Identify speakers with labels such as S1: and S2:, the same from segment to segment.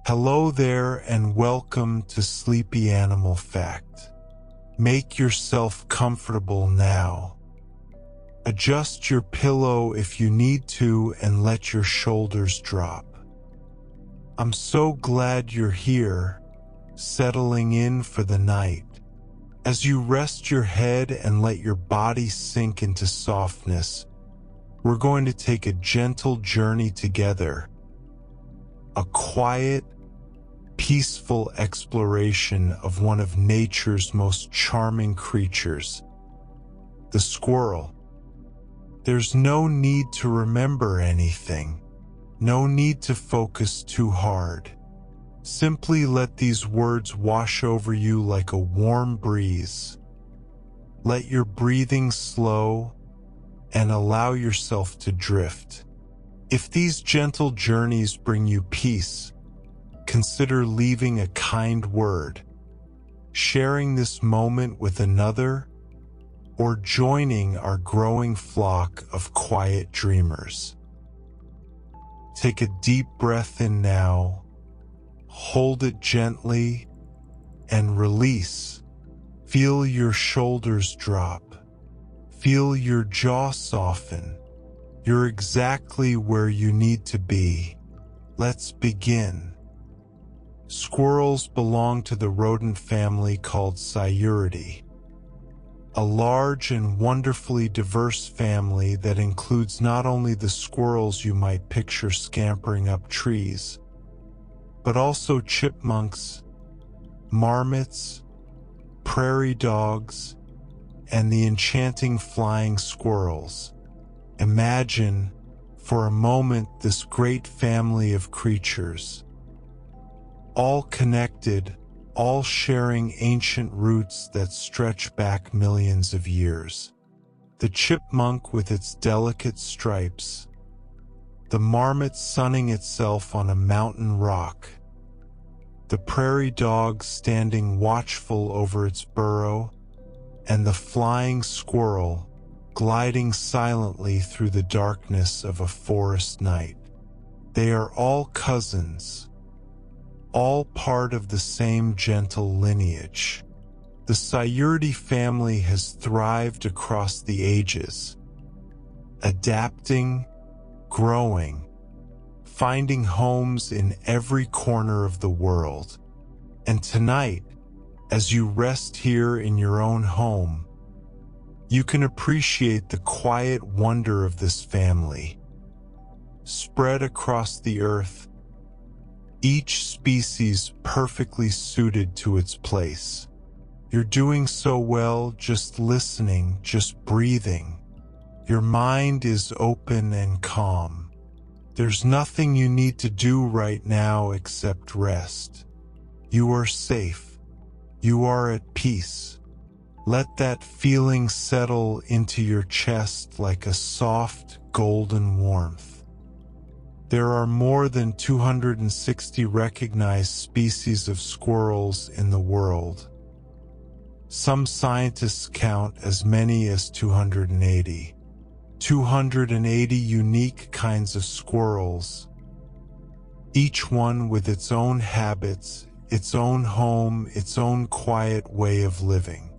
S1: Hello there and welcome to Sleepy Animal Fact. Make yourself comfortable now. Adjust your pillow if you need to and let your shoulders drop. I'm so glad you're here, settling in for the night. As you rest your head and let your body sink into softness, we're going to take a gentle journey together. A quiet, peaceful exploration of one of nature's most charming creatures, the squirrel. There's no need to remember anything, no need to focus too hard. Simply let these words wash over you like a warm breeze. Let your breathing slow and allow yourself to drift. If these gentle journeys bring you peace, consider leaving a kind word, sharing this moment with another, or joining our growing flock of quiet dreamers. Take a deep breath in now, hold it gently, and release. Feel your shoulders drop. Feel your jaw soften. You're exactly where you need to be. Let's begin. Squirrels belong to the rodent family called Squirrels, a large and wonderfully diverse family that includes not only the squirrels you might picture scampering up trees, but also chipmunks, marmots, prairie dogs, and the enchanting flying squirrels. Imagine, for a moment, this great family of creatures, all connected, all sharing ancient roots that stretch back millions of years. The chipmunk with its delicate stripes, the marmot sunning itself on a mountain rock, the prairie dog standing watchful over its burrow, and the flying squirrel gliding silently through the darkness of a forest night. They are all cousins, all part of the same gentle lineage. The Squirrel family has thrived across the ages, adapting, growing, finding homes in every corner of the world. And tonight, as you rest here in your own home, you can appreciate the quiet wonder of this family. Spread across the earth, each species perfectly suited to its place. You're doing so well, just listening, just breathing. Your mind is open and calm. There's nothing you need to do right now except rest. You are safe. You are at peace. Let that feeling settle into your chest like a soft, golden warmth. There are more than 260 recognized species of squirrels in the world. Some scientists count as many as 280. 280 unique kinds of squirrels, each one with its own habits, its own home, its own quiet way of living.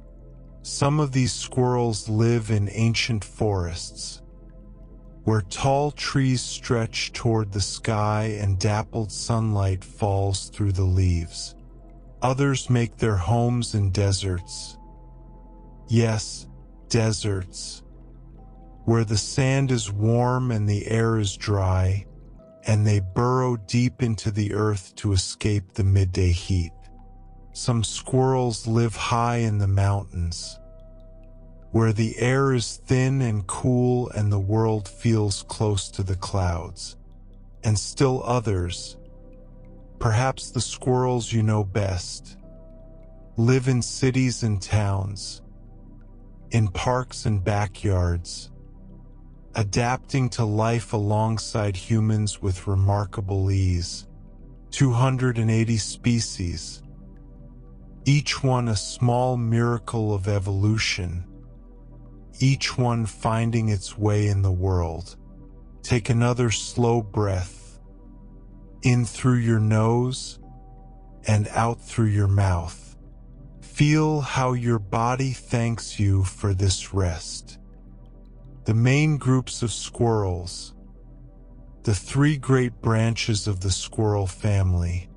S1: Some of these squirrels live in ancient forests, where tall trees stretch toward the sky and dappled sunlight falls through the leaves. Others make their homes in deserts. Yes, deserts, where the sand is warm and the air is dry, and they burrow deep into the earth to escape the midday heat. Some squirrels live high in the mountains, where the air is thin and cool and the world feels close to the clouds. And still others, perhaps the squirrels you know best, live in cities and towns, in parks and backyards, adapting to life alongside humans with remarkable ease. 280 species, each one a small miracle of evolution, each one finding its way in the world. Take another slow breath. in through your nose and out through your mouth. Feel how your body thanks you for this rest. The main groups of squirrels, the three great branches of the squirrel family,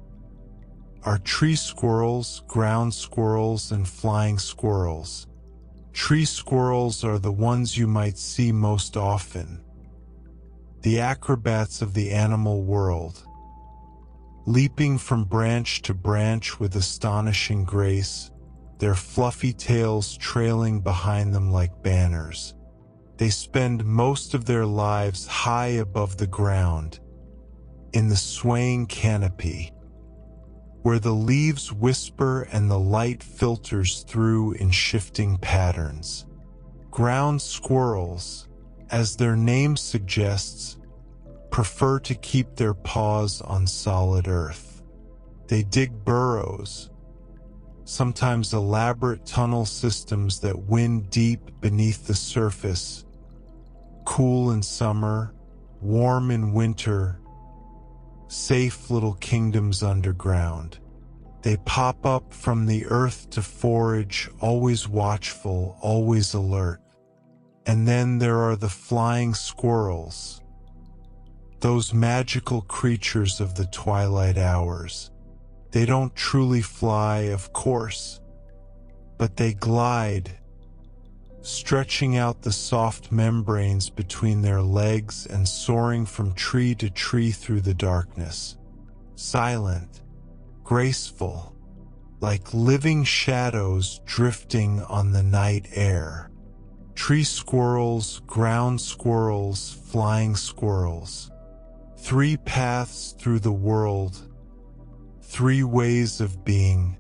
S1: are tree squirrels, ground squirrels, and flying squirrels. Tree squirrels are the ones you might see most often, the acrobats of the animal world, leaping from branch to branch with astonishing grace, their fluffy tails trailing behind them like banners. They spend most of their lives high above the ground, in the swaying canopy, where the leaves whisper and the light filters through in shifting patterns. Ground squirrels, as their name suggests, prefer to keep their paws on solid earth. They dig burrows, sometimes elaborate tunnel systems that wind deep beneath the surface, cool in summer, warm in winter, safe little kingdoms underground. They pop up from the earth to forage, always watchful, always alert. And then there are the flying squirrels, those magical creatures of the twilight hours. They don't truly fly, of course, but they glide, stretching out the soft membranes between their legs and soaring from tree to tree through the darkness. Silent, graceful, like living shadows drifting on the night air. Tree squirrels, ground squirrels, flying squirrels. Three paths through the world, three ways of being,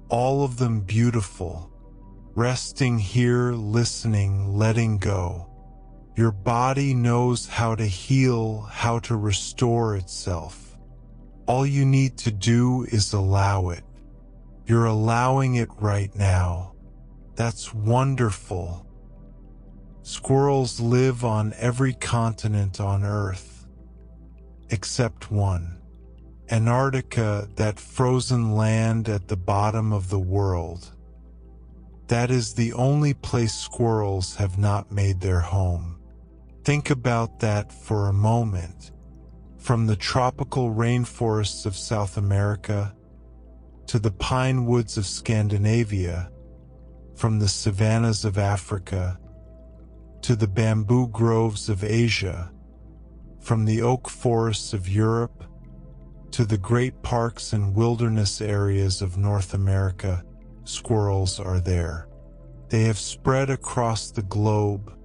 S1: all of them beautiful. Resting here, listening, letting go. Your body knows how to heal, how to restore itself. All you need to do is allow it. You're allowing it right now. That's wonderful. Squirrels live on every continent on Earth, except one. Antarctica, that frozen land at the bottom of the world. That is the only place squirrels have not made their home. Think about that for a moment. From the tropical rainforests of South America to the pine woods of Scandinavia, from the savannas of Africa to the bamboo groves of Asia, from the oak forests of Europe to the great parks and wilderness areas of North America, squirrels are there. They have spread across the globe,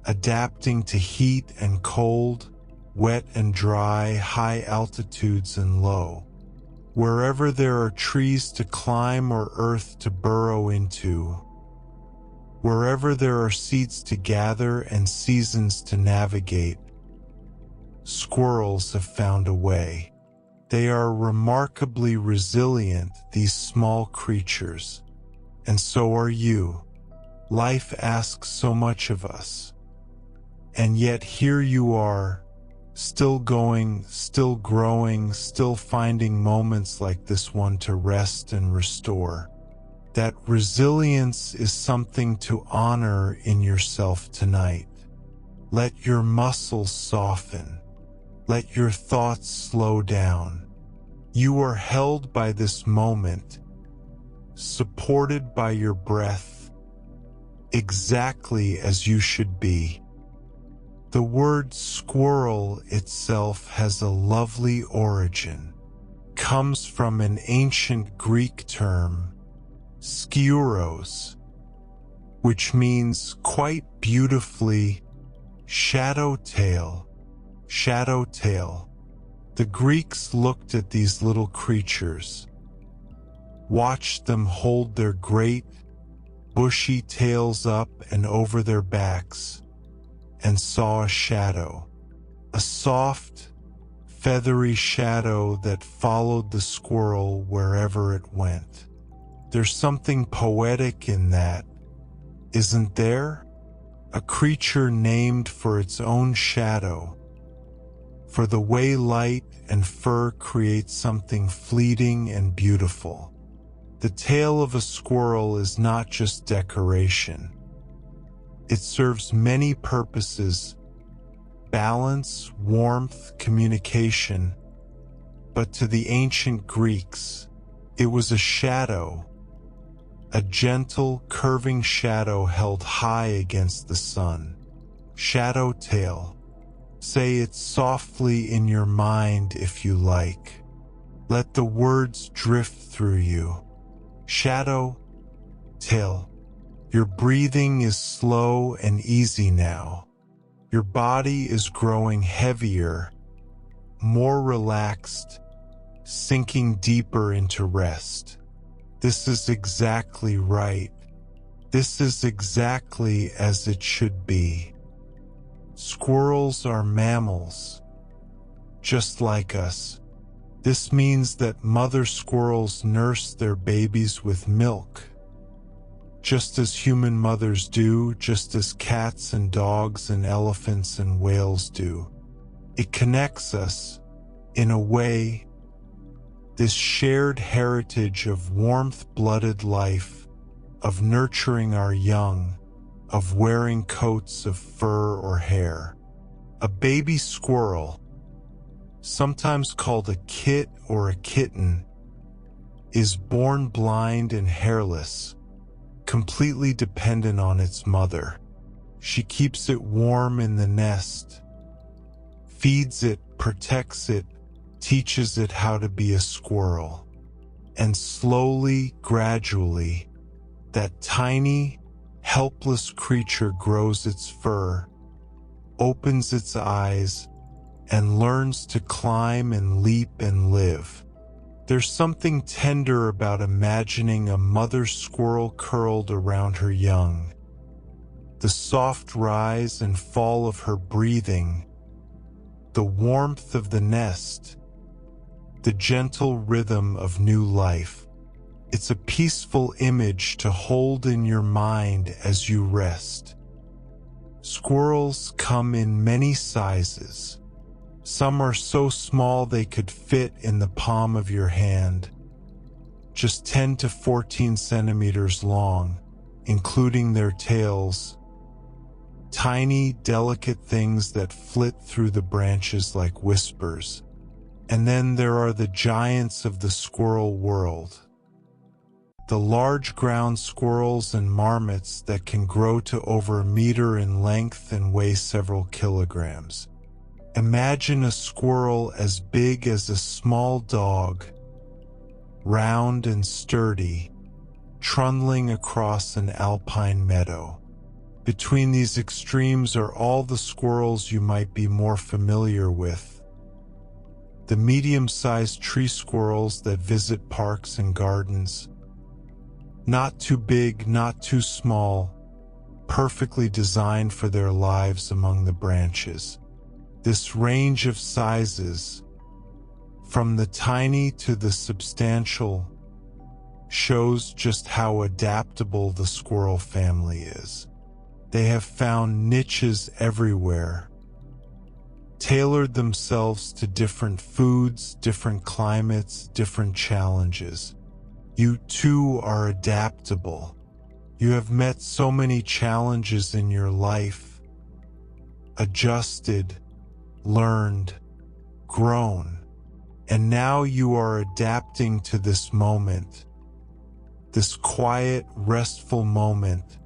S1: adapting to heat and cold, wet and dry, high altitudes and low. Wherever there are trees to climb or earth to burrow into, wherever there are seeds to gather and seasons to navigate, squirrels have found a way. They are remarkably resilient, these small creatures. And so are you. Life asks so much of us. And yet here you are, still going, still growing, still finding moments like this one to rest and restore. That resilience is something to honor in yourself tonight. Let your muscles soften. Let your thoughts slow down. You are held by this moment, supported by your breath, exactly as you should be. The word squirrel itself has a lovely origin. Comes from an ancient Greek term, skiuros, which means quite beautifully shadow tail. Shadow tail. The Greeks looked at these little creatures, watched them hold their great, bushy tails up and over their backs, and saw a shadow, a soft, feathery shadow that followed the squirrel wherever it went. There's something poetic in that, isn't there? A creature named for its own shadow, for the way light and fur create something fleeting and beautiful. The tail of a squirrel is not just decoration. It serves many purposes: balance, warmth, communication. But to the ancient Greeks, it was a shadow, a gentle, curving shadow held high against the sun. Shadow tail. Say it softly in your mind if you like. Let the words drift through you. Shadow tail. Your breathing is slow and easy now. Your body is growing heavier, more relaxed, sinking deeper into rest. This is exactly right. This is exactly as it should be. Squirrels are mammals, just like us. This means that mother squirrels nurse their babies with milk, just as human mothers do, just as cats and dogs and elephants and whales do. It connects us, in a way, this shared heritage of warmth-blooded life, of nurturing our young, of wearing coats of fur or hair. A baby squirrel, sometimes called a kit or a kitten, is born blind and hairless, completely dependent on its mother. She keeps it warm in the nest, feeds it, protects it, teaches it how to be a squirrel. And slowly, gradually, that tiny, helpless creature grows its fur, opens its eyes, and learns to climb and leap and live. There's something tender about imagining a mother squirrel curled around her young. The soft rise and fall of her breathing, the warmth of the nest, the gentle rhythm of new life. It's a peaceful image to hold in your mind as you rest. Squirrels come in many sizes. Some are so small they could fit in the palm of your hand, just 10 to 14 centimeters long, including their tails. Tiny, delicate things that flit through the branches like whispers. And then there are the giants of the squirrel world. The large ground squirrels and marmots that can grow to over a meter in length and weigh several kilograms. Imagine a squirrel as big as a small dog, round and sturdy, trundling across an alpine meadow. Between these extremes are all the squirrels you might be more familiar with. The medium-sized tree squirrels that visit parks and gardens. Not too big, not too small, perfectly designed for their lives among the branches. This range of sizes, from the tiny to the substantial, shows just how adaptable the squirrel family is. They have found niches everywhere, tailored themselves to different foods, different climates, different challenges. You too are adaptable. You have met so many challenges in your life, adjusted, learned, grown, and now you are adapting to this moment, this quiet, restful moment,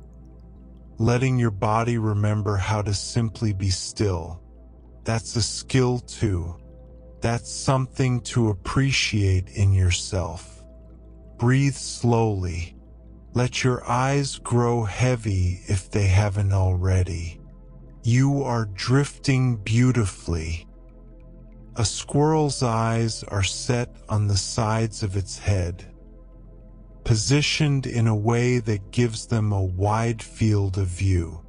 S1: letting your body remember how to simply be still. That's a skill too. That's something to appreciate in yourself. Breathe slowly. Let your eyes grow heavy if they haven't already. You are drifting beautifully. A squirrel's eyes are set on the sides of its head, positioned in a way that gives them a wide field of view.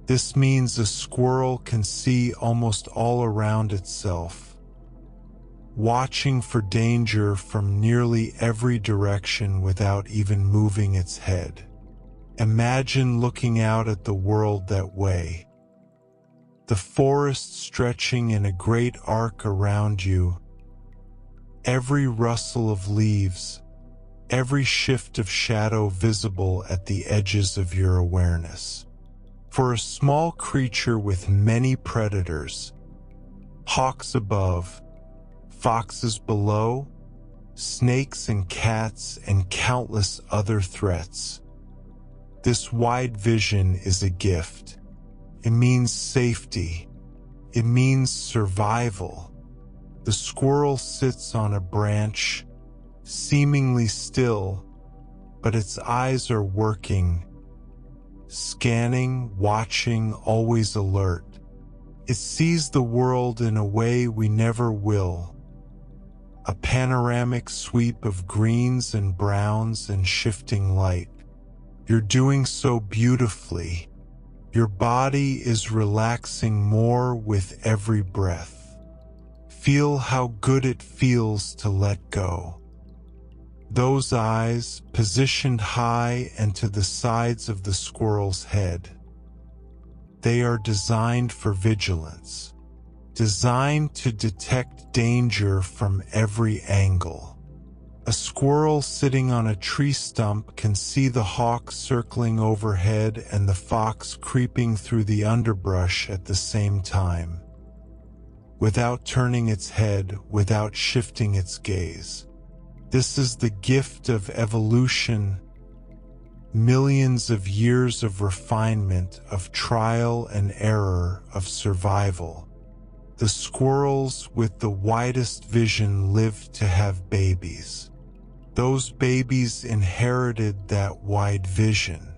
S1: This means a squirrel can see almost all around itself, watching for danger from nearly every direction without even moving its head. Imagine looking out at the world that way. the forest stretching in a great arc around you, every rustle of leaves, every shift of shadow visible at the edges of your awareness. For a small creature with many predators, hawks above, foxes below, snakes and cats and countless other threats, this wide vision is a gift. It means safety. It means survival. The squirrel sits on a branch, seemingly still, but its eyes are working, scanning, watching, always alert. It sees the world in a way we never will. A panoramic sweep of greens and browns and shifting light. You're doing so beautifully. Your body is relaxing more with every breath. Feel how good it feels to let go. Those eyes, positioned high and to the sides of the squirrel's head. They are designed for vigilance, designed to detect danger from every angle. A squirrel sitting on a tree stump can see the hawk circling overhead and the fox creeping through the underbrush at the same time, without turning its head, without shifting its gaze. This is the gift of evolution, millions of years of refinement, of trial and error, of survival. The squirrels with the widest vision lived to have babies. Those babies inherited that wide vision.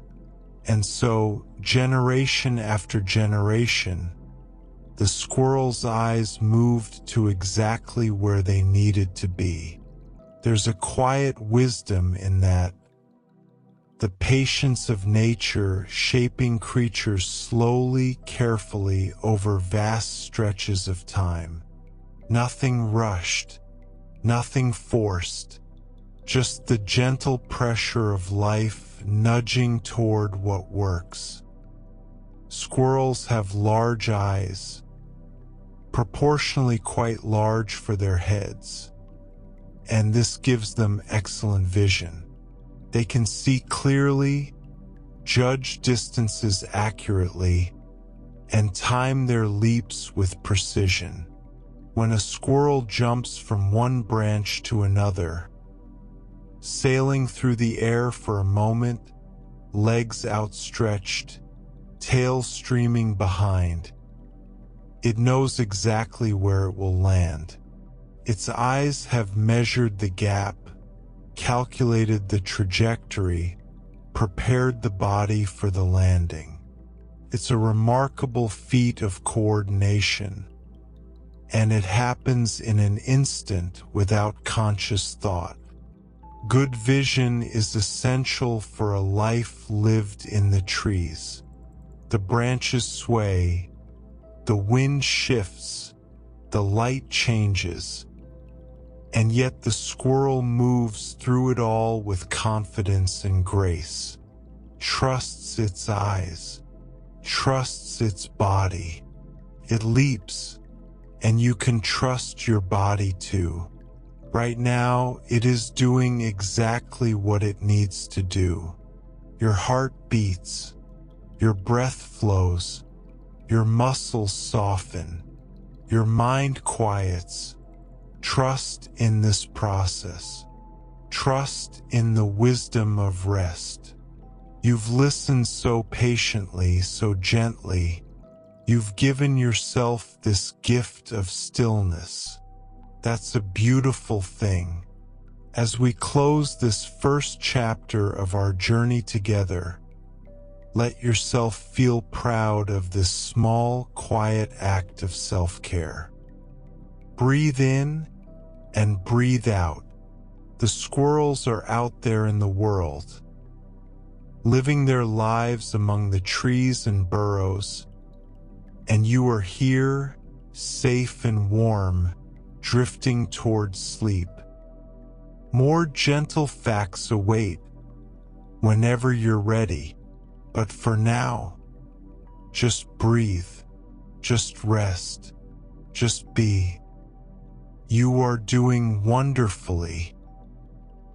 S1: And so, generation after generation, the squirrel's eyes moved to exactly where they needed to be. There's a quiet wisdom in that, the patience of nature shaping creatures slowly, carefully over vast stretches of time. Nothing rushed, nothing forced, just the gentle pressure of life nudging toward what works. Squirrels have large eyes, proportionally quite large for their heads, and this gives them excellent vision. They can see clearly, judge distances accurately, and time their leaps with precision. When a squirrel jumps from one branch to another, sailing through the air for a moment, legs outstretched, tail streaming behind, it knows exactly where it will land. Its eyes have measured the gap, calculated the trajectory, prepared the body for the landing. It's a remarkable feat of coordination, and it happens in an instant without conscious thought. Good vision is essential for a life lived in the trees. The branches sway, the wind shifts, the light changes, and yet the squirrel moves through it all with confidence and grace, trusts its eyes, trusts its body. It leaps, and you can trust your body too. Right now, it is doing exactly what it needs to do. Your heart beats, your breath flows, your muscles soften, your mind quiets. Trust in this process. Trust in the wisdom of rest. You've listened so patiently, so gently. You've given yourself this gift of stillness. That's a beautiful thing. As we close this first chapter of our journey together, let yourself feel proud of this small, quiet act of self-care. Breathe in and breathe out. The squirrels are out there in the world, living their lives among the trees and burrows, and you are here, safe and warm, drifting towards sleep. More gentle facts await whenever you're ready, but for now, just breathe. Just rest. Just be. You are doing wonderfully.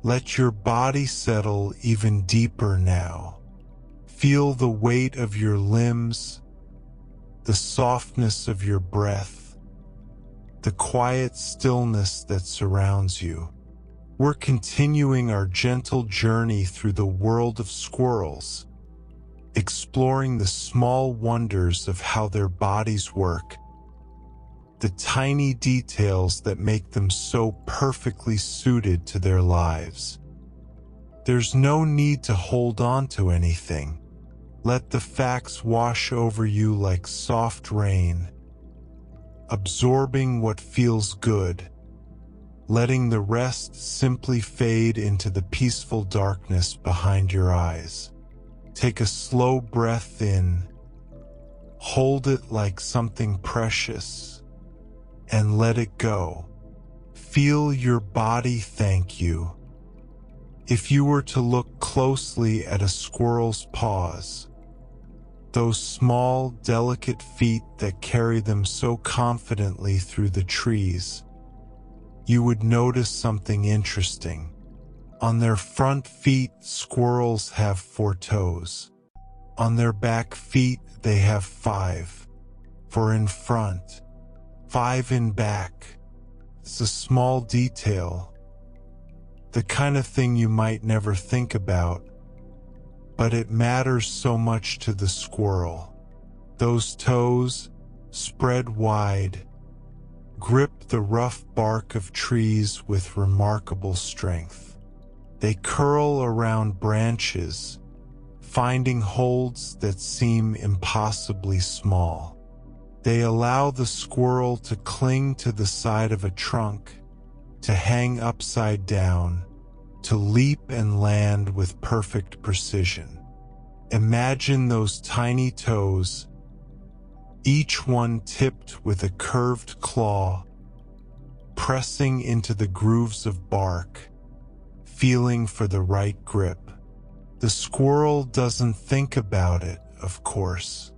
S1: Let your body settle even deeper now. Feel the weight of your limbs, the softness of your breath, the quiet stillness that surrounds you. We're continuing our gentle journey through the world of squirrels, exploring the small wonders of how their bodies work, the tiny details that make them so perfectly suited to their lives. There's no need to hold on to anything. Let the facts wash over you like soft rain, absorbing what feels good, letting the rest simply fade into the peaceful darkness behind your eyes. Take a slow breath in, hold it like something precious, and let it go. Feel your body thank you. If you were to look closely at a squirrel's paws, those small, delicate feet that carry them so confidently through the trees, you would notice something interesting. On their front feet, squirrels have 4 toes. On their back feet, they have 5. 4 in front, 5 in back. It's a small detail, the kind of thing you might never think about, but it matters so much to the squirrel. Those toes, spread wide, grip the rough bark of trees with remarkable strength. They curl around branches, finding holds that seem impossibly small. They allow the squirrel to cling to the side of a trunk, to hang upside down, to leap and land with perfect precision. Imagine those tiny toes, each one tipped with a curved claw, pressing into the grooves of bark, feeling for the right grip. The squirrel doesn't think about it, of course.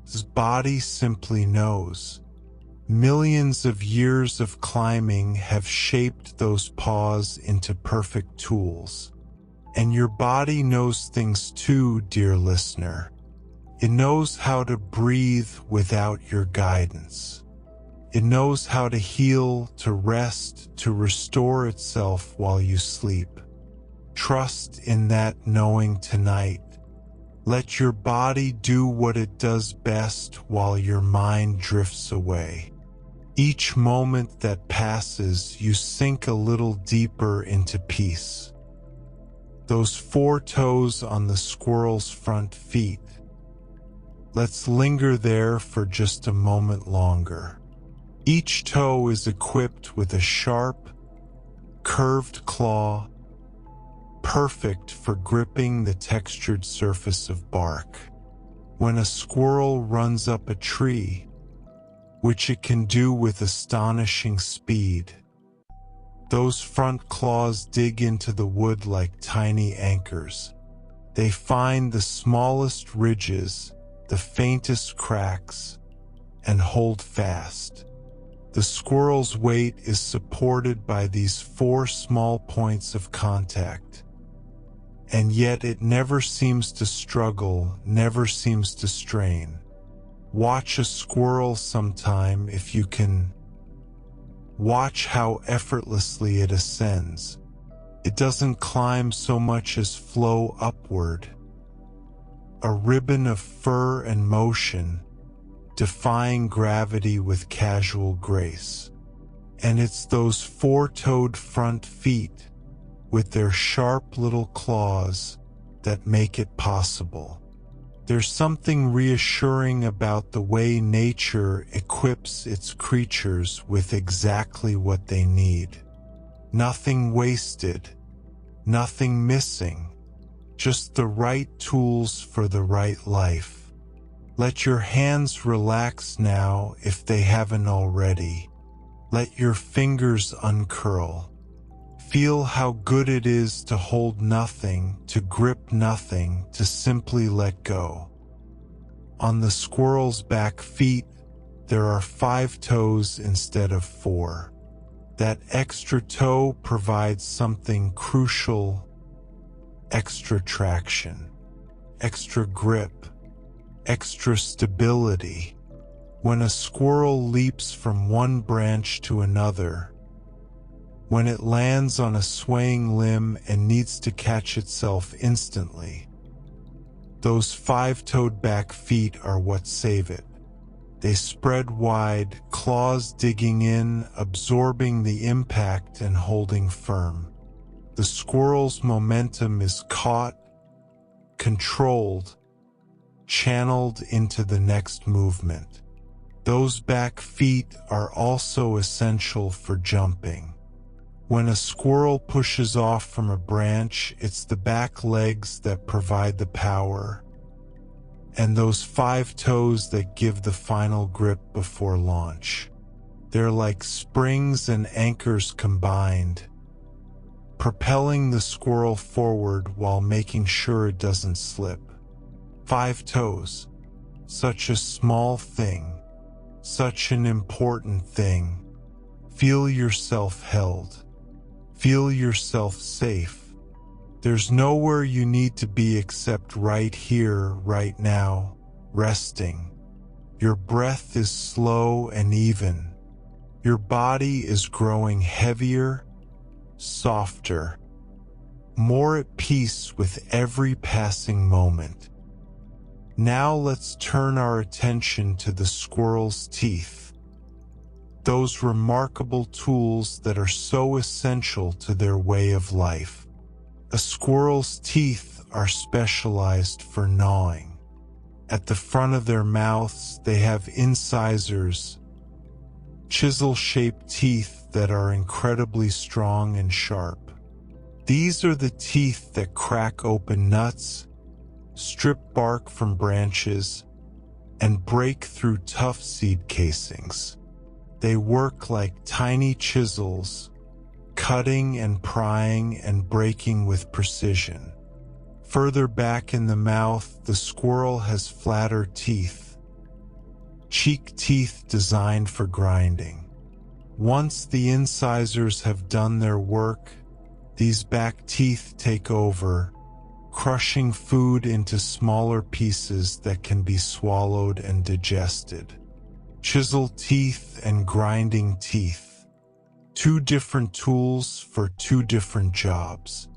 S1: His body simply knows. Millions of years of climbing have shaped those paws into perfect tools. And your body knows things too, dear listener. It knows how to breathe without your guidance. It knows how to heal, to rest, to restore itself while you sleep. Trust in that knowing tonight. Let your body do what it does best while your mind drifts away. Each moment that passes, you sink a little deeper into peace. Those 4 toes on the squirrel's front feet. Let's linger there for just a moment longer. Each toe is equipped with a sharp, curved claw, perfect for gripping the textured surface of bark. When a squirrel runs up a tree, which it can do with astonishing speed, those front claws dig into the wood like tiny anchors. They find the smallest ridges, the faintest cracks, and hold fast. The squirrel's weight is supported by these 4 small points of contact, and yet it never seems to struggle, never seems to strain. Watch a squirrel sometime if you can. Watch how effortlessly it ascends. It doesn't climb so much as flow upward. A ribbon of fur and motion, defying gravity with casual grace. And it's those 4-toed front feet, with their sharp little claws, that make it possible. There's something reassuring about the way nature equips its creatures with exactly what they need. Nothing wasted, nothing missing, just the right tools for the right life. Let your hands relax now if they haven't already. Let your fingers uncurl. Feel how good it is to hold nothing, to grip nothing, to simply let go. On the squirrel's back feet, there are 5 toes instead of 4. That extra toe provides something crucial: extra traction, extra grip, extra stability. When a squirrel leaps from one branch to another, when it lands on a swaying limb and needs to catch itself instantly, those 5-toed back feet are what save it. They spread wide, claws digging in, absorbing the impact and holding firm. The squirrel's momentum is caught, controlled, channeled into the next movement. Those back feet are also essential for jumping. When a squirrel pushes off from a branch, it's the back legs that provide the power, and those 5 toes that give the final grip before launch. They're like springs and anchors combined, propelling the squirrel forward while making sure it doesn't slip. 5 toes. Such a small thing. Such an important thing. Feel yourself held. Feel yourself safe. There's nowhere you need to be except right here, right now, resting. Your breath is slow and even. Your body is growing heavier, softer, more at peace with every passing moment. Now let's turn our attention to the squirrel's teeth. Those remarkable tools that are so essential to their way of life. A squirrel's teeth are specialized for gnawing. At the front of their mouths, they have incisors, chisel-shaped teeth that are incredibly strong and sharp. These are the teeth that crack open nuts, strip bark from branches, and break through tough seed casings. They work like tiny chisels, cutting and prying and breaking with precision. Further back in the mouth, the squirrel has flatter teeth, cheek teeth designed for grinding. Once the incisors have done their work, these back teeth take over, crushing food into smaller pieces that can be swallowed and digested. Chisel teeth and grinding teeth. 2 different tools for 2 different jobs.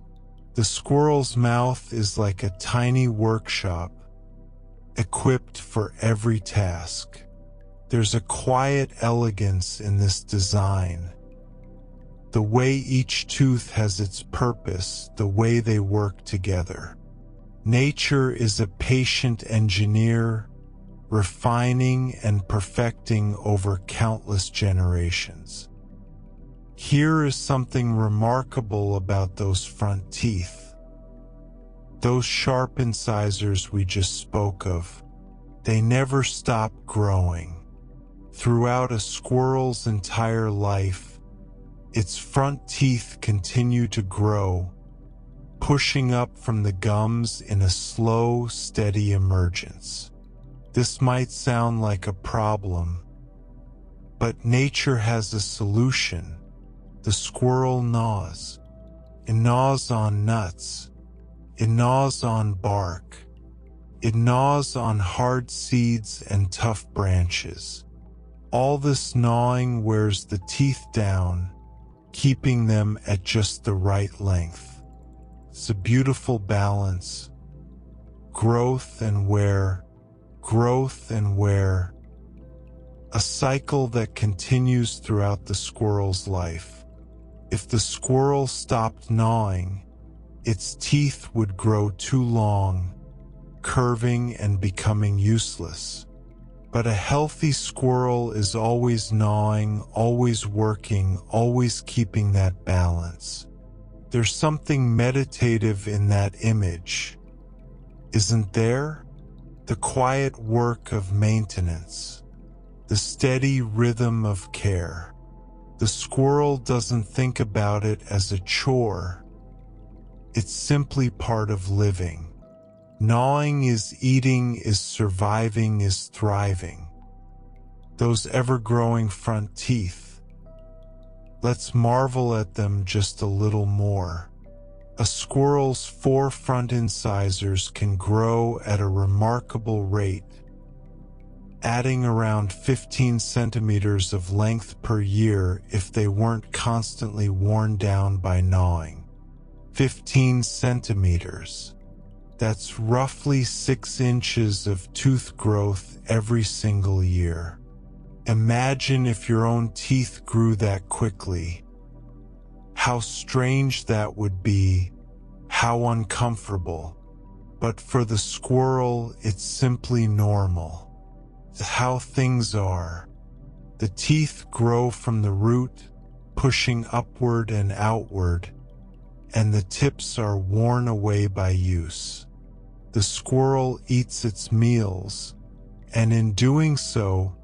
S1: The squirrel's mouth is like a tiny workshop, equipped for every task. There's a quiet elegance in this design. The way each tooth has its purpose, the way they work together. Nature is a patient engineer, refining and perfecting over countless generations. Here is something remarkable about those front teeth. Those sharp incisors we just spoke of, they never stop growing. Throughout a squirrel's entire life, its front teeth continue to grow, pushing up from the gums in a slow, steady emergence. This might sound like a problem, but nature has a solution. The squirrel gnaws. It gnaws on nuts. It gnaws on bark. It gnaws on hard seeds and tough branches. All this gnawing wears the teeth down, keeping them at just the right length. It's a beautiful balance. Growth and wear. Growth and wear. A cycle that continues throughout the squirrel's life. If the squirrel stopped gnawing, its teeth would grow too long, curving and becoming useless. But a healthy squirrel is always gnawing, always working, always keeping that balance. There's something meditative in that image, isn't there? The quiet work of maintenance, the steady rhythm of care. The squirrel doesn't think about it as a chore. It's simply part of living. Gnawing is eating, is surviving, is thriving. those ever-growing front teeth. Let's marvel at them just a little more. A squirrel's 4 front incisors can grow at a remarkable rate, adding around 15 centimeters of length per year if they weren't constantly worn down by gnawing. 15 centimeters. That's roughly 6 inches of tooth growth every single year. Imagine if your own teeth grew that quickly. How strange that would be, how uncomfortable. But for the squirrel, it's simply normal. It's how things are. The teeth grow from the root, pushing upward and outward, and the tips are worn away by use. The squirrel eats its meals, and in doing so,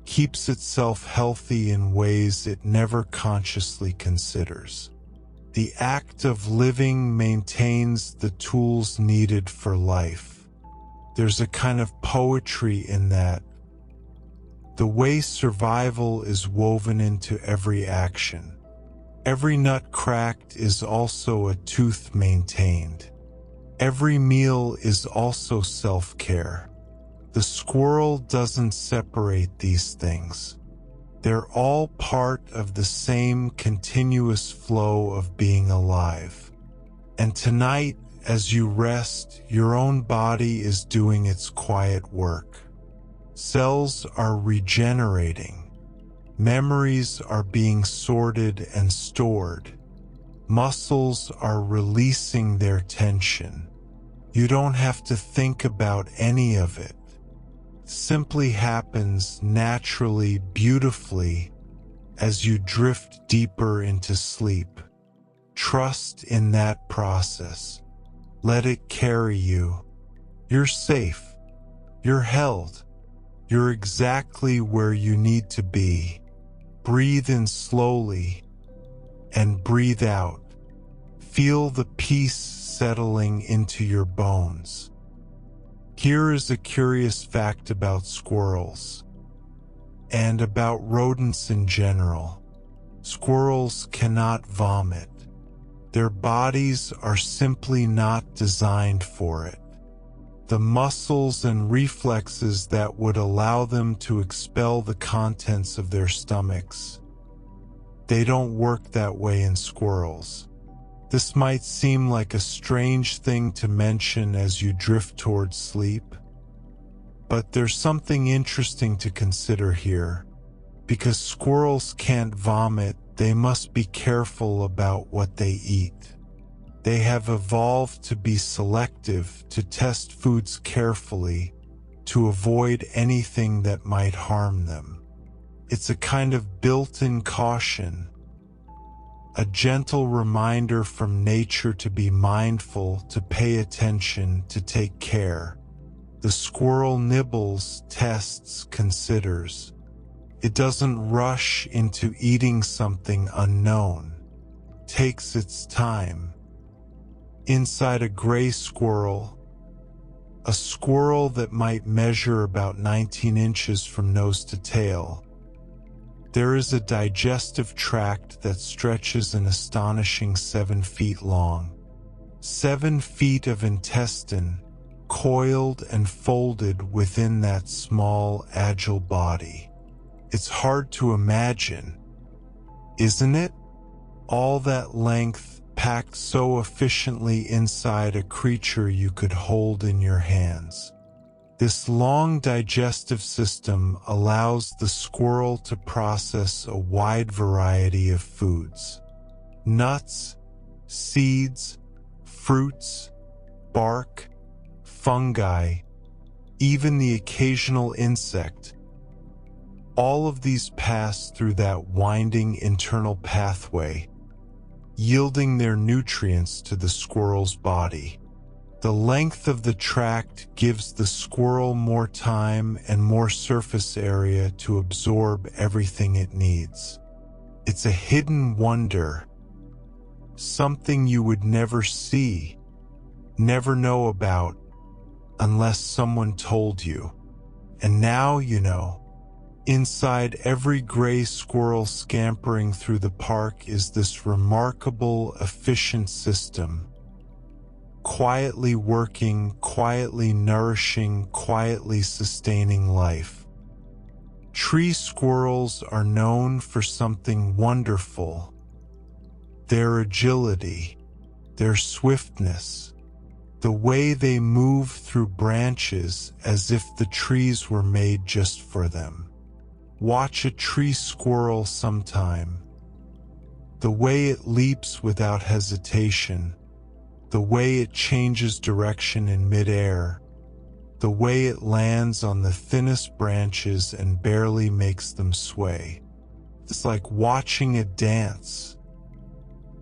S1: keeps itself healthy in ways it never consciously considers. The act of living maintains the tools needed for life. There's a kind of poetry in that. The way survival is woven into every action. Every nut cracked is also a tooth maintained. Every meal is also self-care. The squirrel doesn't separate these things. They're all part of the same continuous flow of being alive. And tonight, as you rest, your own body is doing its quiet work. Cells are regenerating. Memories are being sorted and stored. Muscles are releasing their tension. You don't have to think about any of it. Simply happens naturally, beautifully, as you drift deeper into sleep. Trust in that process. Let it carry you. You're safe. You're held. You're exactly where you need to be. Breathe in slowly and breathe out. Feel the peace settling into your bones. Here is a curious fact about squirrels and about rodents in general. Squirrels cannot vomit. Their bodies are simply not designed for it. The muscles and reflexes that would allow them to expel the contents of their stomachs, they don't work that way in squirrels. This might seem like a strange thing to mention as you drift towards sleep, but there's something interesting to consider here. Because squirrels can't vomit, they must be careful about what they eat. They have evolved to be selective, to test foods carefully, to avoid anything that might harm them. It's a kind of built-in caution, a gentle reminder from nature to be mindful, to pay attention, to take care. The squirrel nibbles, tests, considers. It doesn't rush into eating something unknown. It takes its time. Inside a gray squirrel, a squirrel that might measure about 19 inches from nose to tail, there is a digestive tract that stretches an astonishing 7 feet long. 7 feet of intestine, coiled and folded within that small, agile body. It's hard to imagine, isn't it? All that length packed so efficiently inside a creature you could hold in your hands. This long digestive system allows the squirrel to process a wide variety of foods. Nuts, seeds, fruits, bark, fungi, even the occasional insect. All of these pass through that winding internal pathway, yielding their nutrients to the squirrel's body. The length of the tract gives the squirrel more time and more surface area to absorb everything it needs. It's a hidden wonder, something you would never see, never know about, unless someone told you. And now you know. Inside every gray squirrel scampering through the park is this remarkable, efficient system. Quietly working, quietly nourishing, quietly sustaining life. Tree squirrels are known for something wonderful. Their agility, their swiftness, the way they move through branches as if the trees were made just for them. Watch a tree squirrel sometime. The way it leaps without hesitation, the way it changes direction in midair, the way it lands on the thinnest branches and barely makes them sway. It's like watching it dance.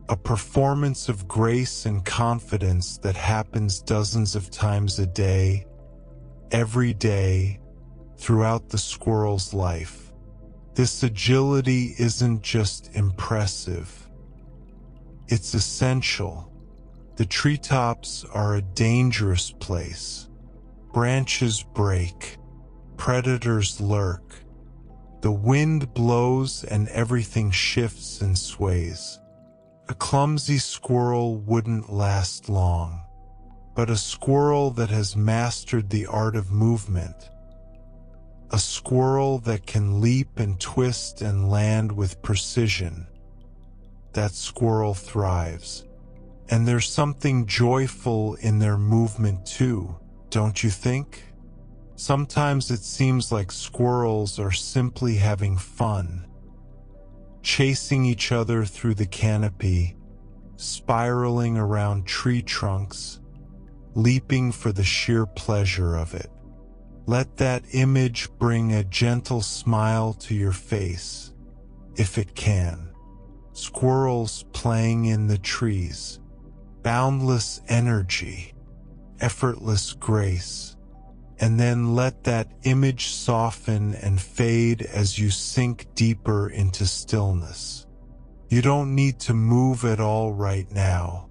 S1: A performance of grace and confidence that happens dozens of times a day, every day, throughout the squirrel's life. This agility isn't just impressive. It's essential. The treetops are a dangerous place. Branches break. Predators lurk. The wind blows and everything shifts and sways. A clumsy squirrel wouldn't last long, but a squirrel that has mastered the art of movement, a squirrel that can leap and twist and land with precision, that squirrel thrives. And there's something joyful in their movement too, don't you think? Sometimes it seems like squirrels are simply having fun, chasing each other through the canopy, spiraling around tree trunks, leaping for the sheer pleasure of it. Let that image bring a gentle smile to your face, if it can. Squirrels playing in the trees, boundless energy, effortless grace. And then let that image soften and fade as you sink deeper into stillness. You don't need to move at all right now.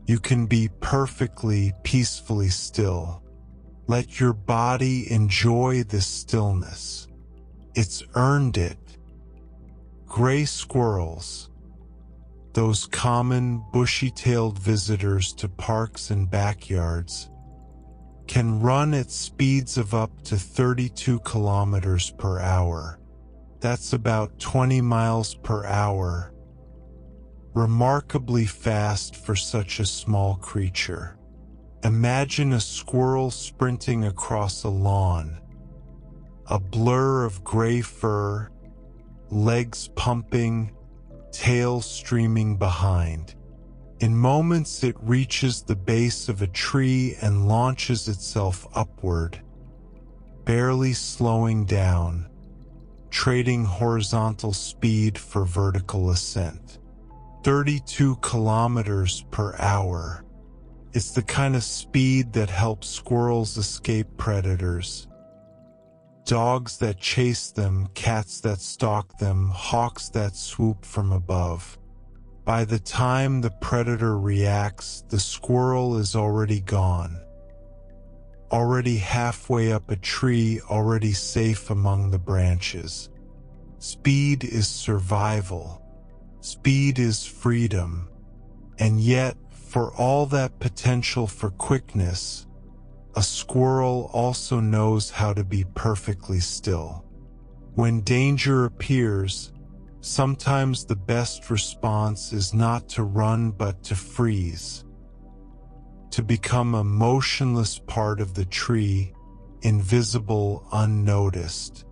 S1: You can be perfectly, peacefully still. Let your body enjoy this stillness. It's earned it. Gray squirrels, those common bushy-tailed visitors to parks and backyards, can run at speeds of up to 32 kilometers per hour. That's about 20 miles per hour. Remarkably fast for such a small creature. Imagine a squirrel sprinting across a lawn, a blur of gray fur, legs pumping, tail streaming behind. In moments it reaches the base of a tree and launches itself upward, barely slowing down, trading horizontal speed for vertical ascent. 32 kilometers per hour. It's the kind of speed that helps squirrels escape predators. Dogs that chase them, cats that stalk them, hawks that swoop from above. By the time the predator reacts, the squirrel is already gone. Already halfway up a tree, already safe among the branches. Speed is survival. Speed is freedom. And yet, for all that potential for quickness, a squirrel also knows how to be perfectly still. When danger appears, sometimes the best response is not to run but to freeze, to become a motionless part of the tree, invisible, unnoticed.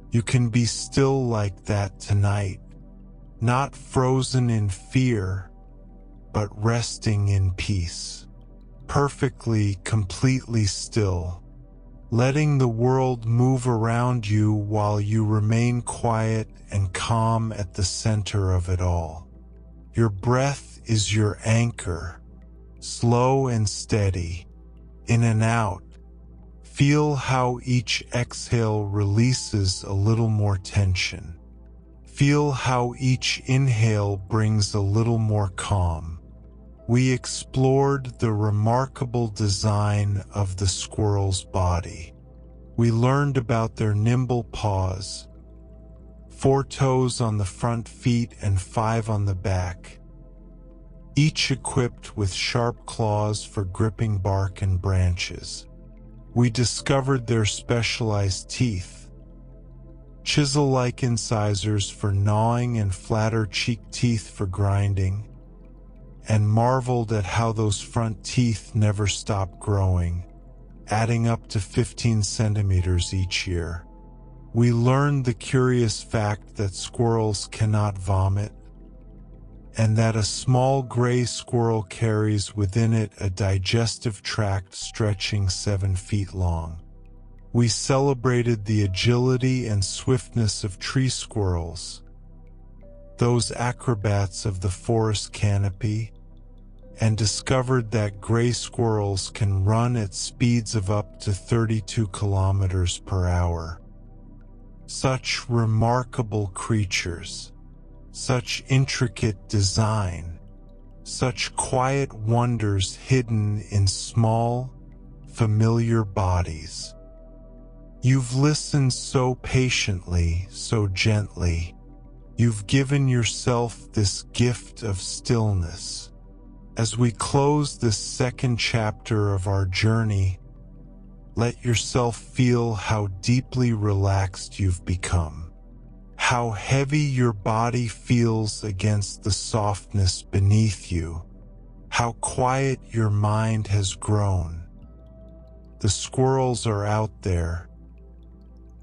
S1: You can be still like that tonight, not frozen in fear, but resting in peace, perfectly, completely still, letting the world move around you while you remain quiet and calm at the center of it all. Your breath is your anchor, slow and steady, in and out. Feel how each exhale releases a little more tension. Feel how each inhale brings a little more calm. We explored the remarkable design of the squirrel's body. We learned about their nimble paws, 4 toes on the front feet and 5 on the back, each equipped with sharp claws for gripping bark and branches. We discovered their specialized teeth, chisel-like incisors for gnawing and flatter cheek teeth for grinding, and marveled at how those front teeth never stop growing, adding up to 15 centimeters each year. We learned the curious fact that squirrels cannot vomit, and that a small gray squirrel carries within it a digestive tract stretching 7 feet long. We celebrated the agility and swiftness of tree squirrels, those acrobats of the forest canopy, and discovered that gray squirrels can run at speeds of up to 32 kilometers per hour. Such remarkable creatures, such intricate design, such quiet wonders hidden in small, familiar bodies. You've listened so patiently, so gently. You've given yourself this gift of stillness. As we close this second chapter of our journey, let yourself feel how deeply relaxed you've become, how heavy your body feels against the softness beneath you, how quiet your mind has grown. The squirrels are out there,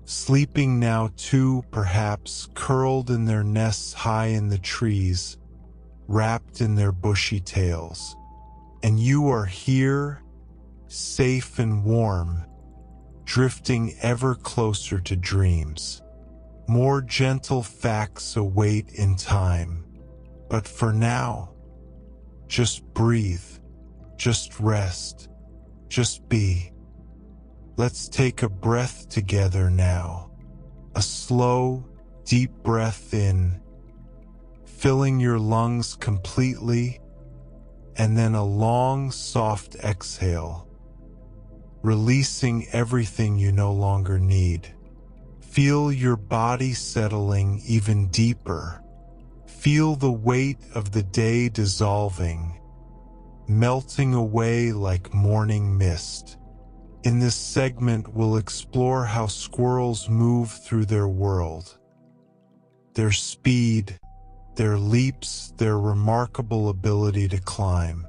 S1: sleeping now too, perhaps curled in their nests high in the trees, wrapped in their bushy tails. And you are here, safe and warm, drifting ever closer to dreams. More gentle facts await in time, but for now, just breathe, just rest, just be. Let's take a breath together now, a slow, deep breath in, filling your lungs completely, and then a long, soft exhale, releasing everything you no longer need. Feel your body settling even deeper. Feel the weight of the day dissolving, melting away like morning mist. In this segment, we'll explore how squirrels move through their world, their speed, their leaps, their remarkable ability to climb.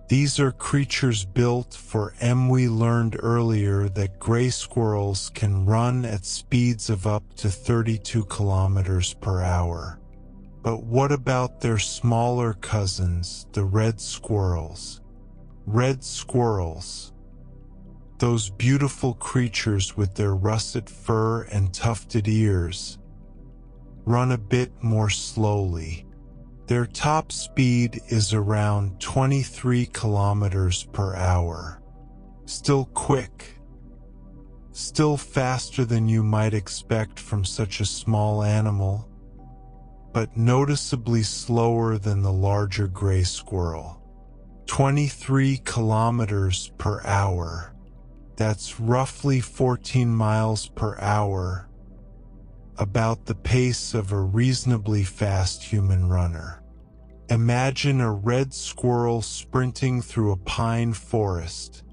S1: These are creatures built for We learned earlier that gray squirrels can run at speeds of up to 32 kilometers per hour. But what about their smaller cousins, the red squirrels? Red squirrels, those beautiful creatures with their russet fur and tufted ears, run a bit more slowly. Their top speed is around 23 kilometers per hour. Still quick, still faster than you might expect from such a small animal, but noticeably slower than the larger gray squirrel. 23 kilometers per hour. That's roughly 14 miles per hour, about the pace of a reasonably fast human runner. Imagine a red squirrel sprinting through a pine forest,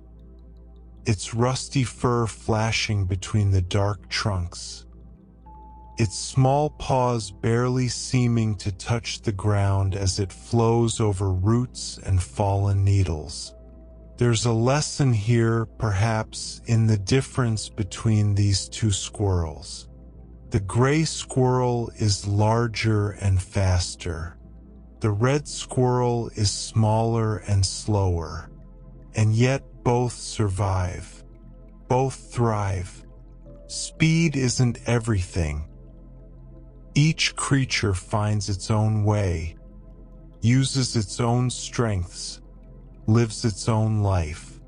S1: its rusty fur flashing between the dark trunks, its small paws barely seeming to touch the ground as it flows over roots and fallen needles. There's a lesson here, perhaps, in the difference between these two squirrels. The gray squirrel is larger and faster. The red squirrel is smaller and slower. And yet both survive. Both thrive. Speed isn't everything. Each creature finds its own way, uses its own strengths, lives its own life.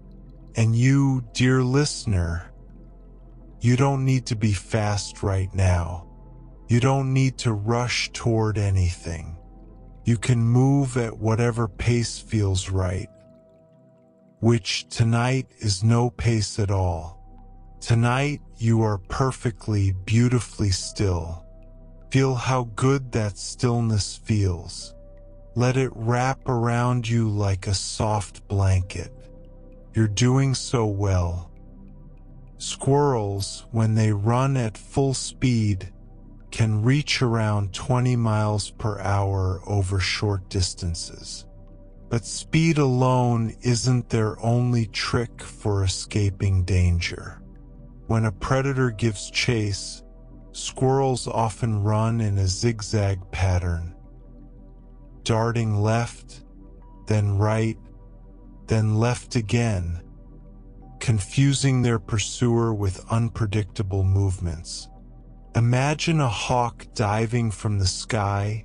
S1: And you, dear listener, you don't need to be fast right now. You don't need to rush toward anything. You can move at whatever pace feels right, which tonight is no pace at all. Tonight you are perfectly, beautifully still, Feel how good that stillness feels. Let it wrap around you like a soft blanket. You're doing so well. Squirrels, when they run at full speed, can reach around 20 miles per hour over short distances. But speed alone isn't their only trick for escaping danger. When a predator gives chase, squirrels often run in a zigzag pattern, darting left, then right, then left again, confusing their pursuer with unpredictable movements. Imagine a hawk diving from the sky,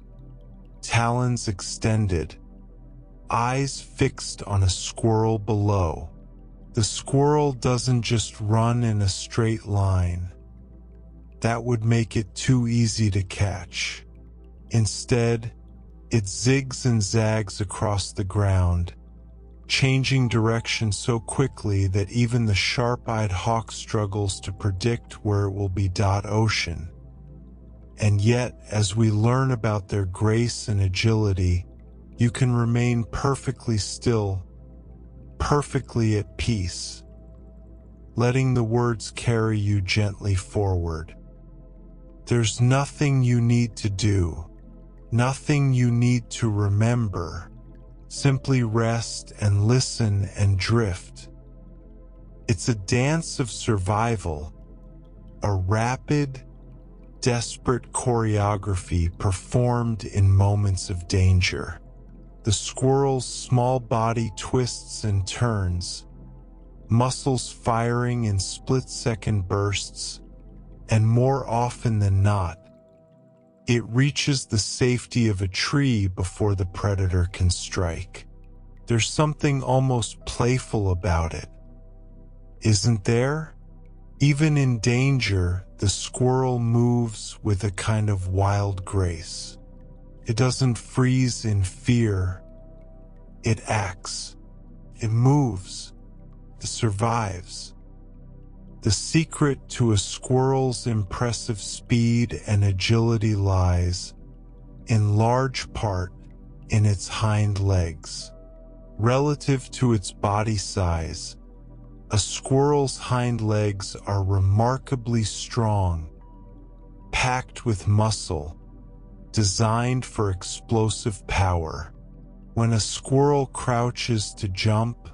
S1: talons extended, eyes fixed on a squirrel below. The squirrel doesn't just run in a straight line. That would make it too easy to catch. Instead, it zigs and zags across the ground, changing direction so quickly that even the sharp-eyed hawk struggles to predict where it will be. Ocean. And yet, as we learn about their grace and agility, you can remain perfectly still, perfectly at peace, letting the words carry you gently forward. There's nothing you need to do, nothing you need to remember. Simply rest and listen and drift. It's a dance of survival, a rapid, desperate choreography performed in moments of danger. The squirrel's small body twists and turns, muscles firing in split-second bursts, and more often than not, it reaches the safety of a tree before the predator can strike. There's something almost playful about it, isn't there? Even in danger, the squirrel moves with a kind of wild grace. It doesn't freeze in fear. It acts. It moves. It survives. The secret to a squirrel's impressive speed and agility lies, in large part, in its hind legs. Relative to its body size, a squirrel's hind legs are remarkably strong, packed with muscle, designed for explosive power. When a squirrel crouches to jump,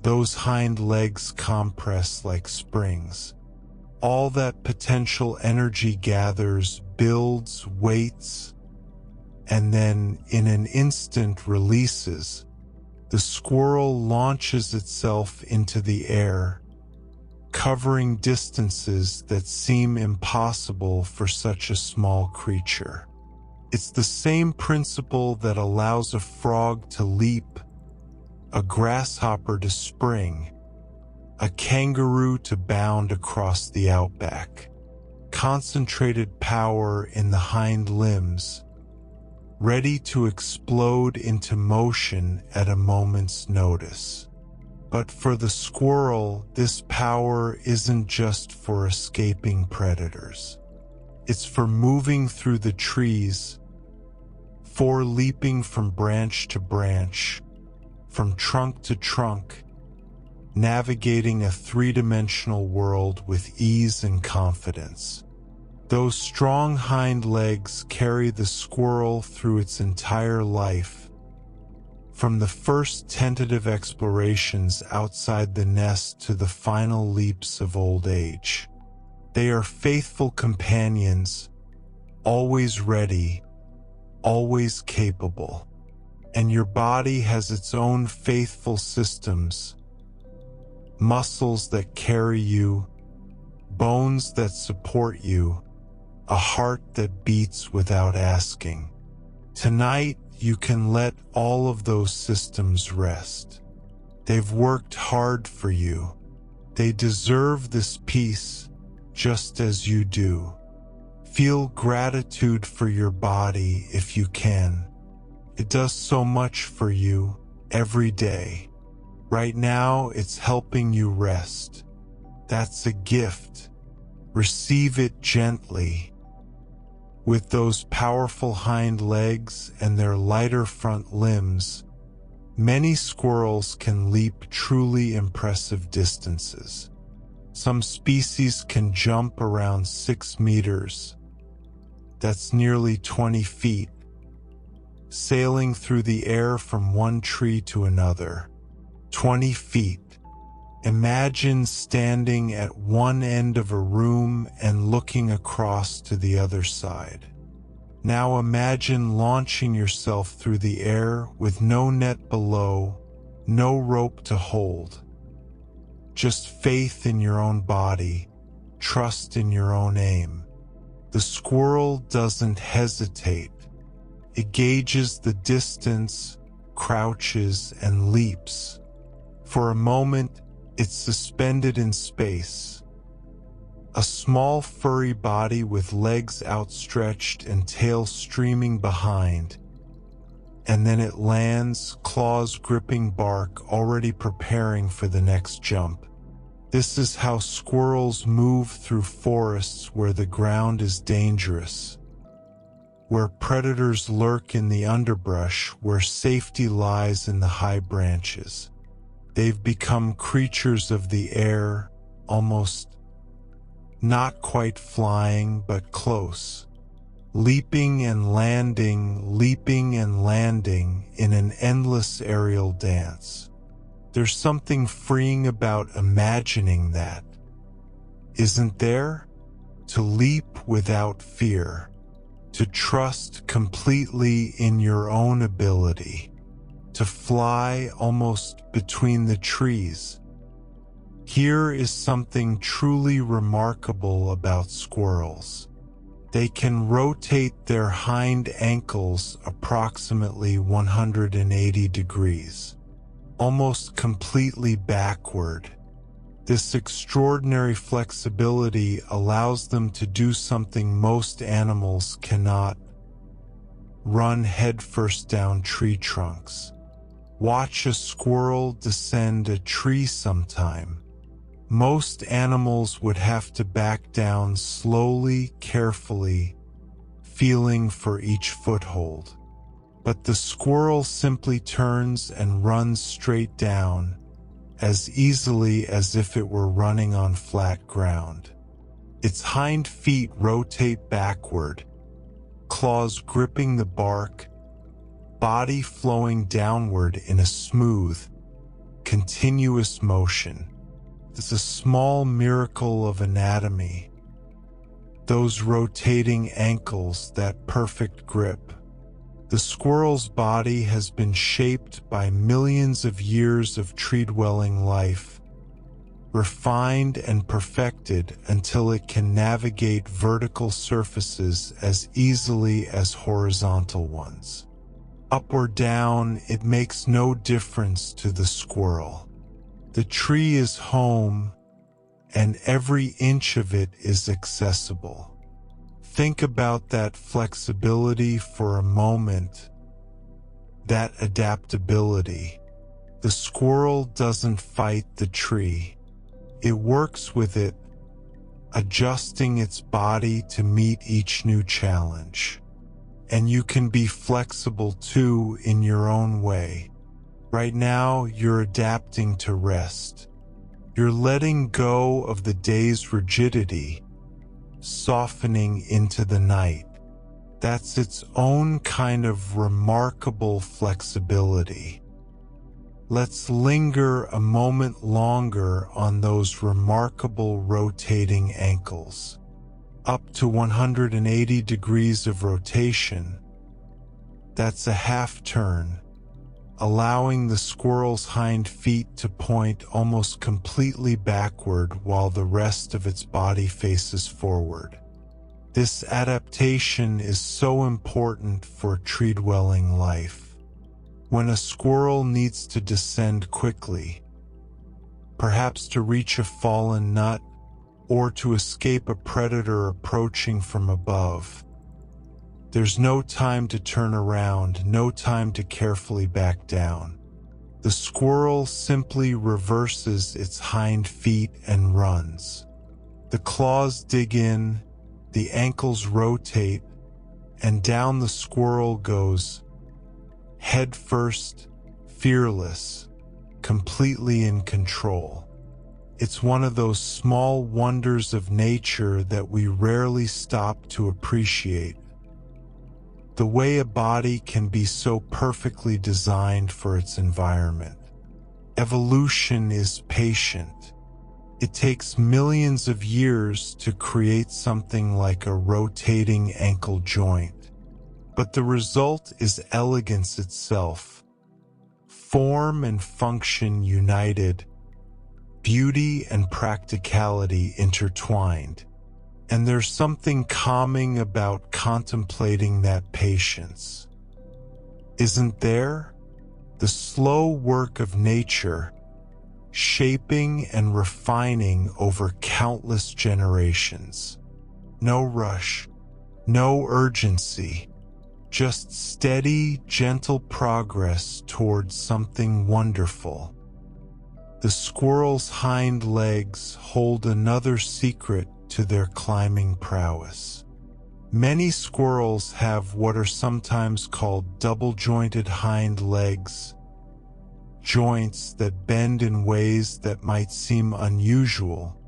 S1: those hind legs compress like springs. All that potential energy gathers, builds, waits, and then in an instant releases. The squirrel launches itself into the air, covering distances that seem impossible for such a small creature. It's the same principle that allows a frog to leap, a grasshopper to spring, a kangaroo to bound across the outback. Concentrated power in the hind limbs, ready to explode into motion at a moment's notice. But for the squirrel, this power isn't just for escaping predators. It's for moving through the trees, for leaping from branch to branch, from trunk to trunk, navigating a three-dimensional world with ease and confidence. Those strong hind legs carry the squirrel through its entire life, from the first tentative explorations outside the nest to the final leaps of old age. They are faithful companions, always ready, always capable. And your body has its own faithful systems, muscles that carry you, bones that support you, a heart that beats without asking. Tonight, you can let all of those systems rest. They've worked hard for you. They deserve this peace just as you do. Feel gratitude for your body if you can. It does so much for you every day. Right now, it's helping you rest. That's a gift. Receive it gently. With those powerful hind legs and their lighter front limbs, many squirrels can leap truly impressive distances. Some species can jump around 6 meters. That's nearly 20 feet, sailing through the air from one tree to another. 20 feet. Imagine standing at one end of a room and looking across to the other side. Now imagine launching yourself through the air with no net below, no rope to hold. Just faith in your own body, trust in your own aim. The squirrel doesn't hesitate. It gauges the distance, crouches, and leaps. For a moment, it's suspended in space. A small furry body with legs outstretched and tail streaming behind. And then it lands, claws gripping bark, already preparing for the next jump. This is how squirrels move through forests where the ground is dangerous, where predators lurk in the underbrush, where safety lies in the high branches. They've become creatures of the air, almost not quite flying, but close. Leaping and landing in an endless aerial dance. There's something freeing about imagining that, isn't there? To leap without fear, to trust completely in your own ability, to fly almost between the trees. Here is something truly remarkable about squirrels. They can rotate their hind ankles approximately 180 degrees, almost completely backward. This extraordinary flexibility allows them to do something most animals cannot: run headfirst down tree trunks. Watch a squirrel descend a tree sometime. Most animals would have to back down slowly, carefully, feeling for each foothold. But the squirrel simply turns and runs straight down, as easily as if it were running on flat ground. Its hind feet rotate backward, claws gripping the bark, body flowing downward in a smooth, continuous motion. It's a small miracle of anatomy. Those rotating ankles, that perfect grip. The squirrel's body has been shaped by millions of years of tree-dwelling life, refined and perfected until it can navigate vertical surfaces as easily as horizontal ones. Up or down, it makes no difference to the squirrel. The tree is home, and every inch of it is accessible. Think about that flexibility for a moment, that adaptability. The squirrel doesn't fight the tree. It works with it, adjusting its body to meet each new challenge. And you can be flexible too in your own way. Right now, you're adapting to rest. You're letting go of the day's rigidity, softening into the night. That's its own kind of remarkable flexibility. Let's linger a moment longer on those remarkable rotating ankles. Up to 180 degrees of rotation. That's a half turn, allowing the squirrel's hind feet to point almost completely backward while the rest of its body faces forward. This adaptation is so important for tree-dwelling life. When a squirrel needs to descend quickly, perhaps to reach a fallen nut or to escape a predator approaching from above, there's no time to turn around, no time to carefully back down. The squirrel simply reverses its hind feet and runs. The claws dig in, the ankles rotate, and down the squirrel goes, head first, fearless, completely in control. It's one of those small wonders of nature that we rarely stop to appreciate. The way a body can be so perfectly designed for its environment. Evolution is patient. It takes millions of years to create something like a rotating ankle joint. But the result is elegance itself. Form and function united, beauty and practicality intertwined. And there's something calming about contemplating that patience. Isn't there? The slow work of nature, shaping and refining over countless generations. No rush, no urgency, just steady, gentle progress towards something wonderful. The squirrel's hind legs hold another secret to their climbing prowess. Many squirrels have what are sometimes called double-jointed hind legs, joints that bend in ways that might seem unusual,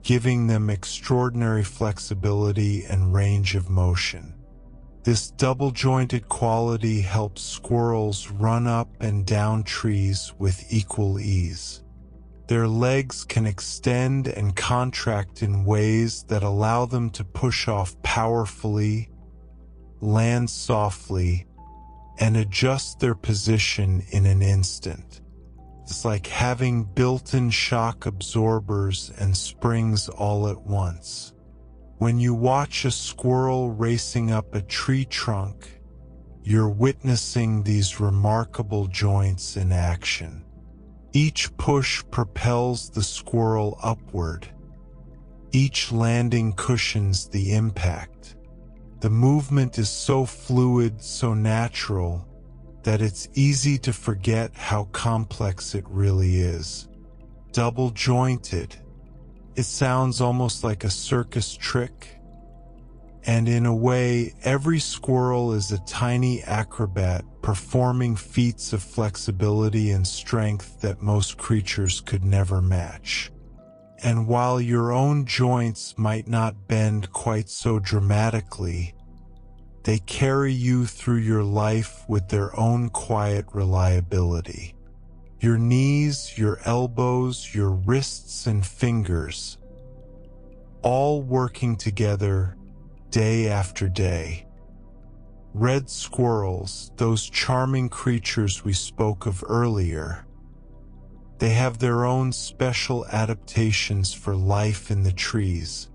S1: giving them extraordinary flexibility and range of motion. This double-jointed quality helps squirrels run up and down trees with equal ease. Their legs can extend and contract in ways that allow them to push off powerfully, land softly, and adjust their position in an instant. It's like having built-in shock absorbers and springs all at once. When you watch a squirrel racing up a tree trunk, you're witnessing these remarkable joints in action. Each push propels the squirrel upward. Each landing cushions the impact. The movement is so fluid, so natural, that it's easy to forget how complex it really is. Double-jointed. It sounds almost like a circus trick. And in a way, every squirrel is a tiny acrobat performing feats of flexibility and strength that most creatures could never match. And while your own joints might not bend quite so dramatically, they carry you through your life with their own quiet reliability. Your knees, your elbows, your wrists and fingers, all working together day after day. Red squirrels, those charming creatures we spoke of earlier, they have their own special adaptations for life in the trees.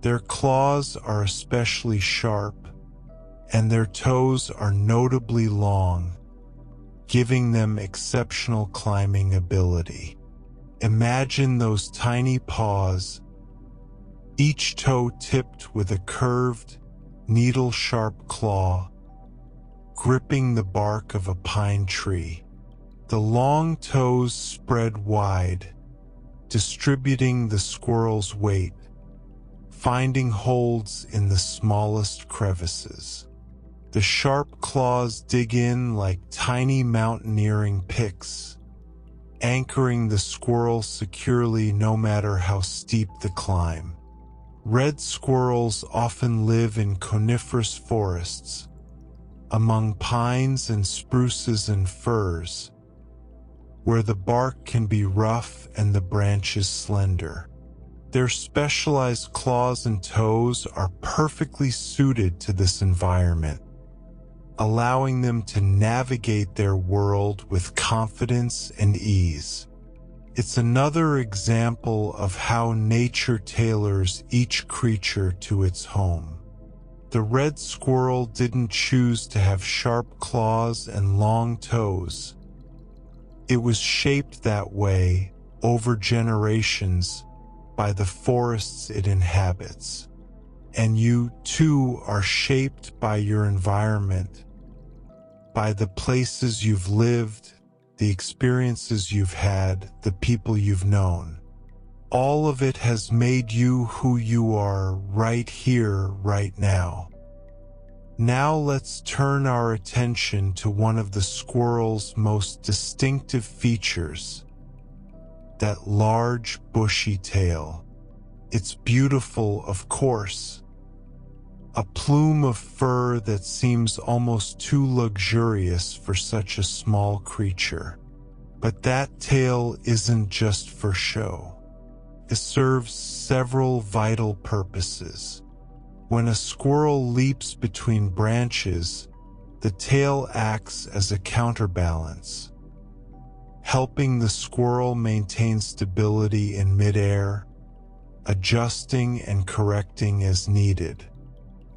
S1: Their claws are especially sharp, and their toes are notably long, giving them exceptional climbing ability. Imagine those tiny paws, each toe tipped with a curved, needle-sharp claw, gripping the bark of a pine tree. The long toes spread wide, distributing the squirrel's weight, finding holds in the smallest crevices. The sharp claws dig in like tiny mountaineering picks, anchoring the squirrel securely no matter how steep the climb. Red squirrels often live in coniferous forests, among pines and spruces and firs, where the bark can be rough and the branches slender. Their specialized claws and toes are perfectly suited to this environment, allowing them to navigate their world with confidence and ease. It's another example of how nature tailors each creature to its home. The red squirrel didn't choose to have sharp claws and long toes. It was shaped that way over generations by the forests it inhabits. And you, too, are shaped by your environment, by the places you've lived, the experiences you've had, the people you've known. All of it has made you who you are right here, right now. Now let's turn our attention to one of the squirrel's most distinctive features, that large, bushy tail. It's beautiful, of course. A plume of fur that seems almost too luxurious for such a small creature. But that tail isn't just for show. It serves several vital purposes. When a squirrel leaps between branches, the tail acts as a counterbalance, helping the squirrel maintain stability in midair, adjusting and correcting as needed.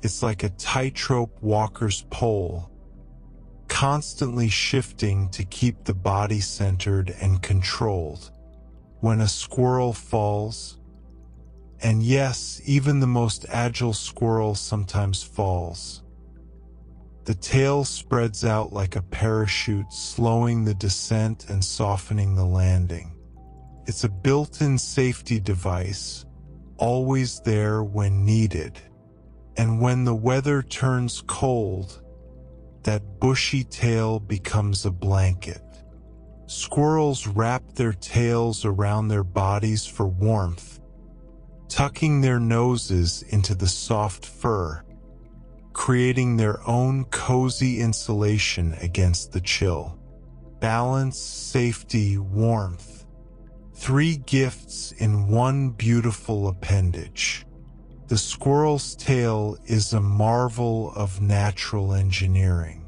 S1: It's like a tightrope walker's pole, constantly shifting to keep the body centered and controlled. When a squirrel falls, and yes, even the most agile squirrel sometimes falls, the tail spreads out like a parachute, slowing the descent and softening the landing. It's a built-in safety device, always there when needed. And when the weather turns cold, that bushy tail becomes a blanket. Squirrels wrap their tails around their bodies for warmth, tucking their noses into the soft fur, creating their own cozy insulation against the chill. Balance, safety, warmth. 3 gifts in one beautiful appendage. The squirrel's tail is a marvel of natural engineering,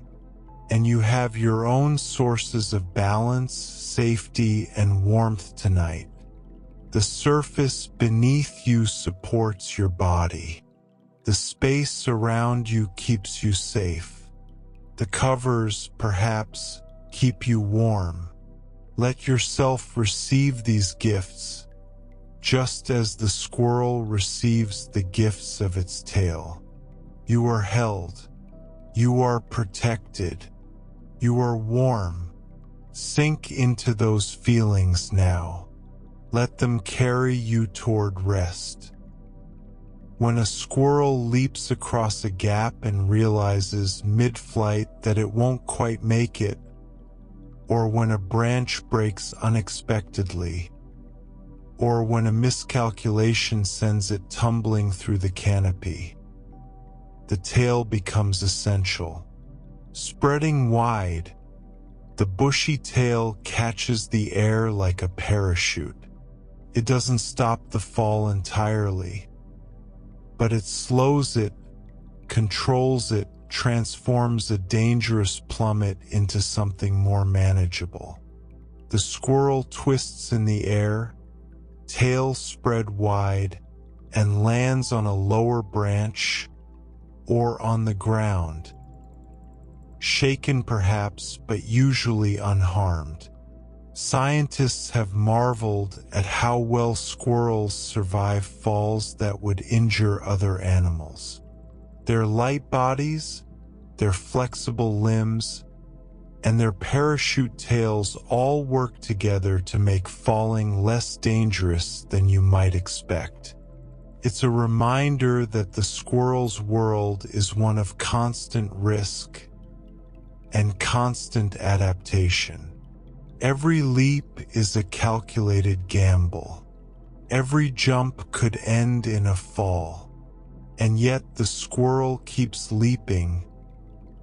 S1: and you have your own sources of balance, safety, and warmth tonight. The surface beneath you supports your body. The space around you keeps you safe. The covers, perhaps, keep you warm. Let yourself receive these gifts, just as the squirrel receives the gifts of its tail. You are held. You are protected. You are warm. Sink into those feelings now. Let them carry you toward rest. When a squirrel leaps across a gap and realizes mid-flight that it won't quite make it, or when a branch breaks unexpectedly, or when a miscalculation sends it tumbling through the canopy, the tail becomes essential. Spreading wide, the bushy tail catches the air like a parachute. It doesn't stop the fall entirely, but it slows it, controls it, transforms a dangerous plummet into something more manageable. The squirrel twists in the air, tail spread wide, and lands on a lower branch or on the ground, shaken perhaps, but usually unharmed. Scientists have marveled at how well squirrels survive falls that would injure other animals. Their light bodies, their flexible limbs, and their parachute tails all work together to make falling less dangerous than you might expect. It's a reminder that the squirrel's world is one of constant risk and constant adaptation. Every leap is a calculated gamble. Every jump could end in a fall. And yet the squirrel keeps leaping,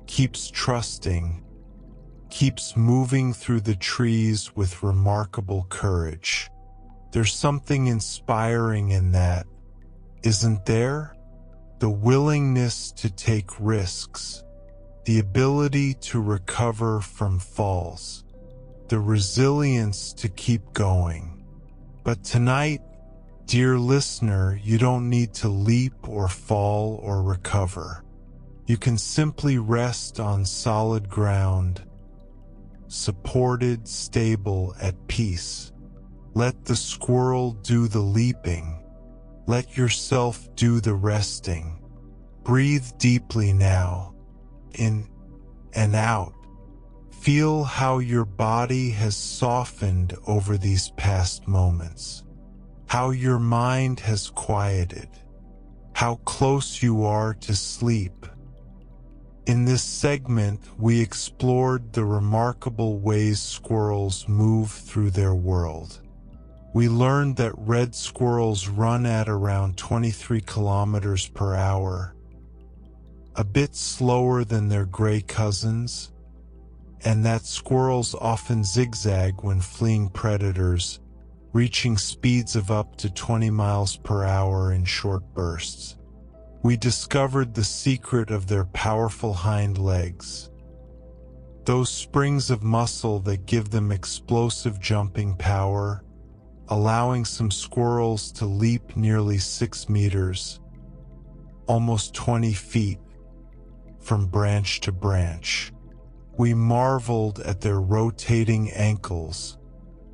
S1: keeps trusting, keeps moving through the trees with remarkable courage. There's something inspiring in that, isn't there? The willingness to take risks, the ability to recover from falls, the resilience to keep going. But tonight, dear listener, you don't need to leap or fall or recover. You can simply rest on solid ground, supported, stable, at peace. Let the squirrel do the leaping. Let yourself do the resting. Breathe deeply now, in and out. Feel how your body has softened over these past moments, how your mind has quieted, how close you are to sleep. In this segment, we explored the remarkable ways squirrels move through their world. We learned that red squirrels run at around 23 kilometers per hour, a bit slower than their gray cousins, and that squirrels often zigzag when fleeing predators, reaching speeds of up to 20 miles per hour in short bursts. We discovered the secret of their powerful hind legs, those springs of muscle that give them explosive jumping power, allowing some squirrels to leap nearly 6 meters, almost 20 feet, from branch to branch. We marveled at their rotating ankles,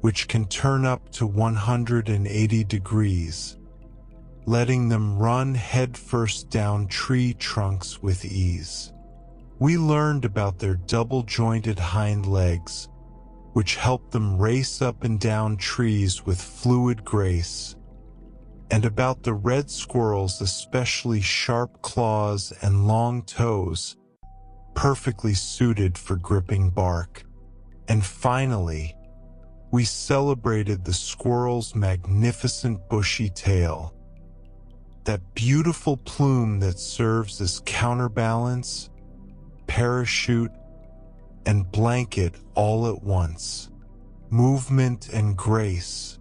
S1: which can turn up to 180 degrees, letting them run headfirst down tree trunks with ease. We learned about their double-jointed hind legs, which help them race up and down trees with fluid grace, and about the red squirrel's especially sharp claws and long toes, perfectly suited for gripping bark. And finally, we celebrated the squirrel's magnificent bushy tail, that beautiful plume that serves as counterbalance, parachute, and blanket all at once. Movement and grace,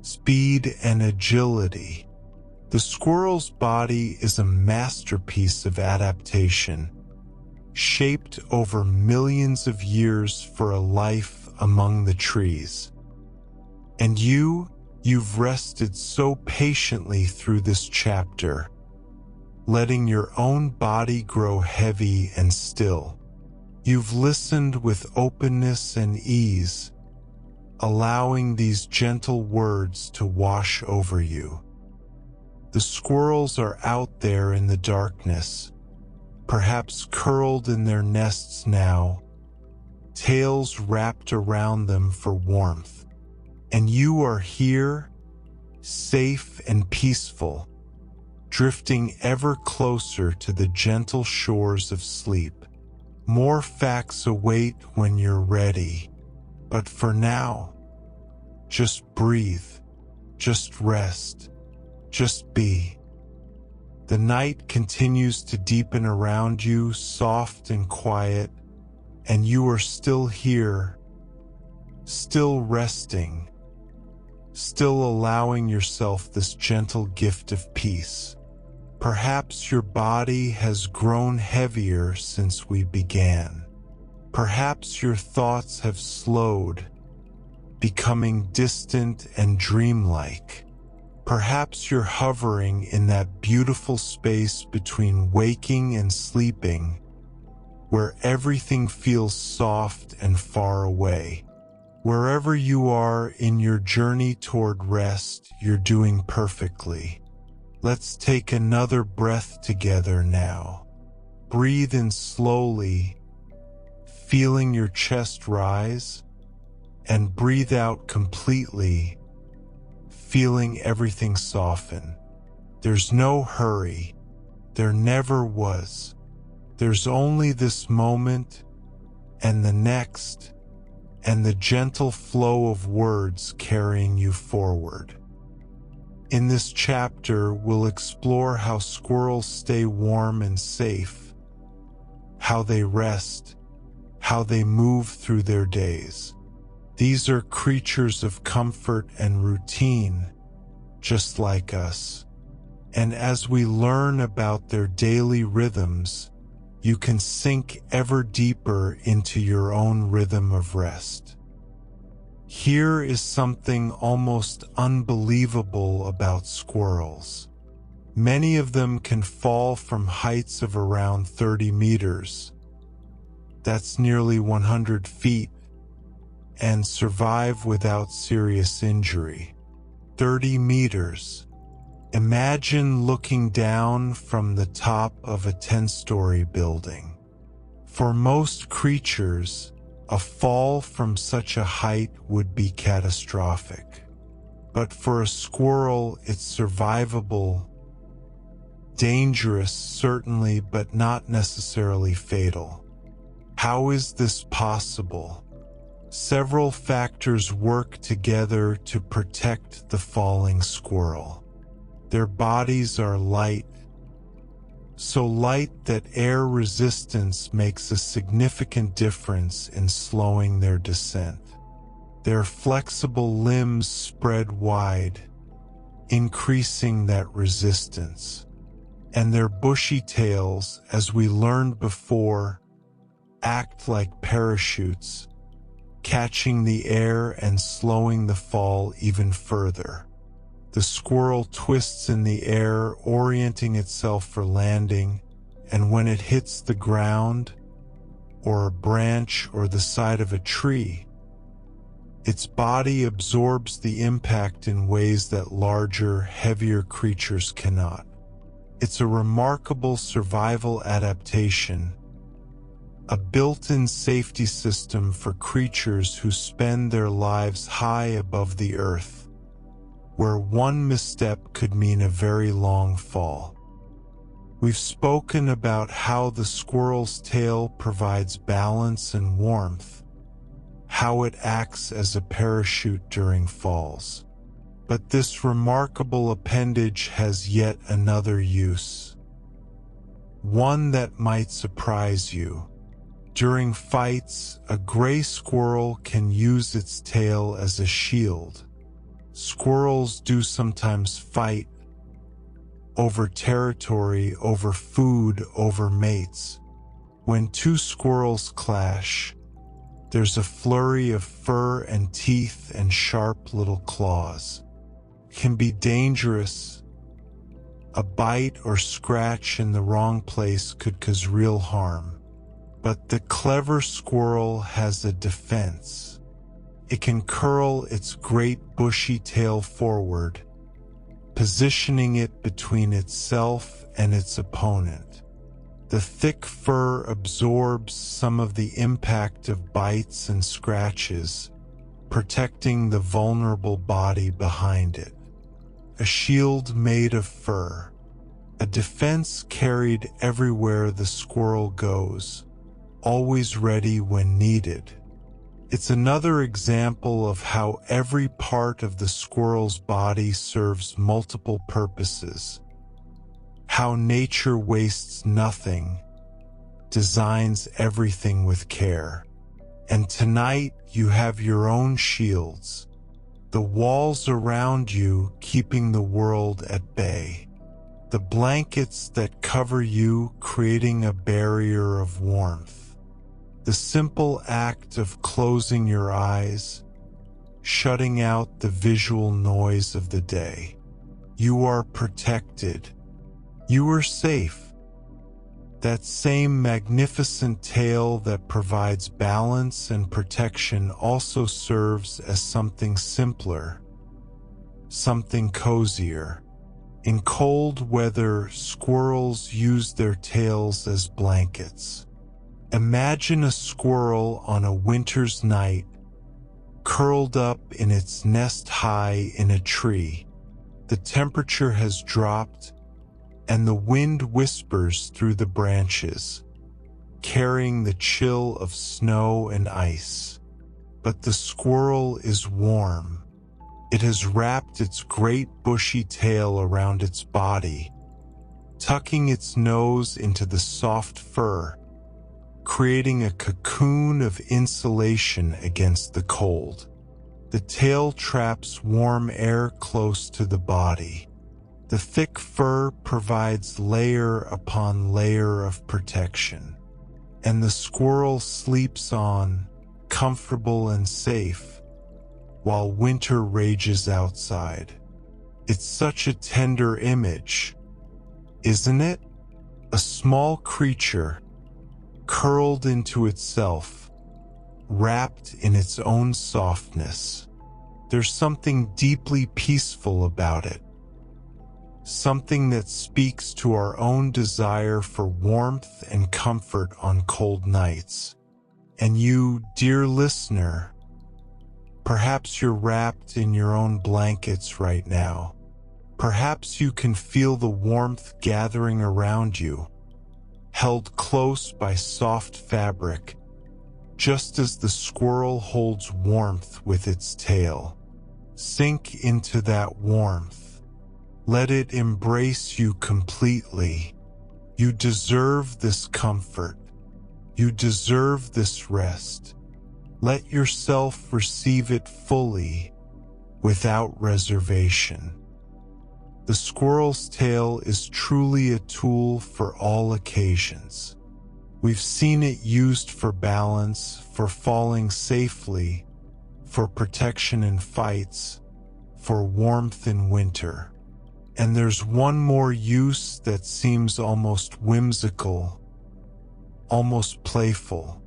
S1: speed and agility. The squirrel's body is a masterpiece of adaptation, shaped over millions of years for a life among the trees. And you've rested so patiently through this chapter, letting your own body grow heavy and still. You've listened with openness and ease, allowing these gentle words to wash over you. The squirrels are out there in the darkness, perhaps curled in their nests now, tails wrapped around them for warmth. And you are here, safe and peaceful, drifting ever closer to the gentle shores of sleep. More facts await when you're ready, but for now, just breathe, just rest, just be. The night continues to deepen around you, soft and quiet, and you are still here, still resting, still allowing yourself this gentle gift of peace. Perhaps your body has grown heavier since we began. Perhaps your thoughts have slowed, becoming distant and dreamlike. Perhaps you're hovering in that beautiful space between waking and sleeping, where everything feels soft and far away. Wherever you are in your journey toward rest, you're doing perfectly. Let's take another breath together now. Breathe in slowly, feeling your chest rise, and breathe out completely, feeling everything soften. There's no hurry. There never was. There's only this moment, and the next, and the gentle flow of words carrying you forward. In this chapter, we'll explore how squirrels stay warm and safe, how they rest, how they move through their days. These are creatures of comfort and routine, just like us. And as we learn about their daily rhythms, you can sink ever deeper into your own rhythm of rest. Here is something almost unbelievable about squirrels. Many of them can fall from heights of around 30 meters. That's nearly 100 feet, and survive without serious injury. 30 meters. Imagine looking down from the top of a 10-story building. For most creatures, a fall from such a height would be catastrophic. But for a squirrel, it's survivable. dangerous, certainly, but not necessarily fatal. How is this possible? Several factors work together to protect the falling squirrel. Their bodies are light, so light that air resistance makes a significant difference in slowing their descent. Their flexible limbs spread wide, increasing that resistance. And their bushy tails, as we learned before, act like parachutes, catching the air and slowing the fall even further. The squirrel twists in the air, orienting itself for landing, and when it hits the ground, or a branch or the side of a tree, its body absorbs the impact in ways that larger, heavier creatures cannot. It's a remarkable survival adaptation, a built-in safety system for creatures who spend their lives high above the earth, where one misstep could mean a very long fall. We've spoken about how the squirrel's tail provides balance and warmth, how it acts as a parachute during falls. But this remarkable appendage has yet another use, one that might surprise you. During fights, a gray squirrel can use its tail as a shield. Squirrels do sometimes fight over territory, over food, over mates. When two squirrels clash, there's a flurry of fur and teeth and sharp little claws. It can be dangerous. A bite or scratch in the wrong place could cause real harm. But the clever squirrel has a defense. It can curl its great bushy tail forward, positioning it between itself and its opponent. The thick fur absorbs some of the impact of bites and scratches, protecting the vulnerable body behind it. A shield made of fur, a defense carried everywhere the squirrel goes, always ready when needed. It's another example of how every part of the squirrel's body serves multiple purposes, how nature wastes nothing, designs everything with care. And tonight you have your own shields, the walls around you keeping the world at bay, the blankets that cover you creating a barrier of warmth, the simple act of closing your eyes, shutting out the visual noise of the day. You are protected. You are safe. That same magnificent tail that provides balance and protection also serves as something simpler, something cozier. In cold weather, squirrels use their tails as blankets. Imagine a squirrel on a winter's night, curled up in its nest high in a tree. The temperature has dropped, and the wind whispers through the branches, carrying the chill of snow and ice. But the squirrel is warm. It has wrapped its great bushy tail around its body, tucking its nose into the soft fur, creating a cocoon of insulation against the cold. The tail traps warm air close to the body. The thick fur provides layer upon layer of protection, and the squirrel sleeps on, comfortable and safe, while winter rages outside. It's such a tender image, isn't it? A small creature, curled into itself, wrapped in its own softness. There's something deeply peaceful about it. Something that speaks to our own desire for warmth and comfort on cold nights. And you, dear listener, perhaps you're wrapped in your own blankets right now. Perhaps you can feel the warmth gathering around you, held close by soft fabric, just as the squirrel holds warmth with its tail. Sink into that warmth. Let it embrace you completely. You deserve this comfort. You deserve this rest. Let yourself receive it fully, without reservation. The squirrel's tail is truly a tool for all occasions. We've seen it used for balance, for falling safely, for protection in fights, for warmth in winter. And there's one more use that seems almost whimsical, almost playful.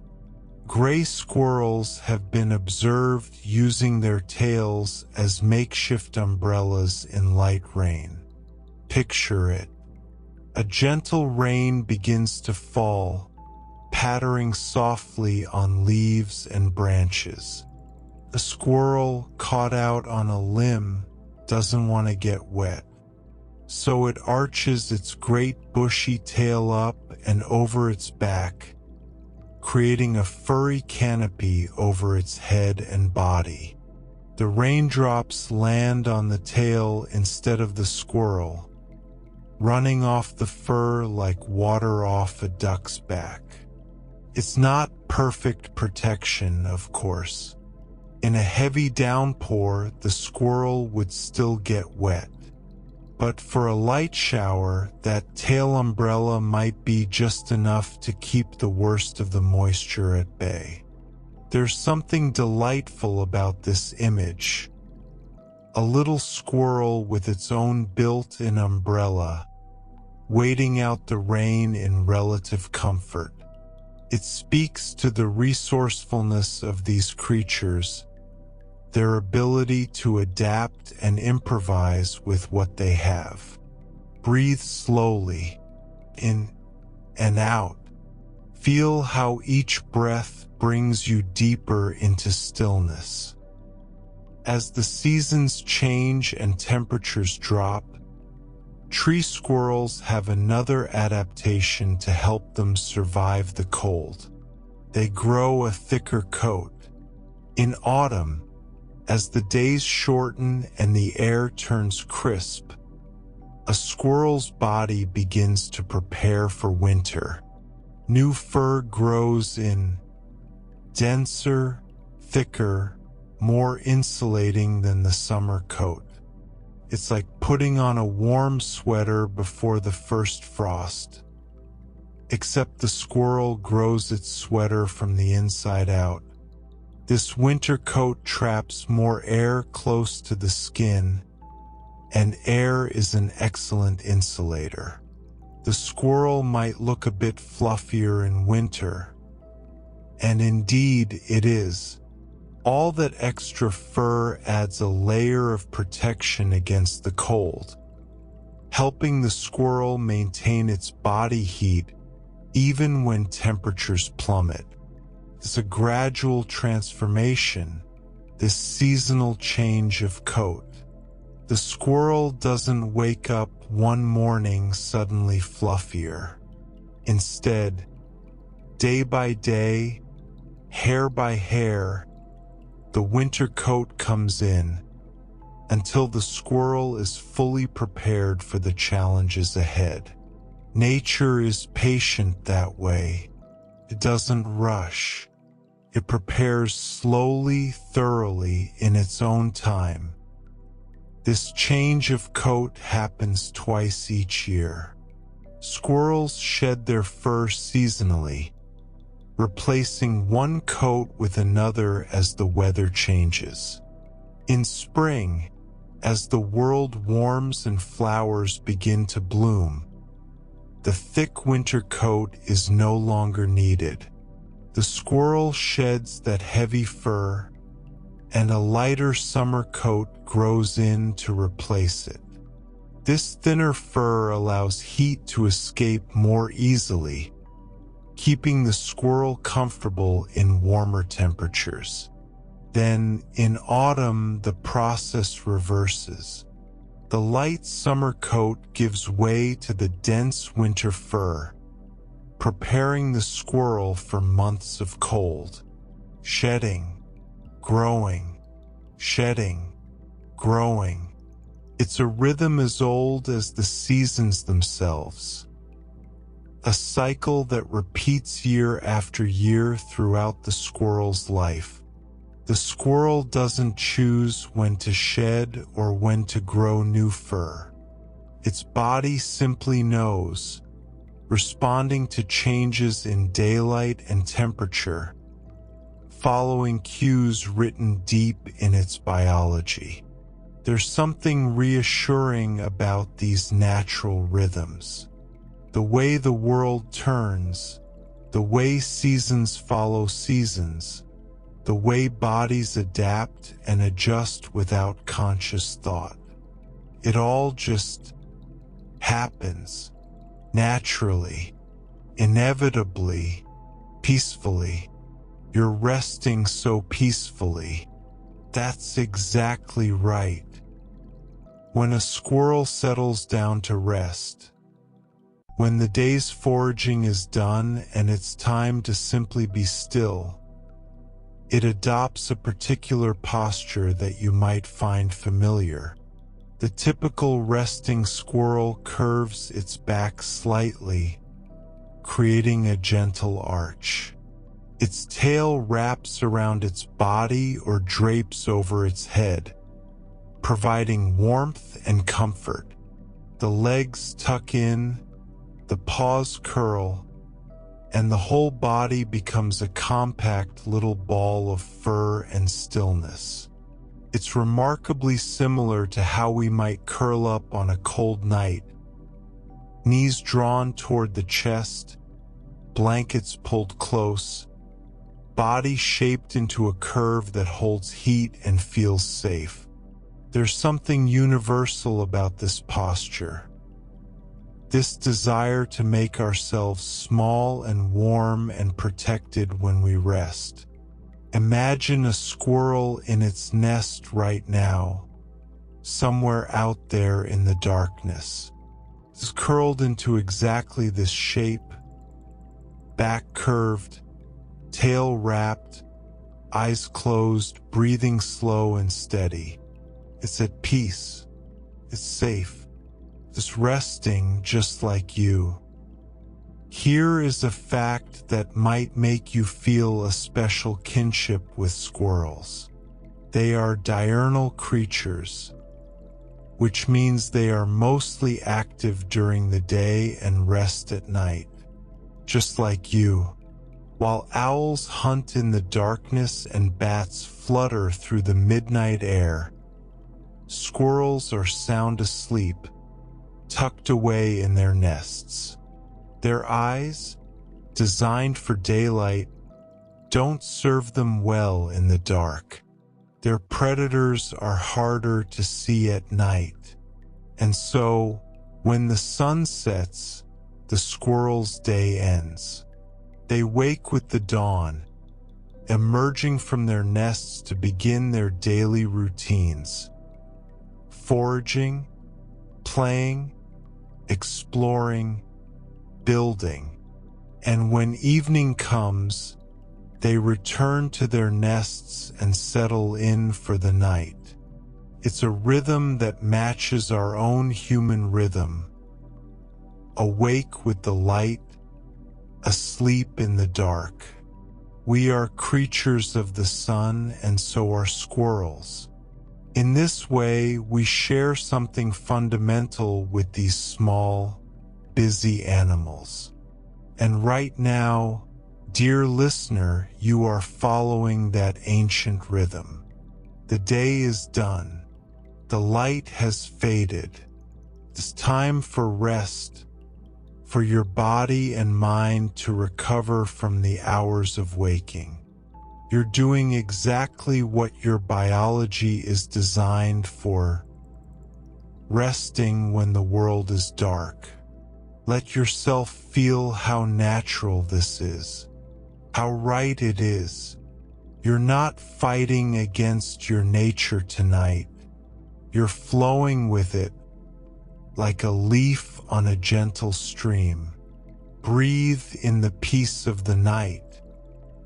S1: Gray squirrels have been observed using their tails as makeshift umbrellas in light rain. Picture it. A gentle rain begins to fall, pattering softly on leaves and branches. A squirrel caught out on a limb doesn't want to get wet, so it arches its great bushy tail up and over its back, creating a furry canopy over its head and body. The raindrops land on the tail instead of the squirrel, running off the fur like water off a duck's back. It's not perfect protection, of course. In a heavy downpour, the squirrel would still get wet. But for a light shower, that tail umbrella might be just enough to keep the worst of the moisture at bay. There's something delightful about this image. A little squirrel with its own built-in umbrella, waiting out the rain in relative comfort. It speaks to the resourcefulness of these creatures, their ability to adapt and improvise with what they have. Breathe slowly, in and out. Feel how each breath brings you deeper into stillness. As the seasons change and temperatures drop, tree squirrels have another adaptation to help them survive the cold. They grow a thicker coat. In autumn, as the days shorten and the air turns crisp, a squirrel's body begins to prepare for winter. New fur grows in, denser, thicker, more insulating than the summer coat. It's like putting on a warm sweater before the first frost. Except the squirrel grows its sweater from the inside out. This winter coat traps more air close to the skin, and air is an excellent insulator. The squirrel might look a bit fluffier in winter, and indeed it is. All that extra fur adds a layer of protection against the cold, helping the squirrel maintain its body heat even when temperatures plummet. It's a gradual transformation, this seasonal change of coat. The squirrel doesn't wake up one morning suddenly fluffier. Instead, day by day, hair by hair, the winter coat comes in until the squirrel is fully prepared for the challenges ahead. Nature is patient that way. It doesn't rush. It prepares slowly, thoroughly, in its own time. This change of coat happens twice each year. Squirrels shed their fur seasonally, replacing one coat with another as the weather changes. In spring, as the world warms and flowers begin to bloom, the thick winter coat is no longer needed. The squirrel sheds that heavy fur, and a lighter summer coat grows in to replace it. This thinner fur allows heat to escape more easily, keeping the squirrel comfortable in warmer temperatures. Then, in autumn, the process reverses. The light summer coat gives way to the dense winter fur, preparing the squirrel for months of cold. Shedding, growing, shedding, growing. It's a rhythm as old as the seasons themselves. A cycle that repeats year after year throughout the squirrel's life. The squirrel doesn't choose when to shed or when to grow new fur. Its body simply knows, responding to changes in daylight and temperature, following cues written deep in its biology. There's something reassuring about these natural rhythms. The way the world turns, the way seasons follow seasons, the way bodies adapt and adjust without conscious thought. It all just happens, naturally, inevitably, peacefully. You're resting so peacefully. That's exactly right. When a squirrel settles down to rest, when the day's foraging is done and it's time to simply be still, it adopts a particular posture that you might find familiar. The typical resting squirrel curves its back slightly, creating a gentle arch. Its tail wraps around its body or drapes over its head, providing warmth and comfort. The legs tuck in, the paws curl, and the whole body becomes a compact little ball of fur and stillness. It's remarkably similar to how we might curl up on a cold night, knees drawn toward the chest, blankets pulled close, body shaped into a curve that holds heat and feels safe. There's something universal about this posture. This desire to make ourselves small and warm and protected when we rest. Imagine a squirrel in its nest right now, somewhere out there in the darkness. It's curled into exactly this shape, back curved, tail wrapped, eyes closed, breathing slow and steady. It's at peace. It's safe. It's resting just like you. Here is a fact that might make you feel a special kinship with squirrels. They are diurnal creatures, which means they are mostly active during the day and rest at night, just like you. While owls hunt in the darkness and bats flutter through the midnight air, squirrels are sound asleep, tucked away in their nests. Their eyes, designed for daylight, don't serve them well in the dark. Their predators are harder to see at night. And so, when the sun sets, the squirrel's day ends. They wake with the dawn, emerging from their nests to begin their daily routines. Foraging, playing, exploring, building. And when evening comes, they return to their nests and settle in for the night. It's a rhythm that matches our own human rhythm. Awake with the light, asleep in the dark. We are creatures of the sun, and so are squirrels. In this way, we share something fundamental with these small, busy animals. And right now, dear listener, you are following that ancient rhythm. The day is done. The light has faded. It's time for rest, for your body and mind to recover from the hours of waking. You're doing exactly what your biology is designed for, resting when the world is dark. Let yourself feel how natural this is, how right it is. You're not fighting against your nature tonight. You're flowing with it like a leaf on a gentle stream. Breathe in the peace of the night.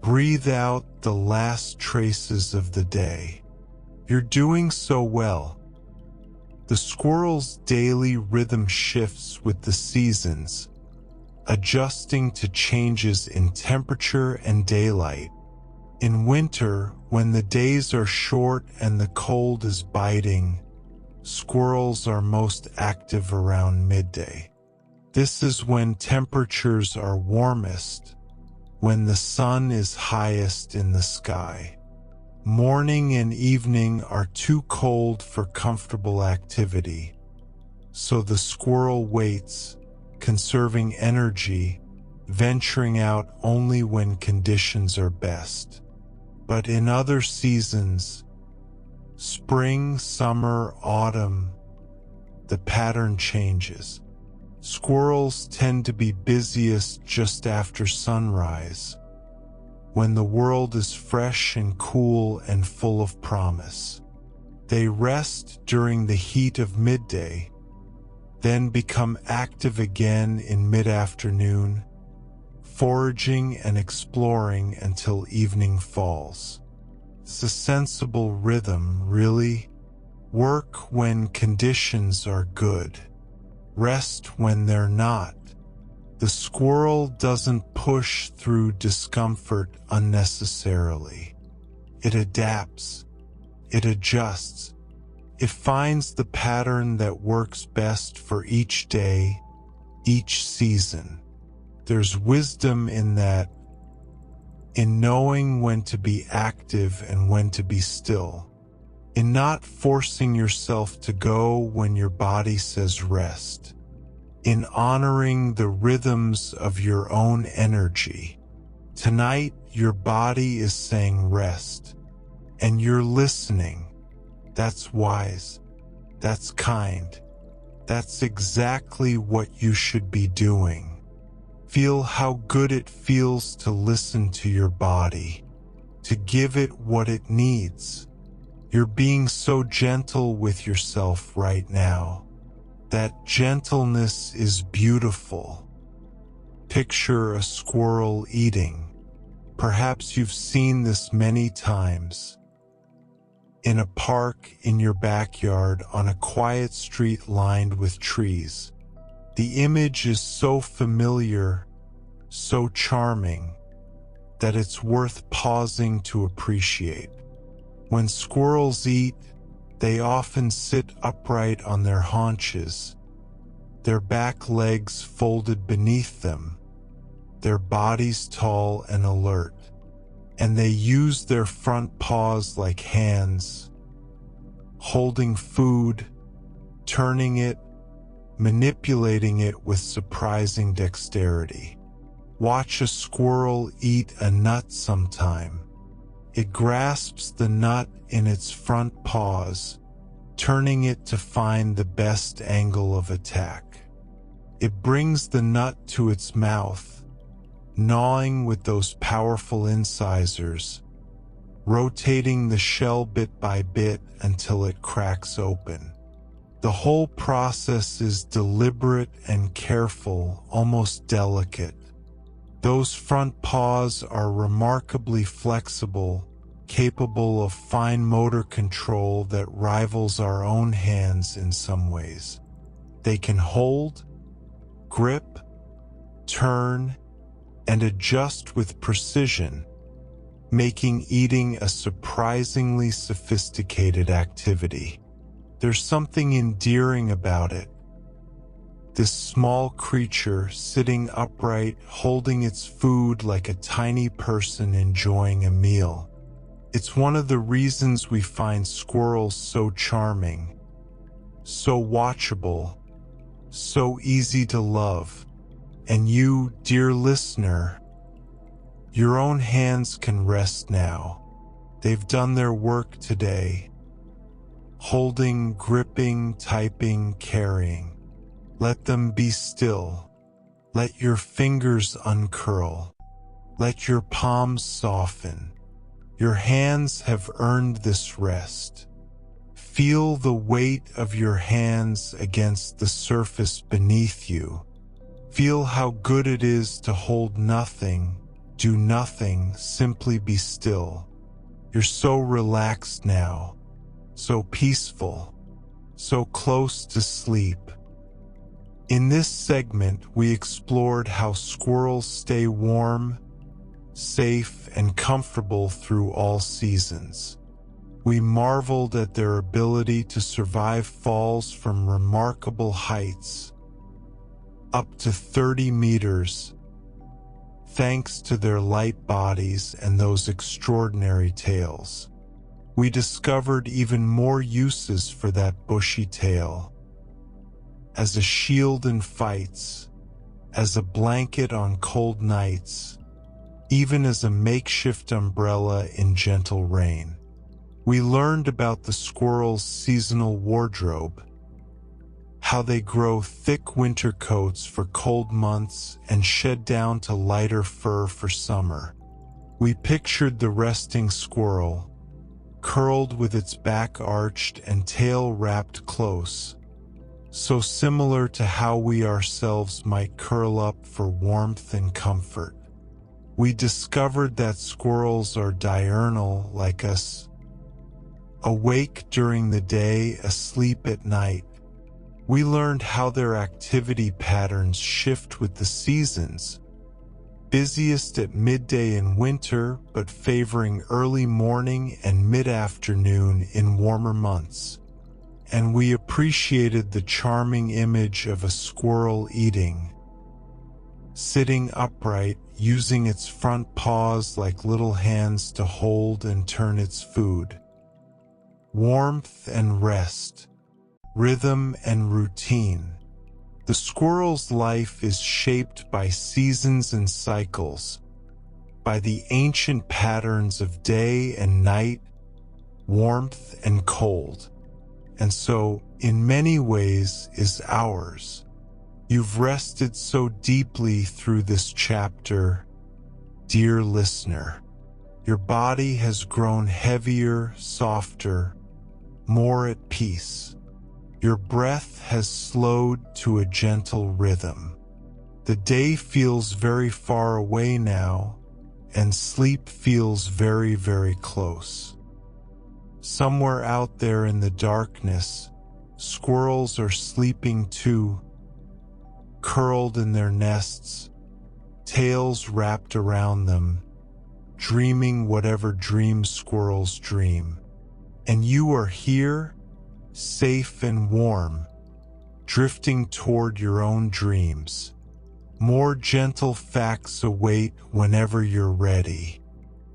S1: Breathe out the last traces of the day. You're doing so well. The squirrel's daily rhythm shifts with the seasons, adjusting to changes in temperature and daylight. In winter, when the days are short and the cold is biting, squirrels are most active around midday. This is when temperatures are warmest, when the sun is highest in the sky. Morning and evening are too cold for comfortable activity, so the squirrel waits, conserving energy, venturing out only when conditions are best. But in other seasons, spring, summer, autumn, the pattern changes. Squirrels tend to be busiest just after sunrise, when the world is fresh and cool and full of promise. They rest during the heat of midday, then become active again in mid-afternoon, foraging and exploring until evening falls. It's a sensible rhythm, really. Work when conditions are good. Rest when they're not. The squirrel doesn't push through discomfort unnecessarily. It adapts. It adjusts. It finds the pattern that works best for each day, each season. There's wisdom in that, in knowing when to be active and when to be still, in not forcing yourself to go when your body says rest, in honoring the rhythms of your own energy. Tonight, your body is saying rest, and you're listening. That's wise. That's kind. That's exactly what you should be doing. Feel how good it feels to listen to your body, to give it what it needs. You're being so gentle with yourself right now. That gentleness is beautiful. Picture a squirrel eating. Perhaps you've seen this many times. In a park, in your backyard, on a quiet street lined with trees. The image is so familiar, so charming, that it's worth pausing to appreciate. When squirrels eat, they often sit upright on their haunches, their back legs folded beneath them, their bodies tall and alert, and they use their front paws like hands, holding food, turning it, manipulating it with surprising dexterity. Watch a squirrel eat a nut sometime. It grasps the nut in its front paws, turning it to find the best angle of attack. It brings the nut to its mouth, gnawing with those powerful incisors, rotating the shell bit by bit until it cracks open. The whole process is deliberate and careful, almost delicate. Those front paws are remarkably flexible, capable of fine motor control that rivals our own hands in some ways. They can hold, grip, turn, and adjust with precision, making eating a surprisingly sophisticated activity. There's something endearing about it. This small creature sitting upright, holding its food like a tiny person enjoying a meal. It's one of the reasons we find squirrels so charming, so watchable, so easy to love. And you, dear listener, your own hands can rest now. They've done their work today. Holding, gripping, typing, carrying. Let them be still. Let your fingers uncurl. Let your palms soften. Your hands have earned this rest. Feel the weight of your hands against the surface beneath you. Feel how good it is to hold nothing, do nothing, simply be still. You're so relaxed now, so peaceful, so close to sleep. In this segment, we explored how squirrels stay warm, safe, and comfortable through all seasons. We marveled at their ability to survive falls from remarkable heights, up to 30 meters, thanks to their light bodies and those extraordinary tails. We discovered even more uses for that bushy tail. As a shield in fights, as a blanket on cold nights, even as a makeshift umbrella in gentle rain. We learned about the squirrel's seasonal wardrobe, how they grow thick winter coats for cold months and shed down to lighter fur for summer. We pictured the resting squirrel, curled with its back arched and tail wrapped close, so similar to how we ourselves might curl up for warmth and comfort. We discovered that squirrels are diurnal like us, awake during the day, asleep at night. We learned how their activity patterns shift with the seasons, busiest at midday in winter, but favoring early morning and mid-afternoon in warmer months. And we appreciated the charming image of a squirrel eating, sitting upright, using its front paws like little hands to hold and turn its food. Warmth and rest, rhythm and routine. The squirrel's life is shaped by seasons and cycles, by the ancient patterns of day and night, warmth and cold, and so, in many ways, is ours. You've rested so deeply through this chapter, dear listener. Your body has grown heavier, softer, more at peace. Your breath has slowed to a gentle rhythm. The day feels very far away now, and sleep feels very, very close. Somewhere out there in the darkness, squirrels are sleeping too, curled in their nests, tails wrapped around them, dreaming whatever dreams squirrels dream. And you are here, safe and warm, drifting toward your own dreams. More gentle facts await whenever you're ready.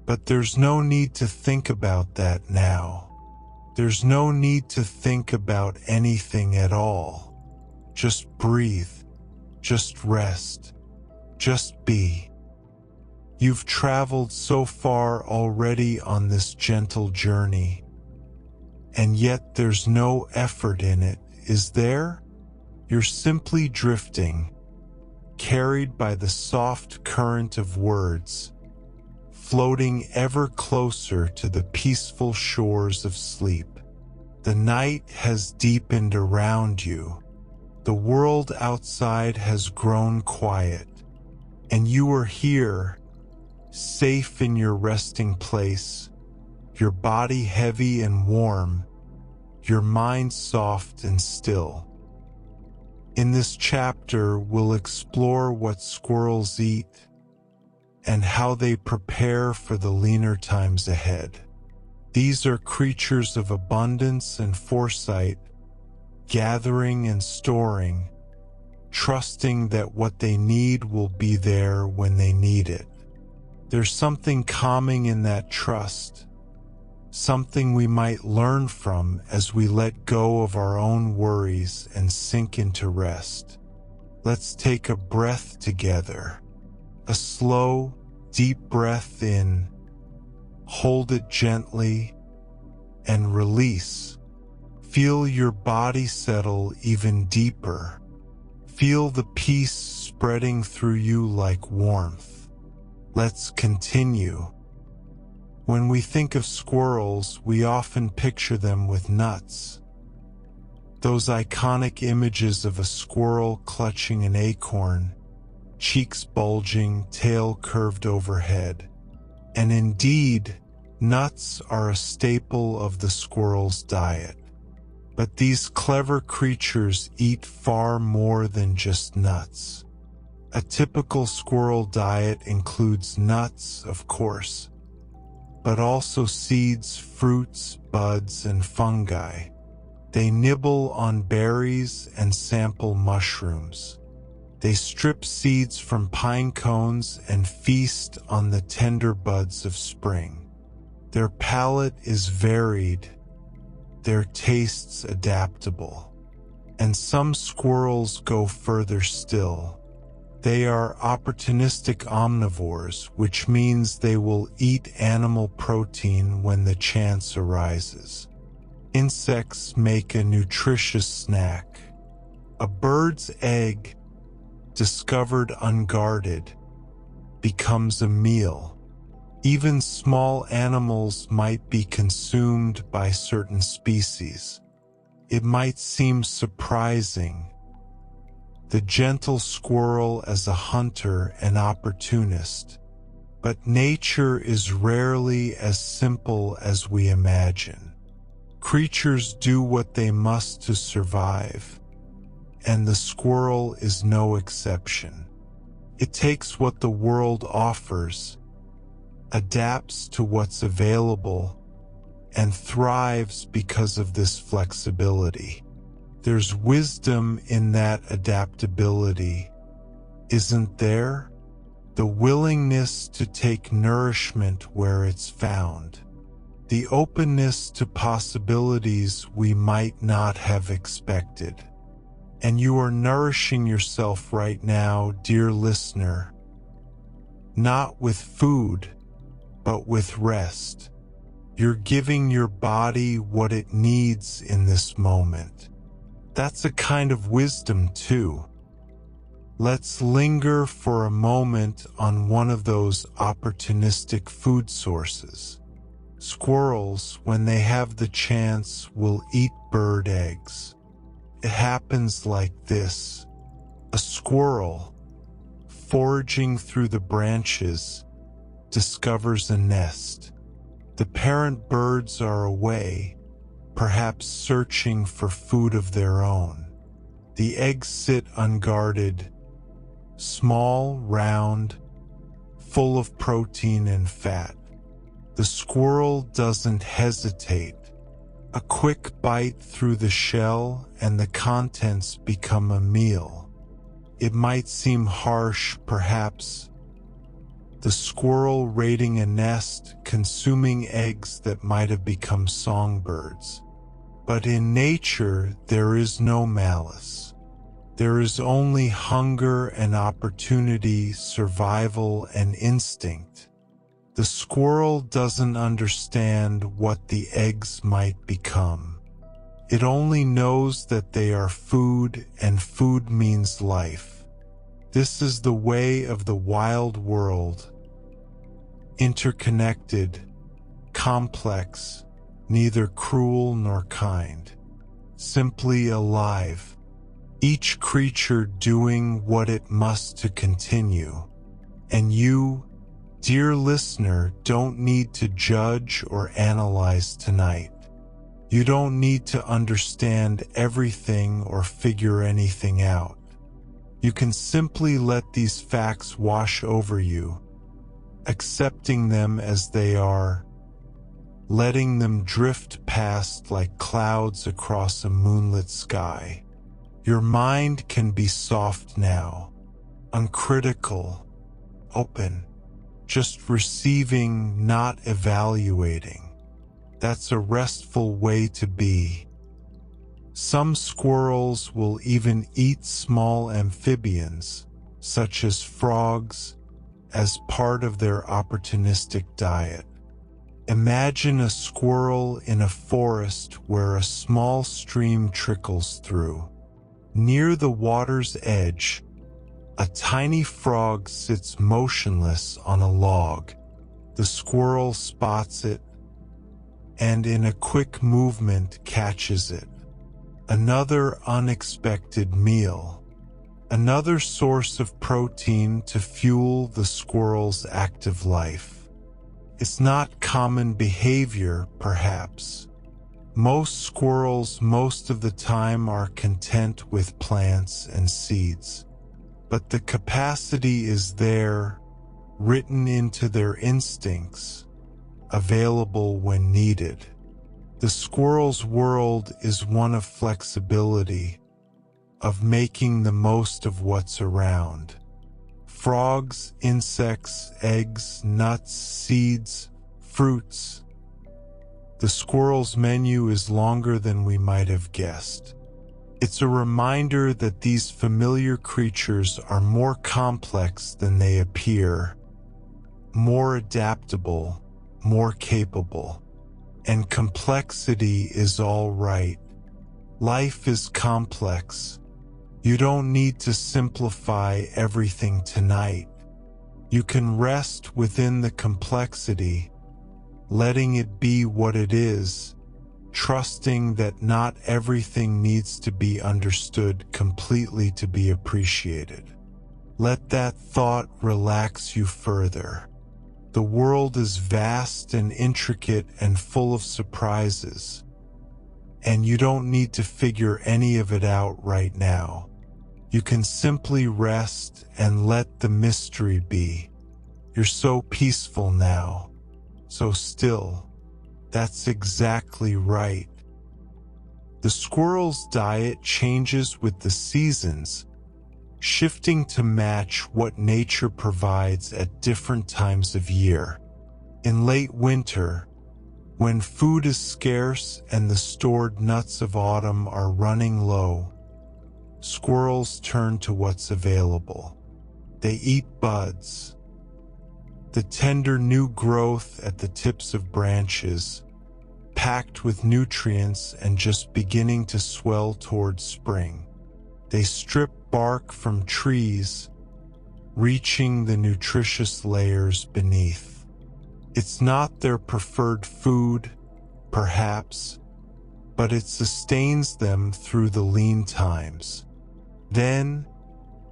S1: But there's no need to think about that now. There's no need to think about anything at all. Just breathe, just rest, just be. You've traveled so far already on this gentle journey. And yet there's no effort in it, is there? You're simply drifting, carried by the soft current of words, floating ever closer to the peaceful shores of sleep. The night has deepened around you. The world outside has grown quiet, and you are here, safe in your resting place, your body heavy and warm, your mind soft and still. In this chapter, we'll explore what squirrels eat and how they prepare for the leaner times ahead. These are creatures of abundance and foresight, gathering and storing, trusting that what they need will be there when they need it. There's something calming in that trust, something we might learn from as we let go of our own worries and sink into rest. Let's take a breath together. A slow, deep breath in, hold it gently, and release. Feel your body settle even deeper. Feel the peace spreading through you like warmth. Let's continue. When we think of squirrels, we often picture them with nuts. Those iconic images of a squirrel clutching an acorn, cheeks bulging, tail curved overhead. And indeed, nuts are a staple of the squirrel's diet. But these clever creatures eat far more than just nuts. A typical squirrel diet includes nuts, of course, but also seeds, fruits, buds, and fungi. They nibble on berries and sample mushrooms. They strip seeds from pine cones and feast on the tender buds of spring. Their palate is varied, their tastes adaptable. And some squirrels go further still. They are opportunistic omnivores, which means they will eat animal protein when the chance arises. Insects make a nutritious snack. A bird's egg, discovered unguarded, becomes a meal. Even small animals might be consumed by certain species. It might seem surprising. The gentle squirrel as a hunter and opportunist. But nature is rarely as simple as we imagine. Creatures do what they must to survive, and the squirrel is no exception. It takes what the world offers, adapts to what's available, and thrives because of this flexibility. There's wisdom in that adaptability, isn't there? The willingness to take nourishment where it's found. The openness to possibilities we might not have expected. And you are nourishing yourself right now, dear listener. Not with food, but with rest. You're giving your body what it needs in this moment. That's a kind of wisdom too. Let's linger for a moment on one of those opportunistic food sources. Squirrels, when they have the chance, will eat bird eggs. It happens like this. A squirrel, foraging through the branches, discovers a nest. The parent birds are away, perhaps searching for food of their own. The eggs sit unguarded, small, round, full of protein and fat. The squirrel doesn't hesitate. A quick bite through the shell and the contents become a meal. It might seem harsh, perhaps. The squirrel raiding a nest, consuming eggs that might have become songbirds. But in nature, there is no malice. There is only hunger and opportunity, survival and instinct. The squirrel doesn't understand what the eggs might become. It only knows that they are food, and food means life. This is the way of the wild world. Interconnected, complex, neither cruel nor kind. Simply alive. Each creature doing what it must to continue. And you, dear listener, don't need to judge or analyze tonight. You don't need to understand everything or figure anything out. You can simply let these facts wash over you, accepting them as they are, letting them drift past like clouds across a moonlit sky. Your mind can be soft now, uncritical, open, just receiving, not evaluating. That's a restful way to be. Some squirrels will even eat small amphibians, such as frogs, as part of their opportunistic diet. Imagine a squirrel in a forest where a small stream trickles through. Near the water's edge, a tiny frog sits motionless on a log. The squirrel spots it and in a quick movement catches it. Another unexpected meal. Another source of protein to fuel the squirrel's active life. It's not common behavior, perhaps. Most squirrels most of the time are content with plants and seeds. But the capacity is there, written into their instincts, available when needed. The squirrel's world is one of flexibility, of making the most of what's around. Frogs, insects, eggs, nuts, seeds, fruits. The squirrel's menu is longer than we might have guessed. It's a reminder that these familiar creatures are more complex than they appear, more adaptable, more capable. And complexity is all right. Life is complex. You don't need to simplify everything tonight. You can rest within the complexity, letting it be what it is, trusting that not everything needs to be understood completely to be appreciated. Let that thought relax you further. The world is vast and intricate and full of surprises, and you don't need to figure any of it out right now. You can simply rest and let the mystery be. You're so peaceful now, so still. That's exactly right. The squirrel's diet changes with the seasons, shifting to match what nature provides at different times of year. In late winter, when food is scarce and the stored nuts of autumn are running low, squirrels turn to what's available. They eat buds, the tender new growth at the tips of branches, packed with nutrients and just beginning to swell towards spring. They strip bark from trees, reaching the nutritious layers beneath. It's not their preferred food, perhaps, but it sustains them through the lean times. Then,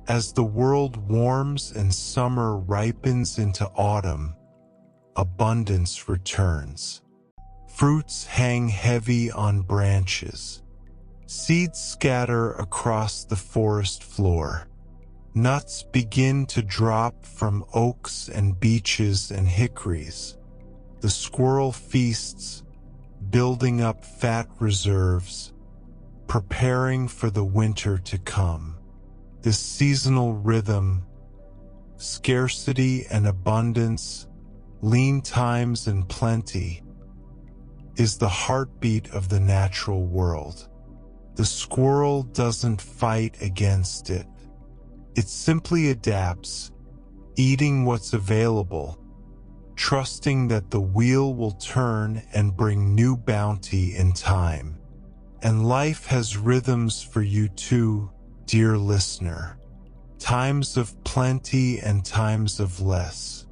S1: as the world warms and summer ripens into autumn, abundance returns. Fruits hang heavy on branches. Seeds scatter across the forest floor. Nuts begin to drop from oaks and beeches and hickories. The squirrel feasts, building up fat reserves, preparing for the winter to come. This seasonal rhythm, scarcity and abundance, lean times and plenty, is the heartbeat of the natural world. The squirrel doesn't fight against it. It simply adapts, eating what's available, trusting that the wheel will turn and bring new bounty in time. And life has rhythms for you too, dear listener. Times of plenty and times of less.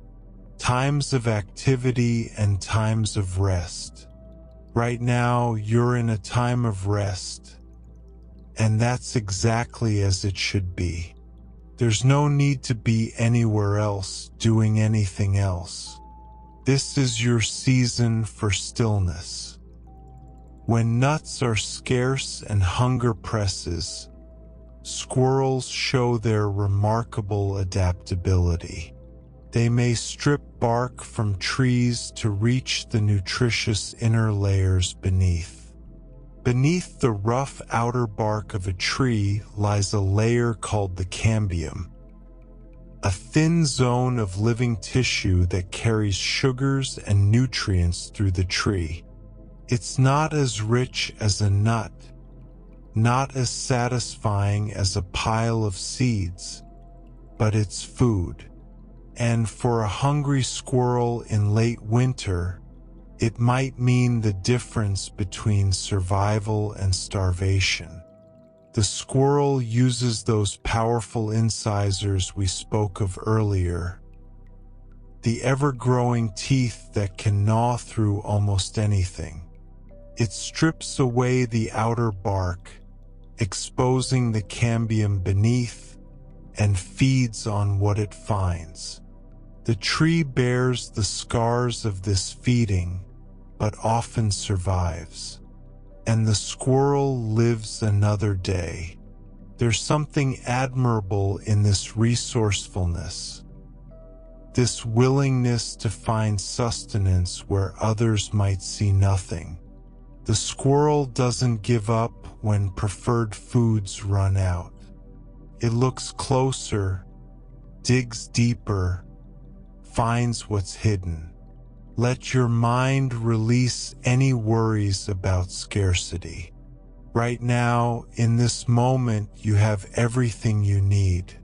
S1: Times of activity and times of rest. Right now, you're in a time of rest, and that's exactly as it should be. There's no need to be anywhere else doing anything else. This is your season for stillness. When nuts are scarce and hunger presses, squirrels show their remarkable adaptability. They may strip bark from trees to reach the nutritious inner layers beneath. Beneath the rough outer bark of a tree lies a layer called the cambium, a thin zone of living tissue that carries sugars and nutrients through the tree. It's not as rich as a nut, not as satisfying as a pile of seeds, but it's food. And for a hungry squirrel in late winter, it might mean the difference between survival and starvation. The squirrel uses those powerful incisors we spoke of earlier, the ever-growing teeth that can gnaw through almost anything. It strips away the outer bark, exposing the cambium beneath, and feeds on what it finds. The tree bears the scars of this feeding, but often survives. And the squirrel lives another day. There's something admirable in this resourcefulness, this willingness to find sustenance where others might see nothing. The squirrel doesn't give up when preferred foods run out. It looks closer, digs deeper, finds what's hidden. Let your mind release any worries about scarcity. Right now, in this moment, you have everything you need.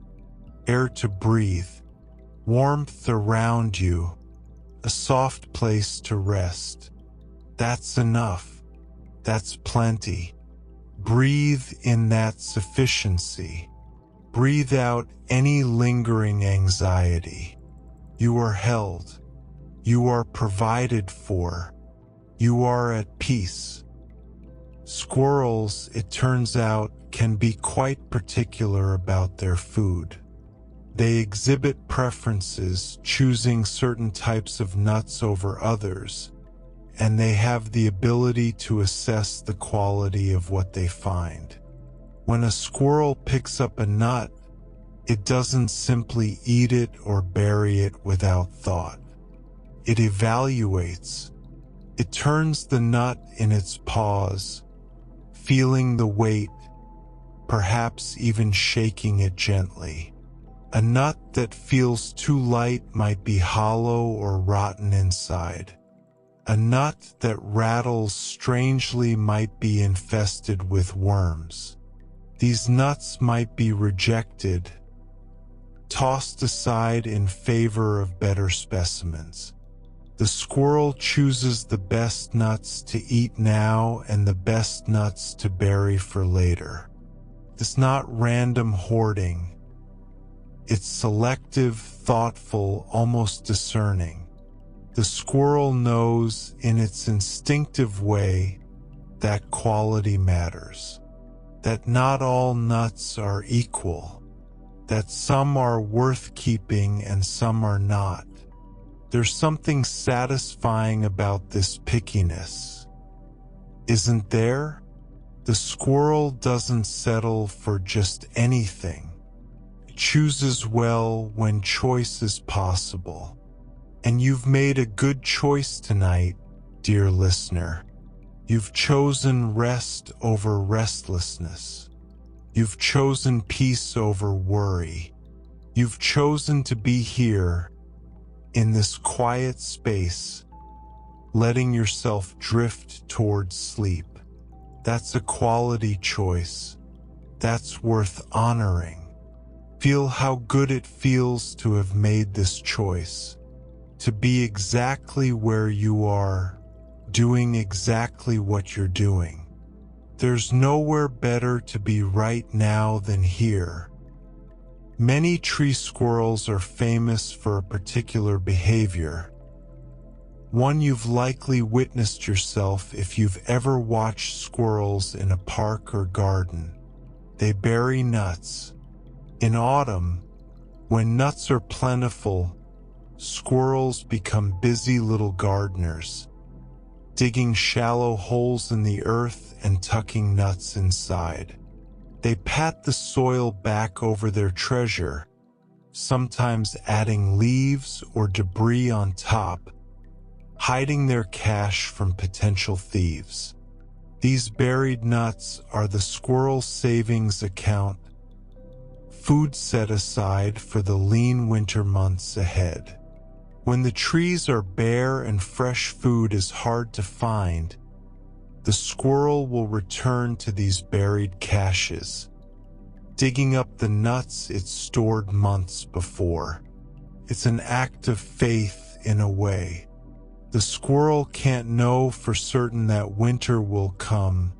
S1: Air to breathe, warmth around you, a soft place to rest. That's enough. That's plenty. Breathe in that sufficiency. Breathe out any lingering anxiety. You are held. You are provided for. You are at peace. Squirrels, it turns out, can be quite particular about their food. They exhibit preferences, choosing certain types of nuts over others, and they have the ability to assess the quality of what they find. When a squirrel picks up a nut, it doesn't simply eat it or bury it without thought. It evaluates. It turns the nut in its paws, feeling the weight, perhaps even shaking it gently. A nut that feels too light might be hollow or rotten inside. A nut that rattles strangely might be infested with worms. These nuts might be rejected, tossed aside in favor of better specimens. The squirrel chooses the best nuts to eat now and the best nuts to bury for later. It's not random hoarding. It's selective, thoughtful, almost discerning. The squirrel knows in its instinctive way that quality matters, that not all nuts are equal, that some are worth keeping and some are not. There's something satisfying about this pickiness, isn't there? The squirrel doesn't settle for just anything. It chooses well when choice is possible. And you've made a good choice tonight, dear listener. You've chosen rest over restlessness. You've chosen peace over worry. You've chosen to be here, in this quiet space, letting yourself drift towards sleep. That's a quality choice. That's worth honoring. Feel how good it feels to have made this choice. To be exactly where you are, doing exactly what you're doing. There's nowhere better to be right now than here. Many tree squirrels are famous for a particular behavior, one you've likely witnessed yourself if you've ever watched squirrels in a park or garden. They bury nuts. In autumn, when nuts are plentiful, squirrels become busy little gardeners, digging shallow holes in the earth and tucking nuts inside. They pat the soil back over their treasure, sometimes adding leaves or debris on top, hiding their cache from potential thieves. These buried nuts are the squirrel savings account, food set aside for the lean winter months ahead. When the trees are bare and fresh food is hard to find, the squirrel will return to these buried caches, digging up the nuts it stored months before. It's an act of faith in a way. The squirrel can't know for certain that winter will come,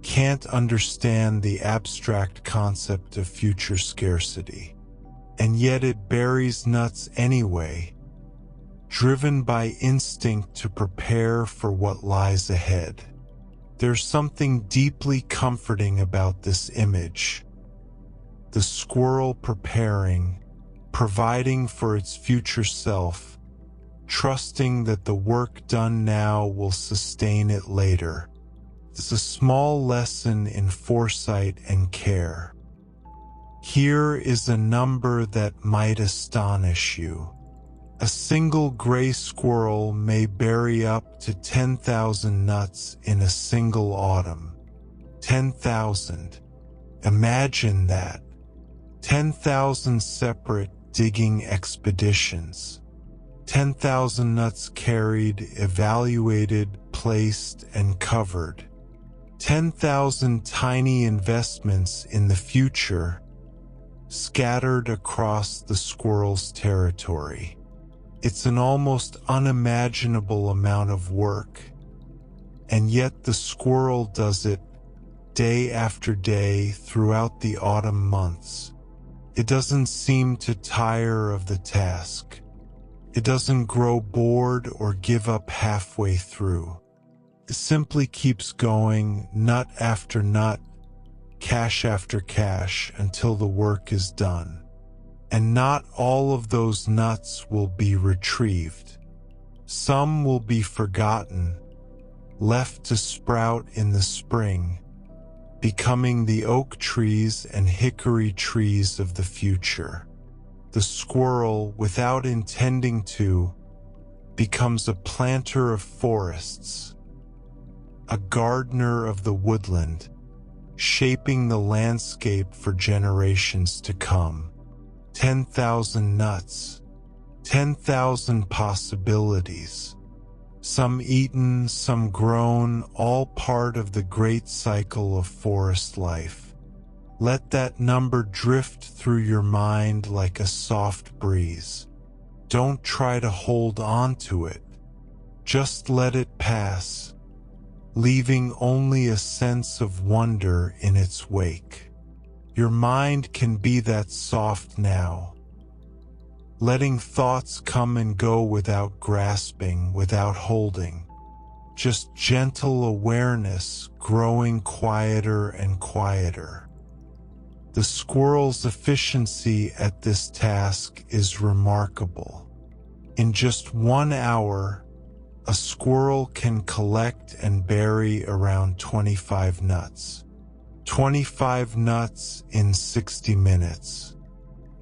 S1: can't understand the abstract concept of future scarcity, and yet it buries nuts anyway, driven by instinct to prepare for what lies ahead. There's something deeply comforting about this image. The squirrel preparing, providing for its future self, trusting that the work done now will sustain it later. It's a small lesson in foresight and care. Here is a number that might astonish you. A single gray squirrel may bury up to 10,000 nuts in a single autumn. 10,000. Imagine that. 10,000 separate digging expeditions. 10,000 nuts carried, evaluated, placed, and covered. 10,000 tiny investments in the future, scattered across the squirrel's territory. It's an almost unimaginable amount of work, and yet the squirrel does it day after day throughout the autumn months. It doesn't seem to tire of the task. It doesn't grow bored or give up halfway through. It simply keeps going, nut after nut, cache after cache, until the work is done. And not all of those nuts will be retrieved. Some will be forgotten, left to sprout in the spring, becoming the oak trees and hickory trees of the future. The squirrel, without intending to, becomes a planter of forests, a gardener of the woodland, shaping the landscape for generations to come. 10,000 nuts, 10,000 possibilities, some eaten, some grown, all part of the great cycle of forest life. Let that number drift through your mind like a soft breeze. Don't try to hold on to it. Just let it pass, leaving only a sense of wonder in its wake. Your mind can be that soft now, letting thoughts come and go without grasping, without holding. Just gentle awareness growing quieter and quieter. The squirrel's efficiency at this task is remarkable. In just 1 hour, a squirrel can collect and bury around 25 nuts. 25 nuts in 60 minutes.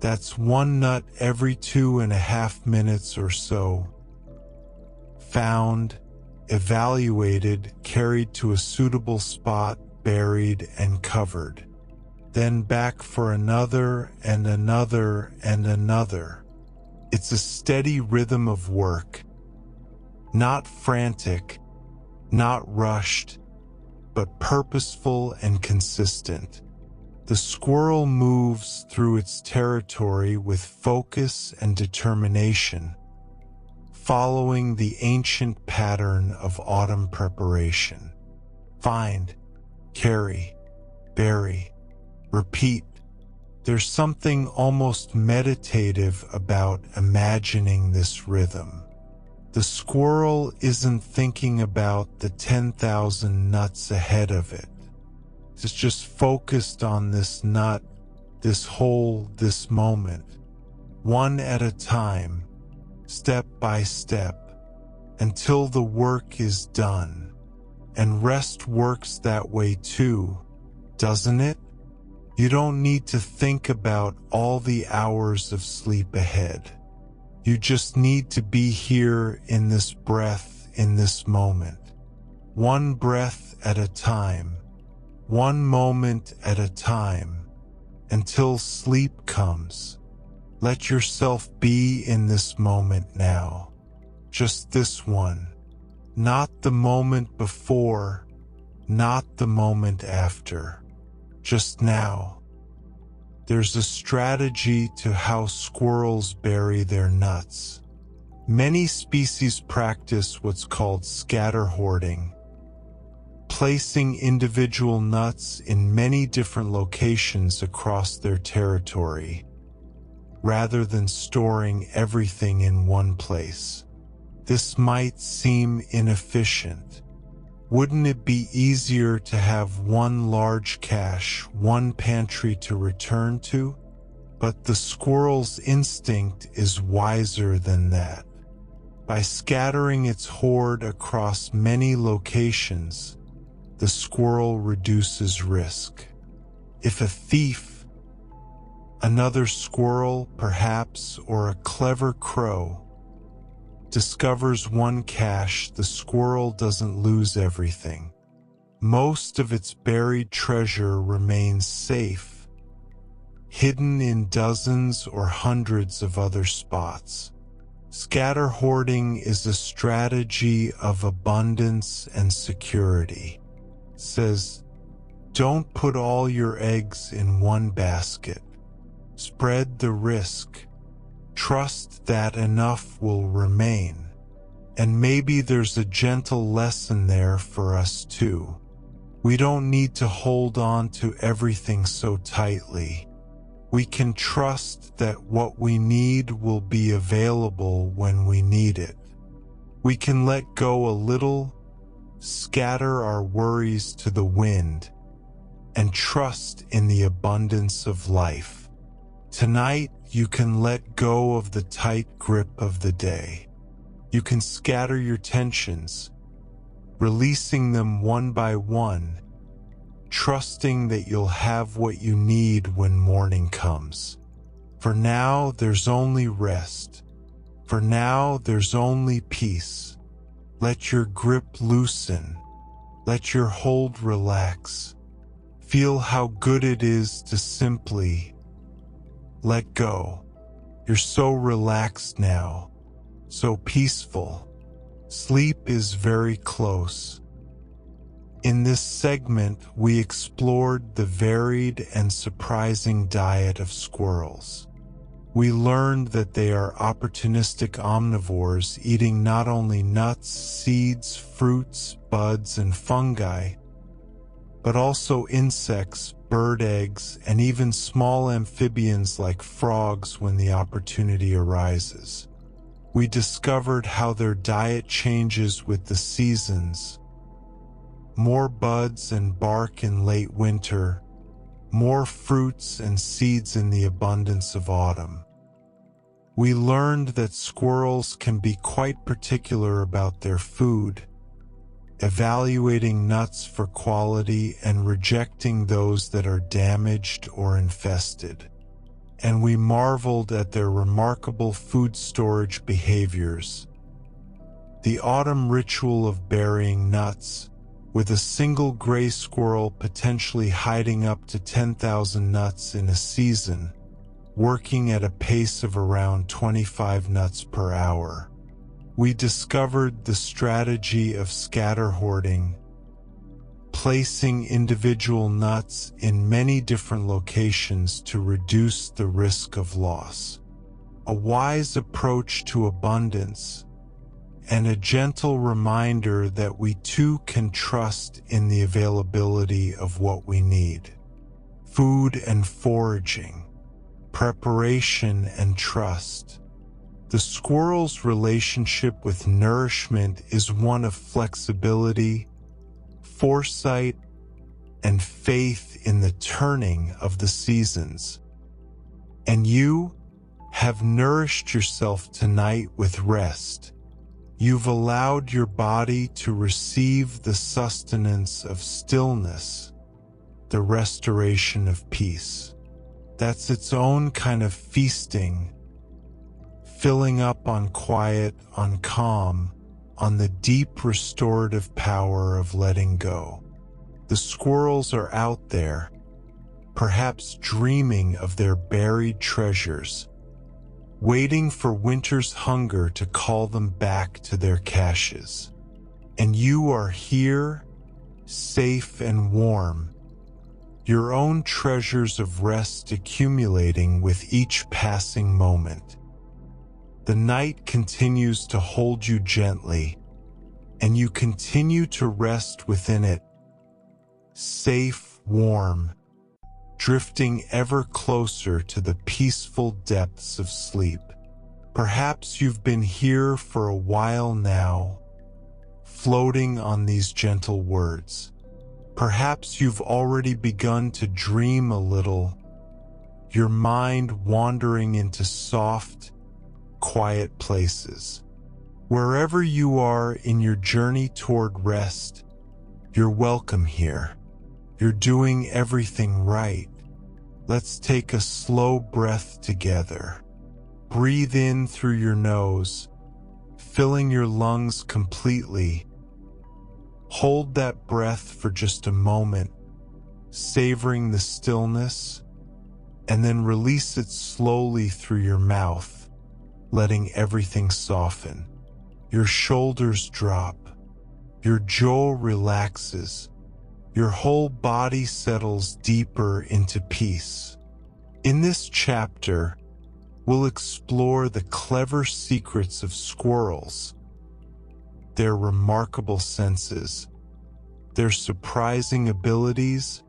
S1: That's 1 nut every 2.5 minutes or so. Found, evaluated, carried to a suitable spot, buried and covered. Then back for another and another and another. It's a steady rhythm of work. Not frantic, not rushed, but purposeful and consistent. The squirrel moves through its territory with focus and determination, following the ancient pattern of autumn preparation. Find, carry, bury, repeat. There's something almost meditative about imagining this rhythm. The squirrel isn't thinking about the 10,000 nuts ahead of it. It's just focused on this nut, this hole, this moment, one at a time, step by step, until the work is done. And rest works that way too, doesn't it? You don't need to think about all the hours of sleep ahead. You just need to be here in this breath, in this moment. One breath at a time, one moment at a time, until sleep comes. Let yourself be in this moment now. Just this one. Not the moment before, not the moment after. Just now. There's a strategy to how squirrels bury their nuts. Many species practice what's called scatter hoarding, placing individual nuts in many different locations across their territory, rather than storing everything in one place. This might seem inefficient. Wouldn't it be easier to have one large cache, one pantry to return to? But the squirrel's instinct is wiser than that. By scattering its hoard across many locations, the squirrel reduces risk. If a thief, another squirrel perhaps, or a clever crow discovers one cache, the squirrel doesn't lose everything. Most of its buried treasure remains safe, hidden in dozens or hundreds of other spots. Scatter hoarding is a strategy of abundance and security. It says, don't put all your eggs in one basket. Spread the risk. Trust that enough will remain. And maybe there's a gentle lesson there for us too. We don't need to hold on to everything so tightly. We can trust that what we need will be available when we need it. We can let go a little, scatter our worries to the wind, and trust in the abundance of life. Tonight, you can let go of the tight grip of the day. You can scatter your tensions, releasing them one by one, trusting that you'll have what you need when morning comes. For now, there's only rest. For now, there's only peace. Let your grip loosen. Let your hold relax. Feel how good it is to simply let go. You're so relaxed now, so peaceful. Sleep is very close. In this segment, we explored the varied and surprising diet of squirrels. We learned that they are opportunistic omnivores, eating not only nuts, seeds, fruits, buds, and fungi, but also insects, bird eggs, and even small amphibians like frogs when the opportunity arises. We discovered how their diet changes with the seasons. More buds and bark in late winter, more fruits and seeds in the abundance of autumn. We learned that squirrels can be quite particular about their food, evaluating nuts for quality and rejecting those that are damaged or infested. And we marveled at their remarkable food storage behaviors. The autumn ritual of burying nuts, with a single gray squirrel potentially hiding up to 10,000 nuts in a season, working at a pace of around 25 nuts per hour. We discovered the strategy of scatter hoarding, placing individual nuts in many different locations to reduce the risk of loss. A wise approach to abundance, and a gentle reminder that we too can trust in the availability of what we need. Food and foraging, preparation and trust. The squirrel's relationship with nourishment is one of flexibility, foresight, and faith in the turning of the seasons. And you have nourished yourself tonight with rest. You've allowed your body to receive the sustenance of stillness, the restoration of peace. That's its own kind of feasting, filling up on quiet, on calm, on the deep restorative power of letting go. The squirrels are out there, perhaps dreaming of their buried treasures, waiting for winter's hunger to call them back to their caches. And you are here, safe and warm, your own treasures of rest accumulating with each passing moment. The night continues to hold you gently, and you continue to rest within it, safe, warm, drifting ever closer to the peaceful depths of sleep. Perhaps you've been here for a while now, floating on these gentle words. Perhaps you've already begun to dream a little, your mind wandering into soft, quiet places. Wherever you are in your journey toward rest, you're welcome here. You're doing everything right. Let's take a slow breath together. Breathe in through your nose, filling your lungs completely. Hold that breath for just a moment, savoring the stillness, and then release it slowly through your mouth, letting everything soften. Your shoulders drop, your jaw relaxes, your whole body settles deeper into peace. In this chapter, we'll explore the clever secrets of squirrels, their remarkable senses, their surprising abilities,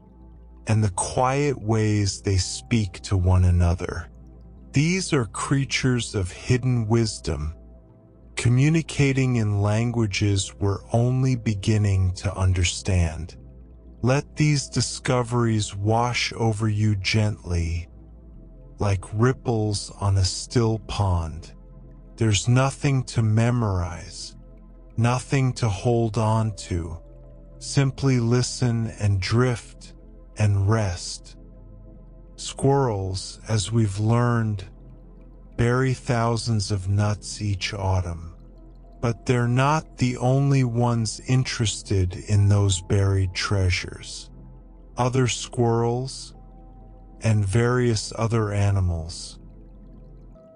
S1: and the quiet ways they speak to one another. These are creatures of hidden wisdom, communicating in languages we're only beginning to understand. Let these discoveries wash over you gently, like ripples on a still pond. There's nothing to memorize, nothing to hold on to. Simply listen and drift and rest. Squirrels, as we've learned, bury thousands of nuts each autumn. But they're not the only ones interested in those buried treasures. Other squirrels and various other animals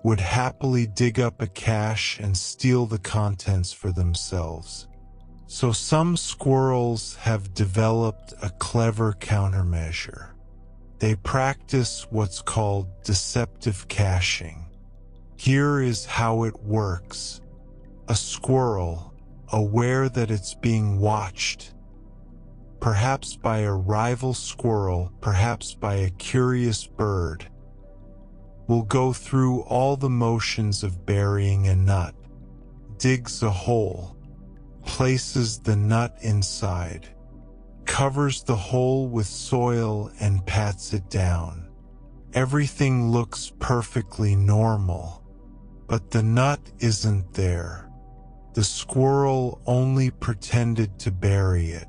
S1: would happily dig up a cache and steal the contents for themselves. So some squirrels have developed a clever countermeasure. They practice what's called deceptive caching. Here is how it works. A squirrel, aware that it's being watched, perhaps by a rival squirrel, perhaps by a curious bird, will go through all the motions of burying a nut, digs a hole, places the nut inside, covers the hole with soil and pats it down. Everything looks perfectly normal, but the nut isn't there. The squirrel only pretended to bury it.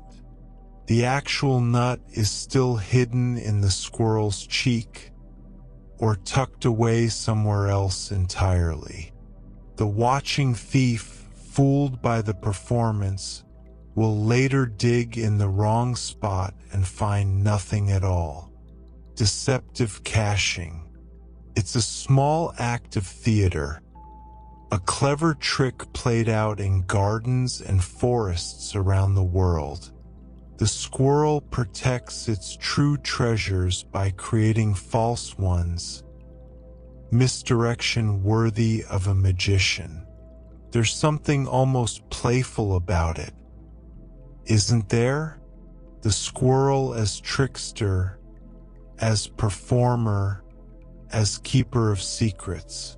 S1: The actual nut is still hidden in the squirrel's cheek or tucked away somewhere else entirely. The watching thief, fooled by the performance, will later dig in the wrong spot and find nothing at all. Deceptive caching. It's a small act of theater, a clever trick played out in gardens and forests around the world. The squirrel protects its true treasures by creating false ones, misdirection worthy of a magician. There's something almost playful about it, isn't there? The squirrel as trickster, as performer, as keeper of secrets.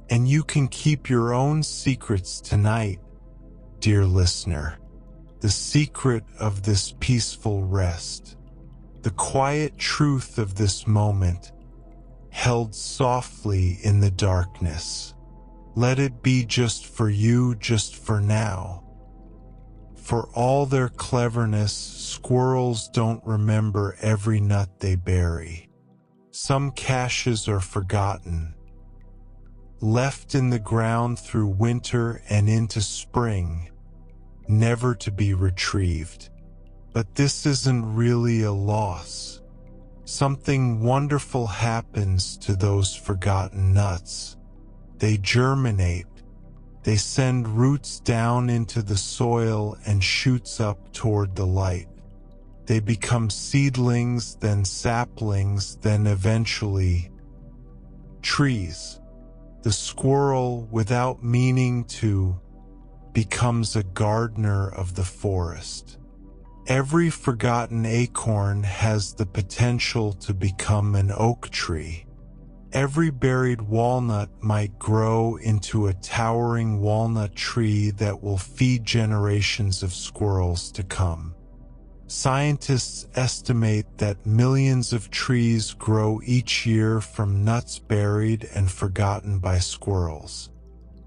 S1: And you can keep your own secrets tonight, dear listener. The secret of this peaceful rest, the quiet truth of this moment, held softly in the darkness. Let it be just for you, just for now. For all their cleverness, squirrels don't remember every nut they bury. Some caches are forgotten, left in the ground through winter and into spring, never to be retrieved. But this isn't really a loss. Something wonderful happens to those forgotten nuts. They germinate. They send roots down into the soil and shoots up toward the light. They become seedlings, then saplings, then eventually trees. The squirrel, without meaning to, becomes a gardener of the forest. Every forgotten acorn has the potential to become an oak tree. Every buried walnut might grow into a towering walnut tree that will feed generations of squirrels to come. Scientists estimate that millions of trees grow each year from nuts buried and forgotten by squirrels.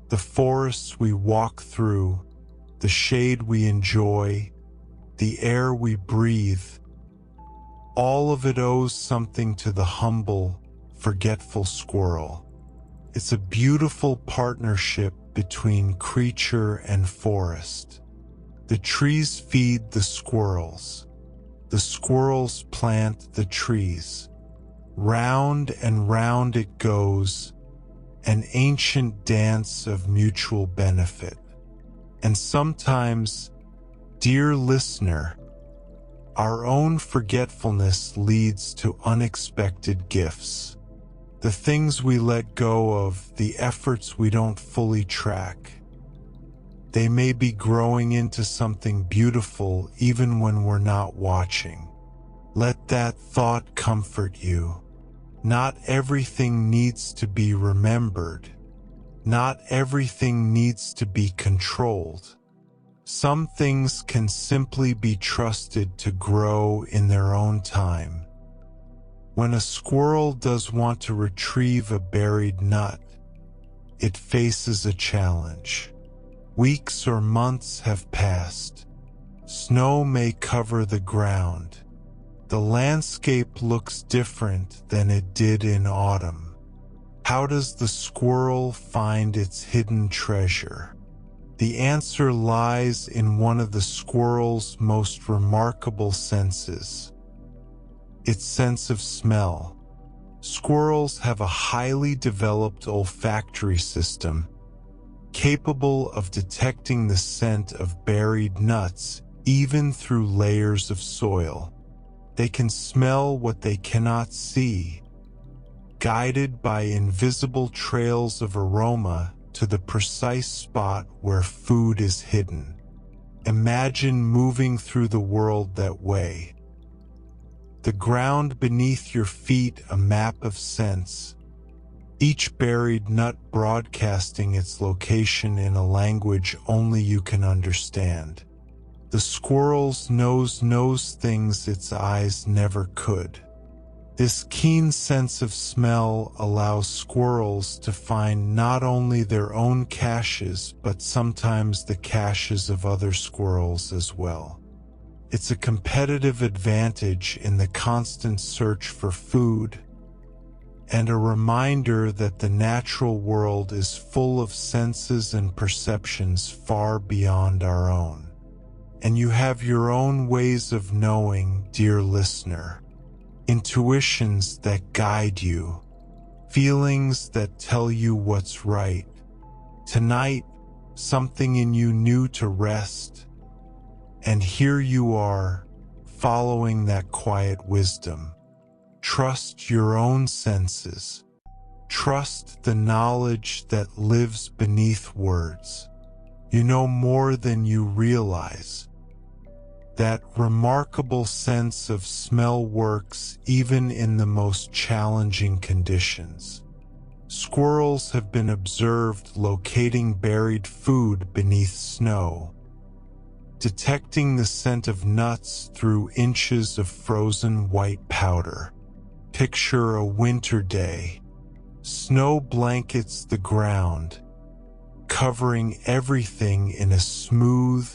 S1: The forests we walk through, the shade we enjoy, the air we breathe, all of it owes something to the humble, forgetful squirrel. It's a beautiful partnership between creature and forest. The trees feed the squirrels plant the trees. Round and round it goes, an ancient dance of mutual benefit. And sometimes, dear listener, our own forgetfulness leads to unexpected gifts. The things we let go of, the efforts we don't fully track. They may be growing into something beautiful even when we're not watching. Let that thought comfort you. Not everything needs to be remembered. Not everything needs to be controlled. Some things can simply be trusted to grow in their own time. When a squirrel does want to retrieve a buried nut, it faces a challenge. Weeks or months have passed. Snow may cover the ground. The landscape looks different than it did in autumn. How does the squirrel find its hidden treasure? The answer lies in one of the squirrel's most remarkable senses, its sense of smell. Squirrels have a highly developed olfactory system, capable of detecting the scent of buried nuts even through layers of soil. They can smell what they cannot see, guided by invisible trails of aroma to the precise spot where food is hidden. Imagine moving through the world that way. The ground beneath your feet a map of scents, each buried nut broadcasting its location in a language only you can understand. The squirrel's nose knows things its eyes never could. This keen sense of smell allows squirrels to find not only their own caches, but sometimes the caches of other squirrels as well. It's a competitive advantage in the constant search for food, and a reminder that the natural world is full of senses and perceptions far beyond our own. And you have your own ways of knowing, dear listener. Intuitions that guide you, feelings that tell you what's right. Tonight, something in you knew to rest, and here you are, following that quiet wisdom. Trust your own senses. Trust the knowledge that lives beneath words. You know more than you realize. That remarkable sense of smell works even in the most challenging conditions. Squirrels have been observed locating buried food beneath snow, detecting the scent of nuts through inches of frozen white powder. Picture a winter day. Snow blankets the ground, covering everything in a smooth,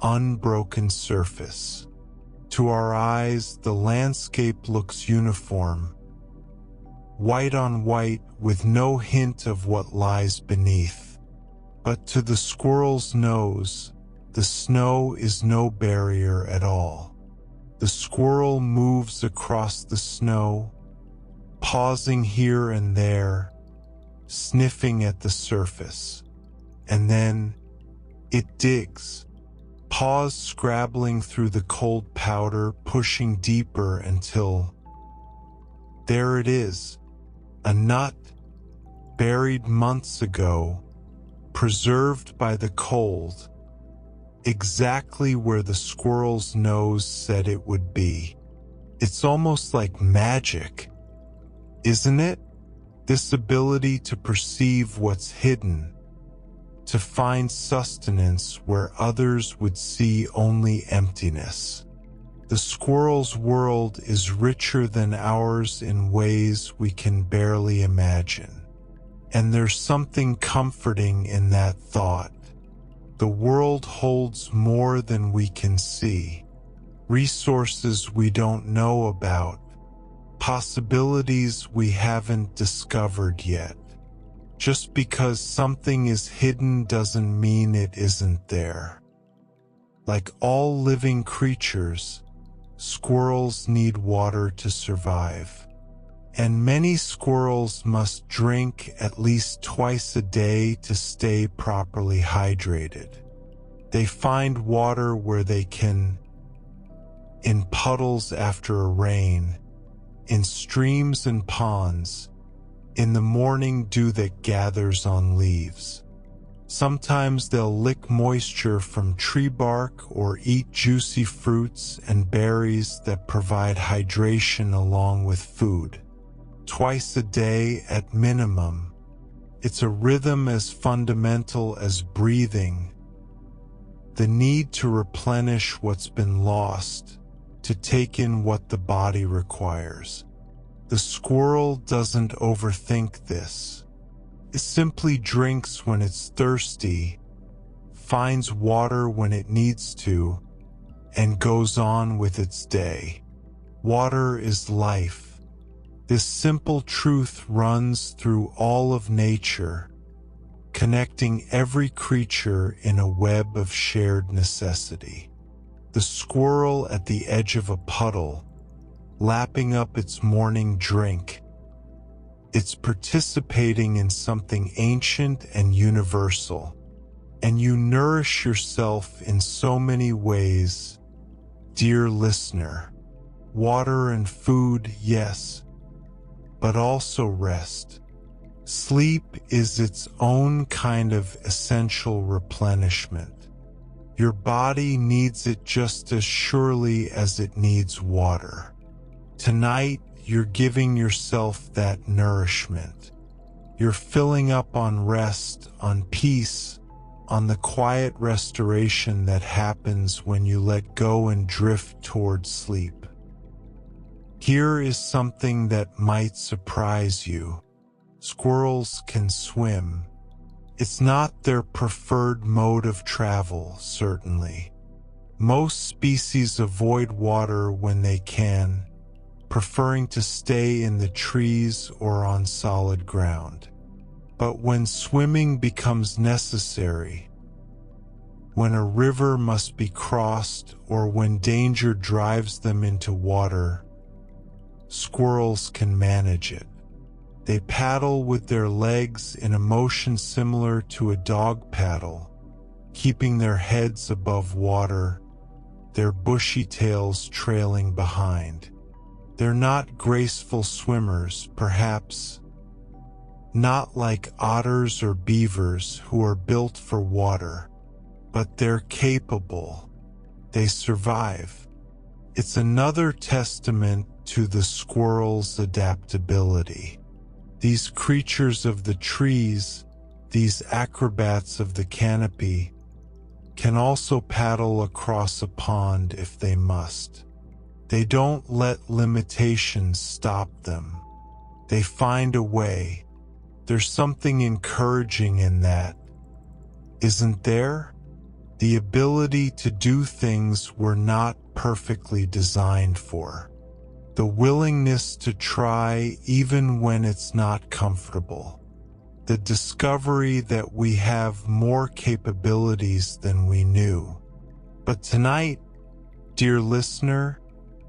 S1: unbroken surface. To our eyes, the landscape looks uniform, white on white with no hint of what lies beneath. But to the squirrel's nose, the snow is no barrier at all. The squirrel moves across the snow, pausing here and there, sniffing at the surface. And then it digs. Paws scrabbling through the cold powder, pushing deeper until there it is, a nut buried months ago, preserved by the cold, exactly where the squirrel's nose said it would be. It's almost like magic, isn't it? This ability to perceive what's hidden, to find sustenance where others would see only emptiness. The squirrel's world is richer than ours in ways we can barely imagine. And there's something comforting in that thought. The world holds more than we can see. Resources we don't know about. Possibilities we haven't discovered yet. Just because something is hidden doesn't mean it isn't there. Like all living creatures, squirrels need water to survive. And many squirrels must drink at least twice a day to stay properly hydrated. They find water where they can, in puddles after a rain, in streams and ponds, in the morning dew that gathers on leaves. Sometimes they'll lick moisture from tree bark or eat juicy fruits and berries that provide hydration along with food. Twice a day at minimum. It's a rhythm as fundamental as breathing. The need to replenish what's been lost, to take in what the body requires. The squirrel doesn't overthink this. It simply drinks when it's thirsty, finds water when it needs to, and goes on with its day. Water is life. This simple truth runs through all of nature, connecting every creature in a web of shared necessity. The squirrel at the edge of a puddle, lapping up its morning drink. It's participating in something ancient and universal. And you nourish yourself in so many ways, dear listener. Water and food, yes, but also rest. Sleep is its own kind of essential replenishment. Your body needs it just as surely as it needs water. Tonight, you're giving yourself that nourishment. You're filling up on rest, on peace, on the quiet restoration that happens when you let go and drift towards sleep. Here is something that might surprise you. Squirrels can swim. It's not their preferred mode of travel, certainly. Most species avoid water when they can, preferring to stay in the trees or on solid ground. But when swimming becomes necessary, when a river must be crossed or when danger drives them into water, squirrels can manage it. They paddle with their legs in a motion similar to a dog paddle, keeping their heads above water, their bushy tails trailing behind. They're not graceful swimmers, perhaps not like otters or beavers who are built for water, but they're capable. They survive. It's another testament to the squirrel's adaptability. These creatures of the trees, these acrobats of the canopy, can also paddle across a pond if they must. They don't let limitations stop them. They find a way. There's something encouraging in that, isn't there? The ability to do things we're not perfectly designed for. The willingness to try even when it's not comfortable. The discovery that we have more capabilities than we knew. But tonight, dear listener,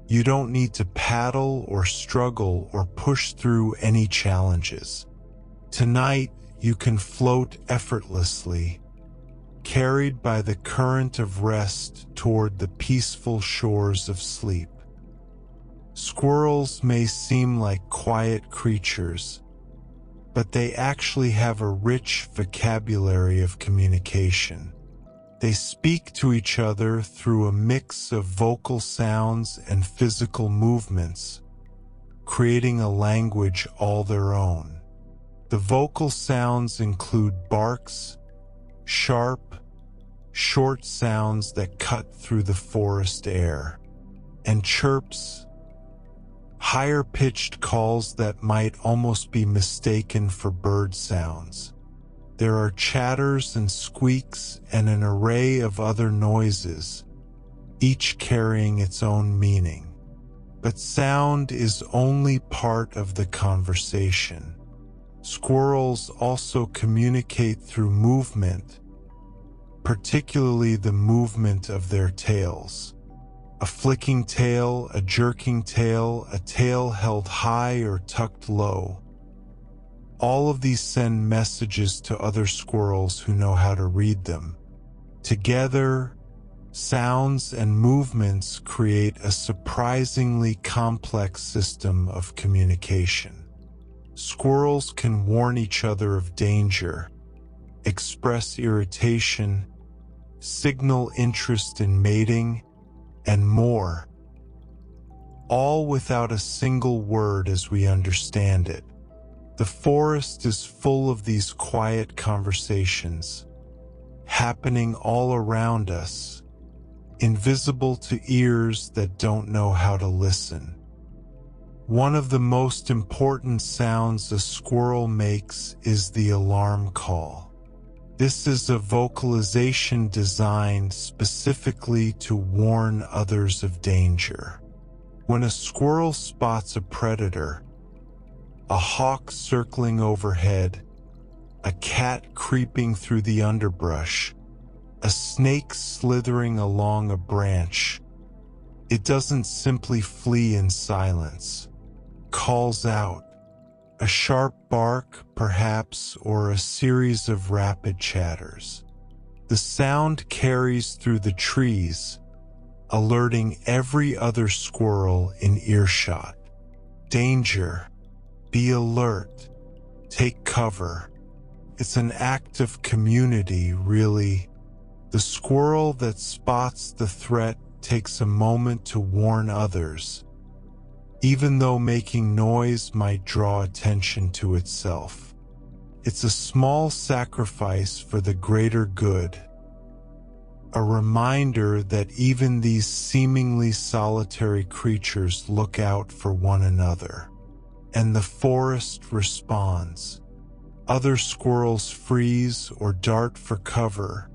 S1: you don't need to paddle or struggle or push through any challenges. Tonight, you can float effortlessly, carried by the current of rest toward the peaceful shores of sleep. Squirrels may seem like quiet creatures, but they actually have a rich vocabulary of communication. They speak to each other through a mix of vocal sounds and physical movements, creating a language all their own. The vocal sounds include barks, sharp, short sounds that cut through the forest air, and chirps, higher-pitched calls that might almost be mistaken for bird sounds. There are chatters and squeaks and an array of other noises, each carrying its own meaning. But sound is only part of the conversation. Squirrels also communicate through movement, particularly the movement of their tails. A flicking tail, a jerking tail, a tail held high or tucked low. All of these send messages to other squirrels who know how to read them. Together, sounds and movements create a surprisingly complex system of communication. Squirrels can warn each other of danger, express irritation, signal interest in mating, and more, all without a single word as we understand it. The forest is full of these quiet conversations, happening all around us, invisible to ears that don't know how to listen. One of the most important sounds a squirrel makes is the alarm call. This is a vocalization designed specifically to warn others of danger. When a squirrel spots a predator, a hawk circling overhead, a cat creeping through the underbrush, a snake slithering along a branch, it doesn't simply flee in silence. Calls out, a sharp bark, perhaps, or a series of rapid chatters. The sound carries through the trees, alerting every other squirrel in earshot. Danger. Be alert. Take cover. It's an act of community, really. The squirrel that spots the threat takes a moment to warn others, even though making noise might draw attention to itself. It's a small sacrifice for the greater good, a reminder that even these seemingly solitary creatures look out for one another. And the forest responds. Other squirrels freeze or dart for cover,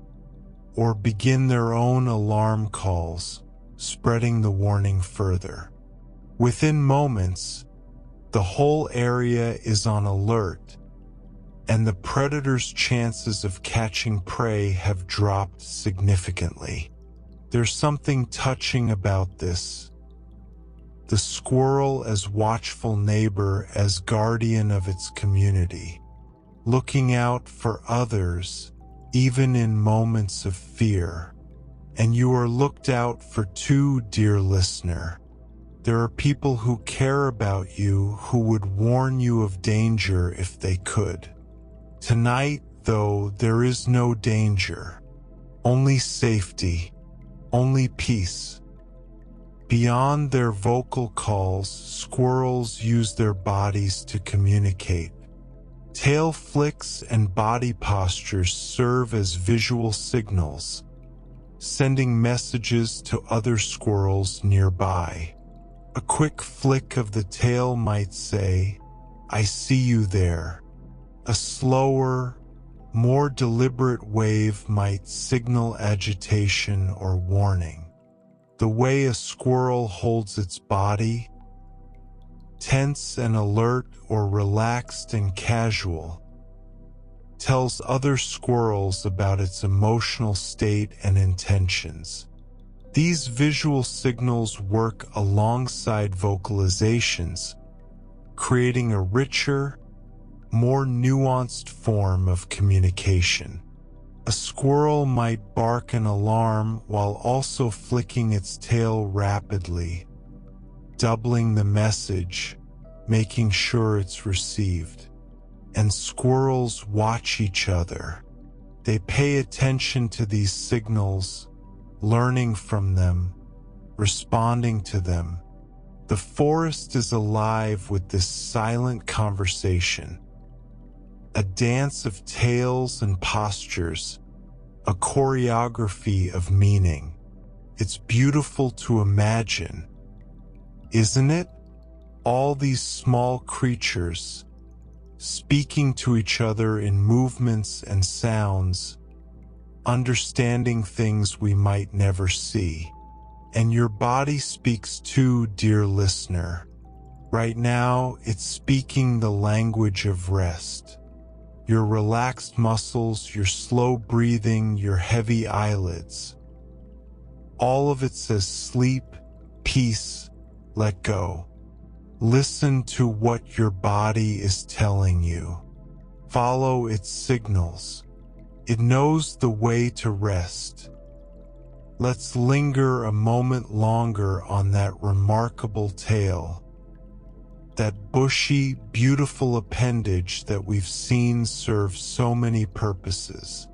S1: or begin their own alarm calls, spreading the warning further. Within moments, the whole area is on alert, and the predator's chances of catching prey have dropped significantly. There's something touching about this. The squirrel as watchful neighbor, as guardian of its community, looking out for others, even in moments of fear. And you are looked out for too, dear listener. There are people who care about you, who would warn you of danger if they could. Tonight, though, there is no danger. Only safety. Only peace. Beyond their vocal calls, squirrels use their bodies to communicate. Tail flicks and body postures serve as visual signals, sending messages to other squirrels nearby. A quick flick of the tail might say, "I see you there." A slower, more deliberate wave might signal agitation or warning. The way a squirrel holds its body, tense and alert or relaxed and casual, tells other squirrels about its emotional state and intentions. These visual signals work alongside vocalizations, creating a richer, more nuanced form of communication. A squirrel might bark an alarm while also flicking its tail rapidly, doubling the message, making sure it's received. And squirrels watch each other. They pay attention to these signals, learning from them, responding to them. The forest is alive with this silent conversation, a dance of tails and postures, a choreography of meaning. It's beautiful to imagine, isn't it? All these small creatures speaking to each other in movements and sounds, understanding things we might never see. And your body speaks too, dear listener. Right now, it's speaking the language of rest. Your relaxed muscles, your slow breathing, your heavy eyelids. All of it says sleep, peace, let go. Listen to what your body is telling you. Follow its signals. It knows the way to rest. Let's linger a moment longer on that remarkable tail, that bushy, beautiful appendage that we've seen serve so many purposes.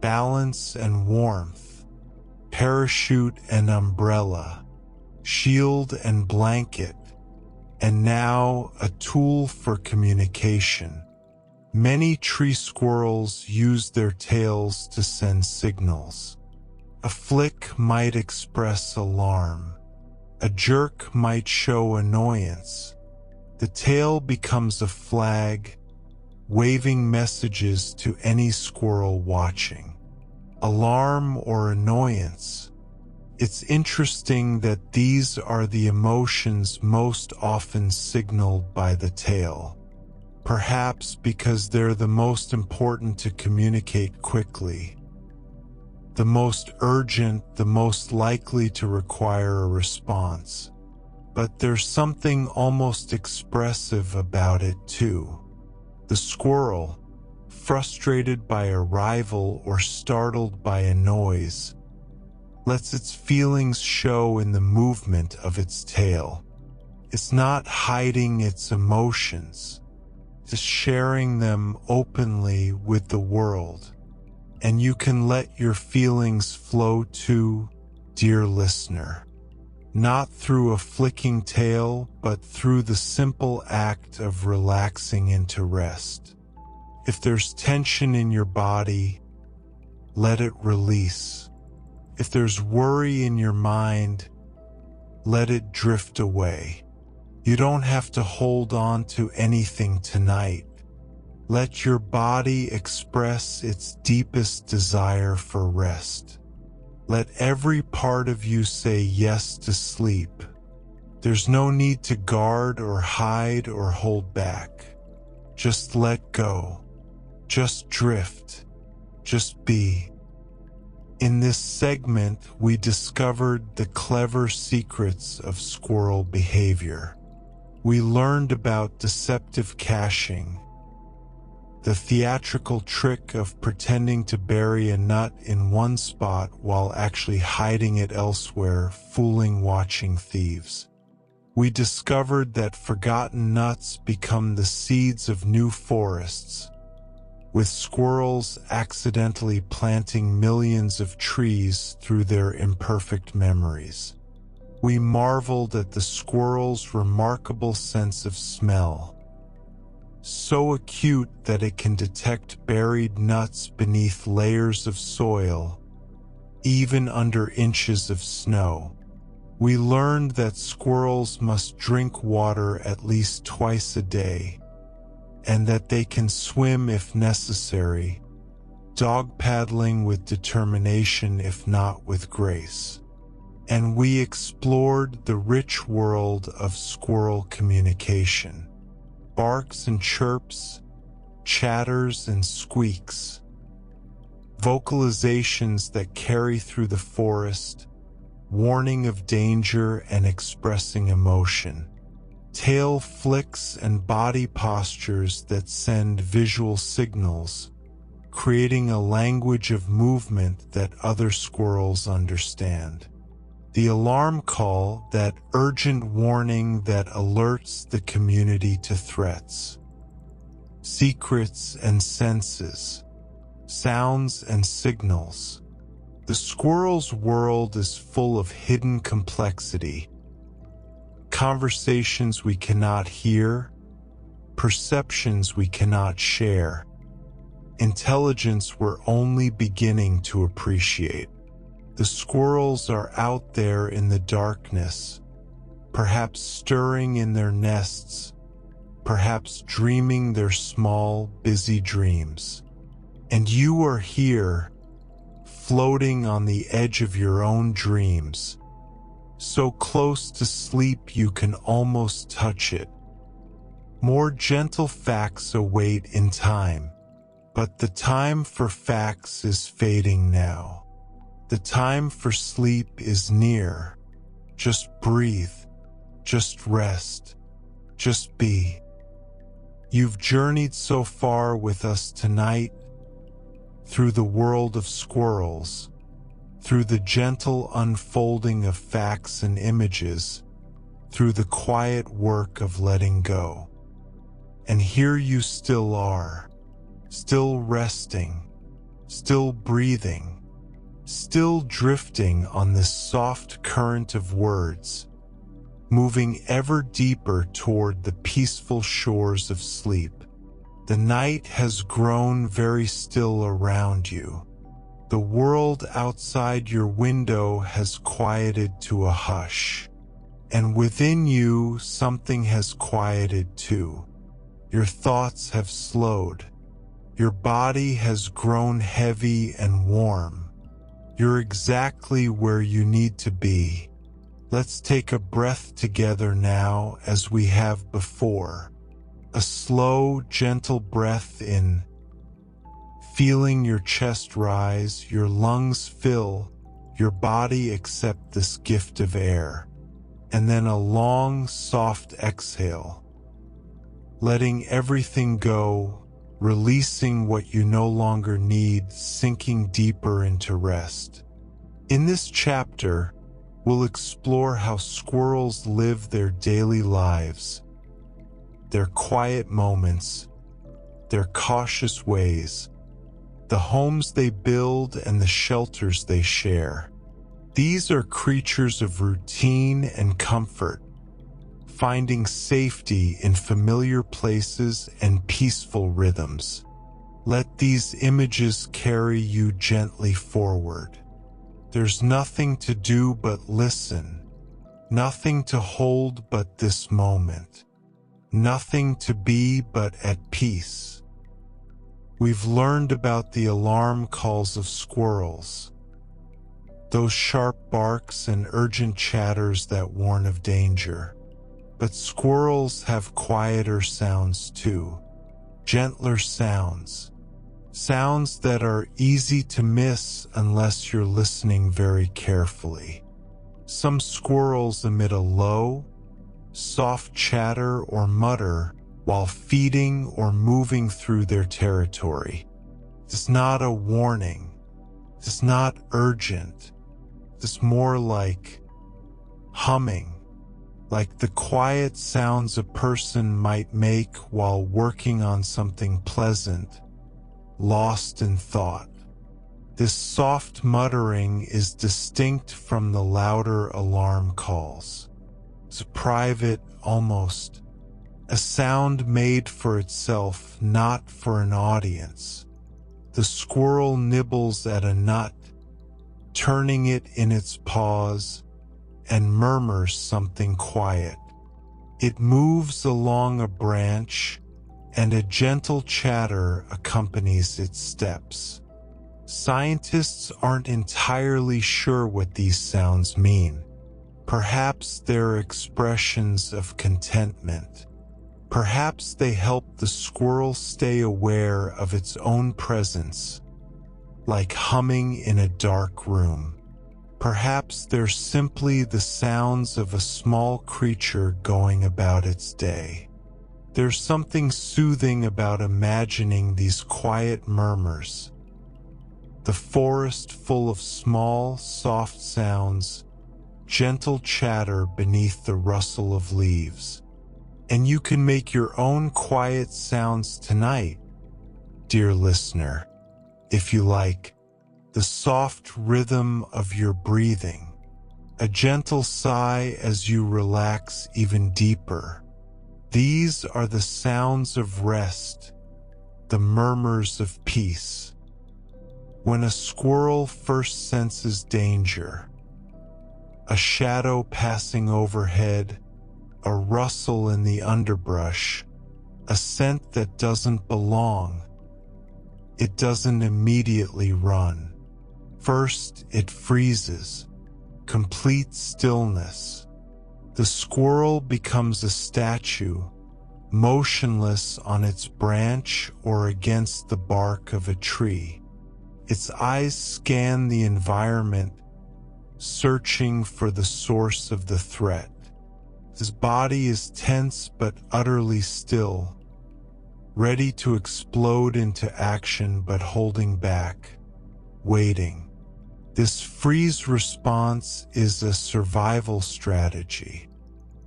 S1: Balance and warmth, parachute and umbrella, shield and blanket, and now a tool for communication. Many tree squirrels use their tails to send signals. A flick might express alarm. A jerk might show annoyance. The tail becomes a flag, waving messages to any squirrel watching. Alarm or annoyance. It's interesting that these are the emotions most often signaled by the tail. Perhaps because they're the most important to communicate quickly. The most urgent, the most likely to require a response. But there's something almost expressive about it too. The squirrel, frustrated by a rival or startled by a noise, lets its feelings show in the movement of its tail. It's not hiding its emotions, it's sharing them openly with the world. And you can let your feelings flow too, dear listener. Not through a flicking tail, but through the simple act of relaxing into rest. If there's tension in your body, let it release. If there's worry in your mind, let it drift away. You don't have to hold on to anything tonight. Let your body express its deepest desire for rest. Let every part of you say yes to sleep. There's no need to guard or hide or hold back. Just let go. Just drift. Just be. In this segment, we discovered the clever secrets of squirrel behavior. We learned about deceptive caching, the theatrical trick of pretending to bury a nut in one spot while actually hiding it elsewhere, fooling watching thieves. We discovered that forgotten nuts become the seeds of new forests, with squirrels accidentally planting millions of trees through their imperfect memories. We marveled at the squirrel's remarkable sense of smell, so acute that it can detect buried nuts beneath layers of soil, even under inches of snow. We learned that squirrels must drink water at least twice a day, and that they can swim if necessary, dog paddling with determination if not with grace. And we explored the rich world of squirrel communication. Barks and chirps, chatters and squeaks, vocalizations that carry through the forest, warning of danger and expressing emotion. Tail flicks and body postures that send visual signals, creating a language of movement that other squirrels understand. The alarm call, that urgent warning that alerts the community to threats. Secrets and senses, sounds and signals. The squirrel's world is full of hidden complexity. Conversations we cannot hear, perceptions we cannot share, intelligence we're only beginning to appreciate. The squirrels are out there in the darkness, perhaps stirring in their nests, perhaps dreaming their small, busy dreams. And you are here, floating on the edge of your own dreams, so close to sleep you can almost touch it. More gentle facts await in time, but the time for facts is fading now. The time for sleep is near. Just breathe, just rest, just be. You've journeyed so far with us tonight, through the world of squirrels, through the gentle unfolding of facts and images, through the quiet work of letting go. And here you still are, still resting, still breathing, still drifting on this soft current of words, moving ever deeper toward the peaceful shores of sleep. The night has grown very still around you. The world outside your window has quieted to a hush. And within you, something has quieted too. Your thoughts have slowed. Your body has grown heavy and warm. You're exactly where you need to be. Let's take a breath together now as we have before. A slow, gentle breath in, feeling your chest rise, your lungs fill, your body accept this gift of air. And then a long, soft exhale, letting everything go, releasing what you no longer need, sinking deeper into rest. In this chapter, we'll explore how squirrels live their daily lives, their quiet moments, their cautious ways, the homes they build and the shelters they share. These are creatures of routine and comfort, finding safety in familiar places and peaceful rhythms. Let these images carry you gently forward. There's nothing to do but listen, nothing to hold but this moment, nothing to be but at peace. We've learned about the alarm calls of squirrels, those sharp barks and urgent chatters that warn of danger. But squirrels have quieter sounds too, gentler sounds, sounds that are easy to miss unless you're listening very carefully. Some squirrels emit a low, soft chatter or mutter while feeding or moving through their territory. It's not a warning. It's not urgent. It's more like humming, like the quiet sounds a person might make while working on something pleasant, lost in thought. This soft muttering is distinct from the louder alarm calls. It's private, almost, a sound made for itself, not for an audience. The squirrel nibbles at a nut, turning it in its paws, and murmurs something quiet. It moves along a branch, and a gentle chatter accompanies its steps. Scientists aren't entirely sure what these sounds mean. Perhaps they're expressions of contentment. Perhaps they help the squirrel stay aware of its own presence, like humming in a dark room. Perhaps they're simply the sounds of a small creature going about its day. There's something soothing about imagining these quiet murmurs. The forest full of small, soft sounds, gentle chatter beneath the rustle of leaves. And you can make your own quiet sounds tonight, dear listener, if you like. The soft rhythm of your breathing, a gentle sigh as you relax even deeper. These are the sounds of rest, the murmurs of peace. When a squirrel first senses danger, a shadow passing overhead, a rustle in the underbrush, a scent that doesn't belong, it doesn't immediately run. First, it freezes, complete stillness. The squirrel becomes a statue, motionless on its branch or against the bark of a tree. Its eyes scan the environment, searching for the source of the threat. His body is tense but utterly still, ready to explode into action but holding back, waiting. This freeze response is a survival strategy.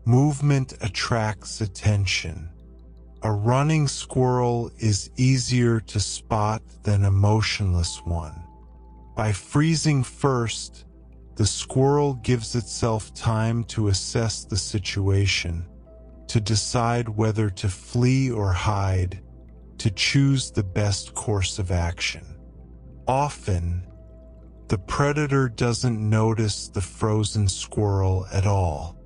S1: Movement attracts attention. A running squirrel is easier to spot than a motionless one. By freezing first, the squirrel gives itself time to assess the situation, to decide whether to flee or hide, to choose the best course of action. Often, the predator doesn't notice the frozen squirrel at all.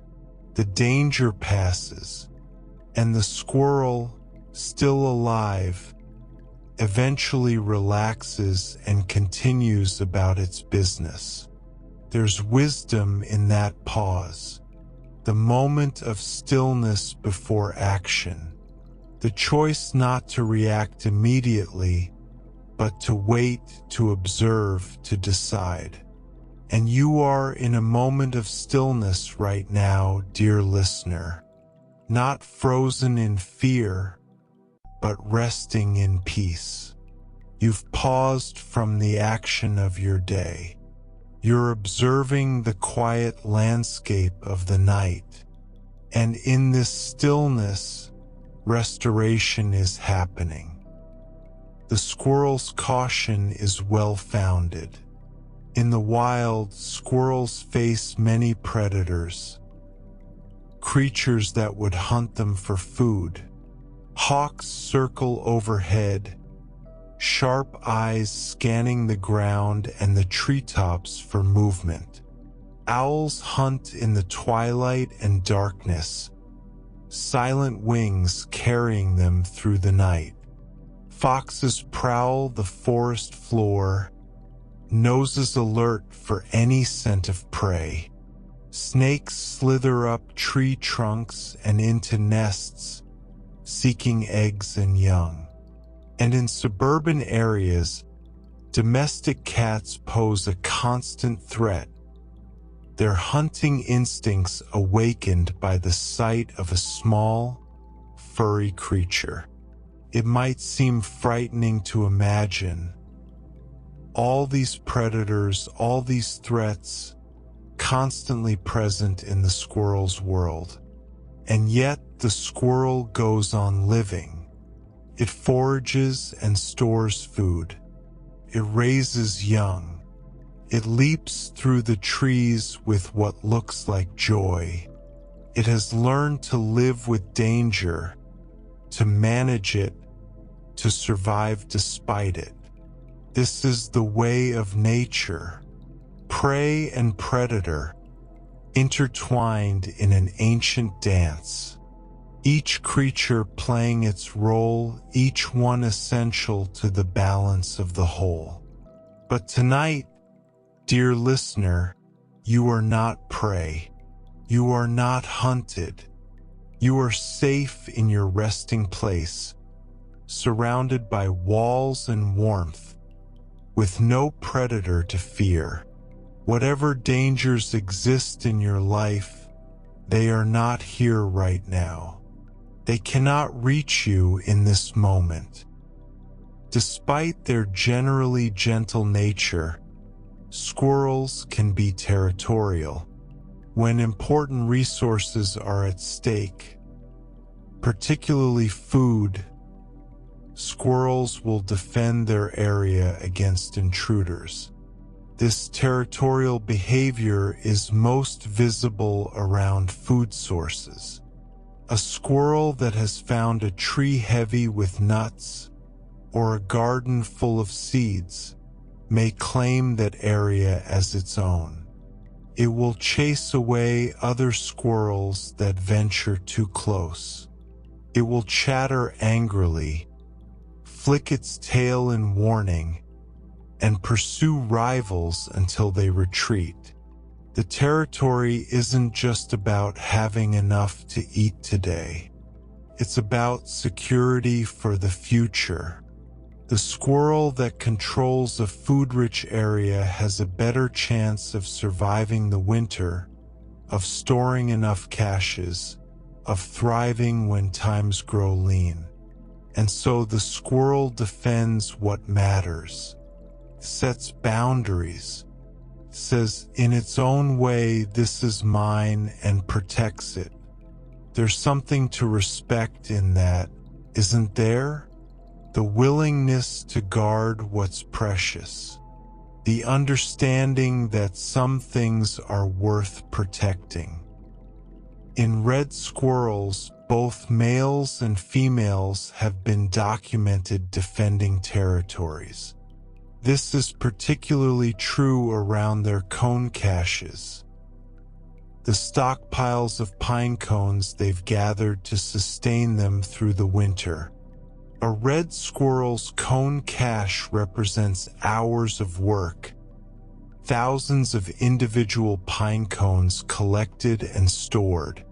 S1: The danger passes, and the squirrel, still alive, eventually relaxes and continues about its business. There's wisdom in that pause, the moment of stillness before action, the choice not to react immediately, but to wait, to observe, to decide. And you are in a moment of stillness right now, dear listener, not frozen in fear, but resting in peace. You've paused from the action of your day. You're observing the quiet landscape of the night, and in this stillness, restoration is happening. The squirrel's caution is well-founded. In the wild, squirrels face many predators, creatures that would hunt them for food. Hawks circle overhead, sharp eyes scanning the ground and the treetops for movement. Owls hunt in the twilight and darkness, silent wings carrying them through the night. Foxes prowl the forest floor, noses alert for any scent of prey. Snakes slither up tree trunks and into nests, seeking eggs and young. And in suburban areas, domestic cats pose a constant threat, their hunting instincts awakened by the sight of a small, furry creature. It might seem frightening to imagine all these predators, all these threats, constantly present in the squirrel's world. And yet the squirrel goes on living. It forages and stores food. It raises young. It leaps through the trees with what looks like joy. It has learned to live with danger, to manage it, to survive despite it. This is the way of nature. Prey and predator, intertwined in an ancient dance. Each creature playing its role, each one essential to the balance of the whole. But tonight, dear listener, you are not prey. You are not hunted. You are safe in your resting place, surrounded by walls and warmth, with no predator to fear. Whatever dangers exist in your life, they are not here right now. They cannot reach you in this moment. Despite their generally gentle nature, squirrels can be territorial. When important resources are at stake, particularly food, squirrels will defend their area against intruders. This territorial behavior is most visible around food sources. A squirrel that has found a tree heavy with nuts, or a garden full of seeds may claim that area as its own. It will chase away other squirrels that venture too close. It will chatter angrily, flick its tail in warning, and pursue rivals until they retreat. The territory isn't just about having enough to eat today. It's about security for the future. The squirrel that controls a food-rich area has a better chance of surviving the winter, of storing enough caches, of thriving when times grow lean. And so the squirrel defends what matters, sets boundaries, says in its own way, this is mine, and protects it. There's something to respect in that, isn't there? The willingness to guard what's precious. The understanding that some things are worth protecting. In red squirrels, both males and females have been documented defending territories. This is particularly true around their cone caches, the stockpiles of pine cones they've gathered to sustain them through the winter. A red squirrel's cone cache represents hours of work, thousands of individual pine cones collected and stored.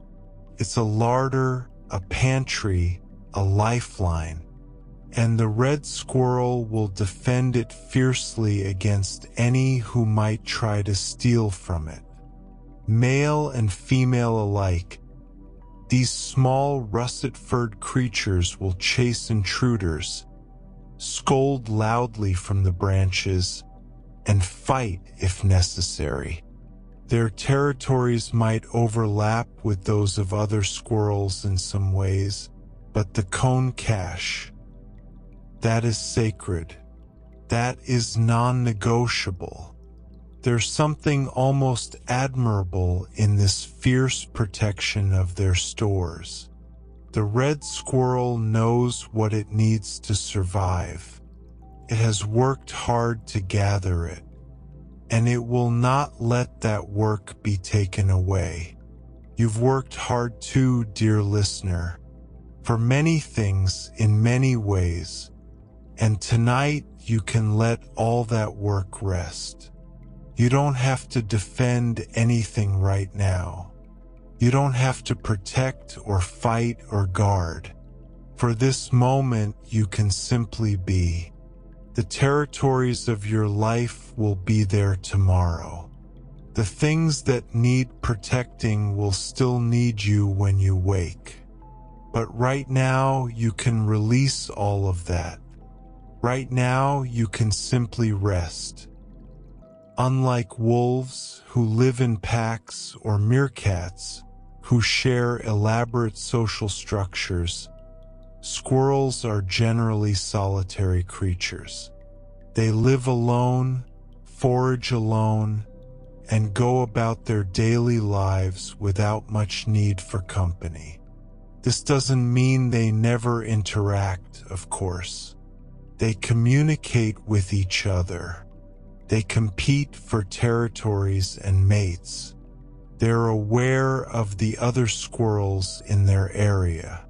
S1: It's a larder, a pantry, a lifeline, and the red squirrel will defend it fiercely against any who might try to steal from it. Male and female alike, these small russet-furred creatures will chase intruders, scold loudly from the branches, and fight if necessary. Their territories might overlap with those of other squirrels in some ways, but the cone cache, that is sacred. That is non-negotiable. There's something almost admirable in this fierce protection of their stores. The red squirrel knows what it needs to survive. It has worked hard to gather it, and it will not let that work be taken away. You've worked hard too, dear listener, for many things in many ways, and tonight you can let all that work rest. You don't have to defend anything right now. You don't have to protect or fight or guard. For this moment, you can simply be. The territories of your life will be there tomorrow. The things that need protecting will still need you when you wake. But right now, you can release all of that. Right now, you can simply rest. Unlike wolves who live in packs or meerkats who share elaborate social structures, squirrels are generally solitary creatures. They live alone, forage alone, and go about their daily lives without much need for company. This doesn't mean they never interact, of course. They communicate with each other. They compete for territories and mates. They're aware of the other squirrels in their area,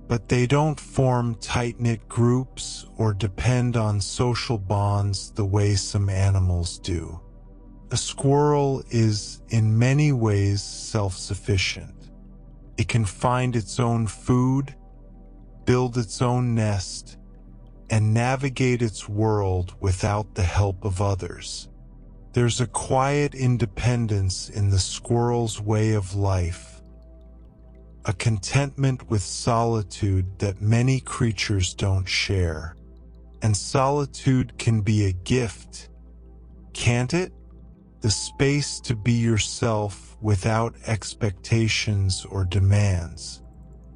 S1: but they don't form tight-knit groups or depend on social bonds the way some animals do. A squirrel is, in many ways, self-sufficient. It can find its own food, build its own nest, and navigate its world without the help of others. There's a quiet independence in the squirrel's way of life, a contentment with solitude that many creatures don't share. And solitude can be a gift, can't it? The space to be yourself without expectations or demands.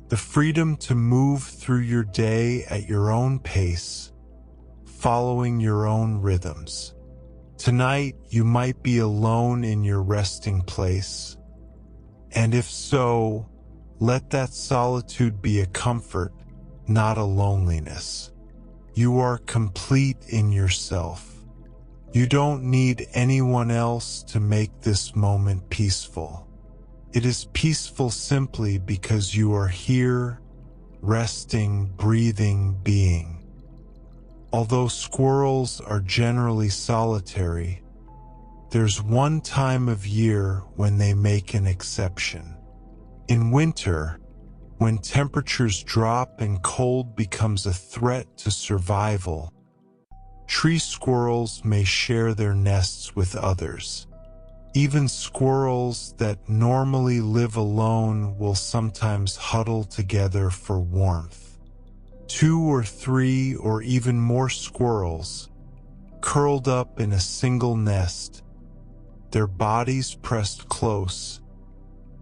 S1: The freedom to move through your day at your own pace, following your own rhythms. Tonight, you might be alone in your resting place, and if so, let that solitude be a comfort, not a loneliness. You are complete in yourself. You don't need anyone else to make this moment peaceful. It is peaceful simply because you are here, resting, breathing, being. Although squirrels are generally solitary, there's one time of year when they make an exception. In winter, when temperatures drop and cold becomes a threat to survival, tree squirrels may share their nests with others. Even squirrels that normally live alone will sometimes huddle together for warmth. 2 or 3 or even more squirrels, curled up in a single nest, their bodies pressed close,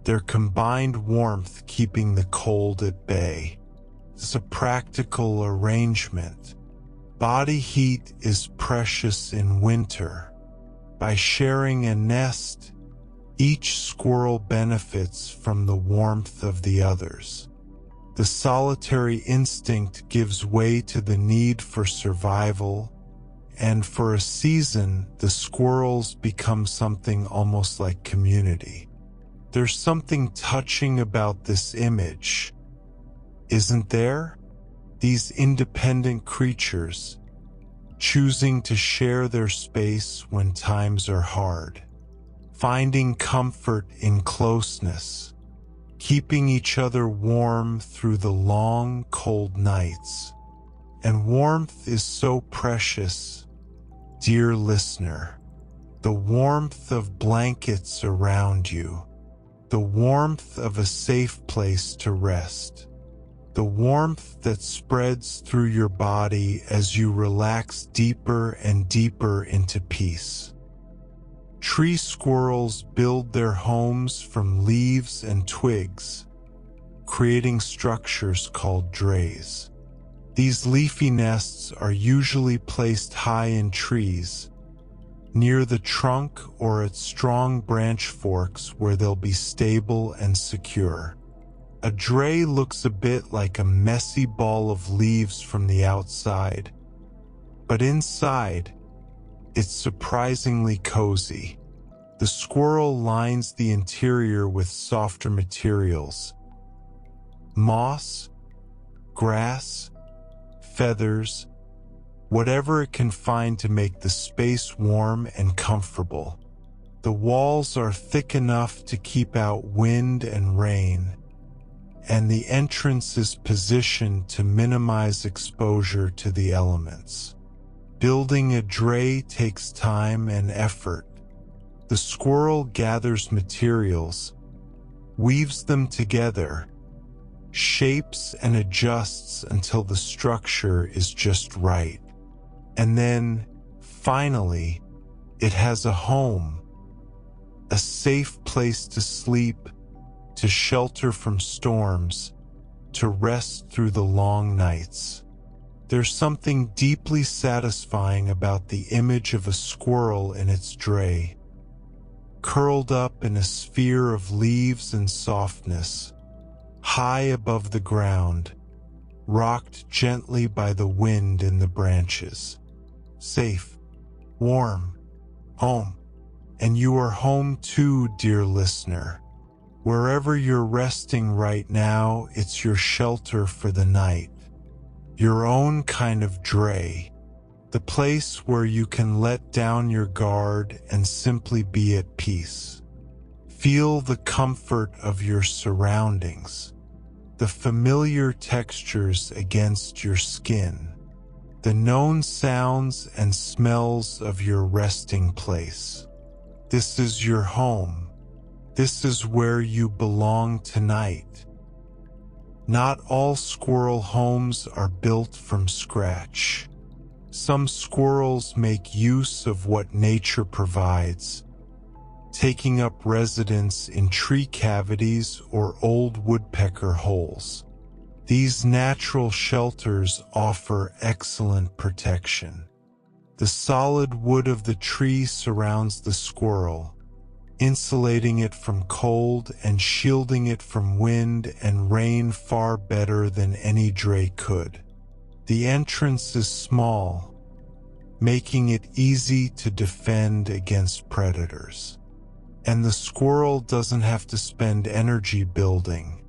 S1: their combined warmth keeping the cold at bay. It's a practical arrangement. Body heat is precious in winter. By sharing a nest, each squirrel benefits from the warmth of the others. The solitary instinct gives way to the need for survival, and for a season, the squirrels become something almost like community. There's something touching about this image, isn't there? These independent creatures, choosing to share their space when times are hard, finding comfort in closeness, keeping each other warm through the long, cold nights. And warmth is so precious, dear listener. The warmth of blankets around you, the warmth of a safe place to rest, the warmth that spreads through your body as you relax deeper and deeper into peace. Tree squirrels build their homes from leaves and twigs, creating structures called drays. These leafy nests are usually placed high in trees, near the trunk or at strong branch forks where they'll be stable and secure. A dray looks a bit like a messy ball of leaves from the outside, but inside, it's surprisingly cozy. The squirrel lines the interior with softer materials: moss, grass, feathers, whatever it can find to make the space warm and comfortable. The walls are thick enough to keep out wind and rain, and the entrance is positioned to minimize exposure to the elements. Building a dray takes time and effort. The squirrel gathers materials, weaves them together, shapes and adjusts until the structure is just right. And then, finally, it has a home, a safe place to sleep, to shelter from storms, to rest through the long nights. There's something deeply satisfying about the image of a squirrel in its dray, curled up in a sphere of leaves and softness, high above the ground, rocked gently by the wind in the branches. Safe, warm, home. And you are home too, dear listener. Wherever you're resting right now, it's your shelter for the night. Your own kind of dray. The place where you can let down your guard and simply be at peace. Feel the comfort of your surroundings, the familiar textures against your skin, the known sounds and smells of your resting place. This is your home. This is where you belong tonight. Not all squirrel homes are built from scratch. Some squirrels make use of what nature provides, taking up residence in tree cavities or old woodpecker holes. These natural shelters offer excellent protection. The solid wood of the tree surrounds the squirrel, insulating it from cold and shielding it from wind and rain far better than any dray could. The entrance is small, making it easy to defend against predators. And the squirrel doesn't have to spend energy building.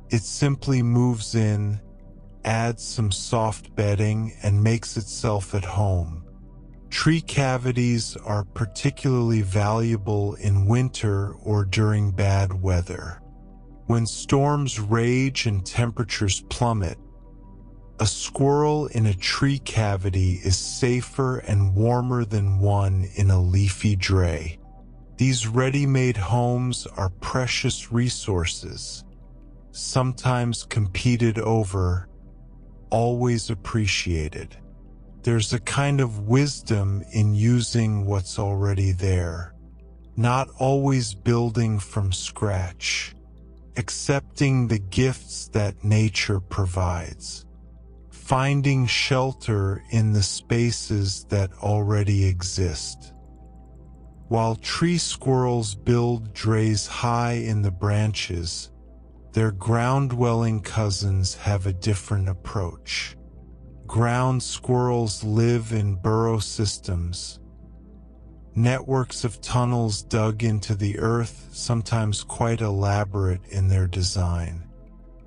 S1: It simply moves in, adds some soft bedding, and makes itself at home. Tree cavities are particularly valuable in winter or during bad weather. When storms rage and temperatures plummet, a squirrel in a tree cavity is safer and warmer than one in a leafy dray. These ready-made homes are precious resources, sometimes competed over, always appreciated. There's a kind of wisdom in using what's already there, not always building from scratch, accepting the gifts that nature provides, finding shelter in the spaces that already exist. While tree squirrels build drays high in the branches, their ground-dwelling cousins have a different approach. Ground squirrels live in burrow systems, networks of tunnels dug into the earth, sometimes quite elaborate in their design.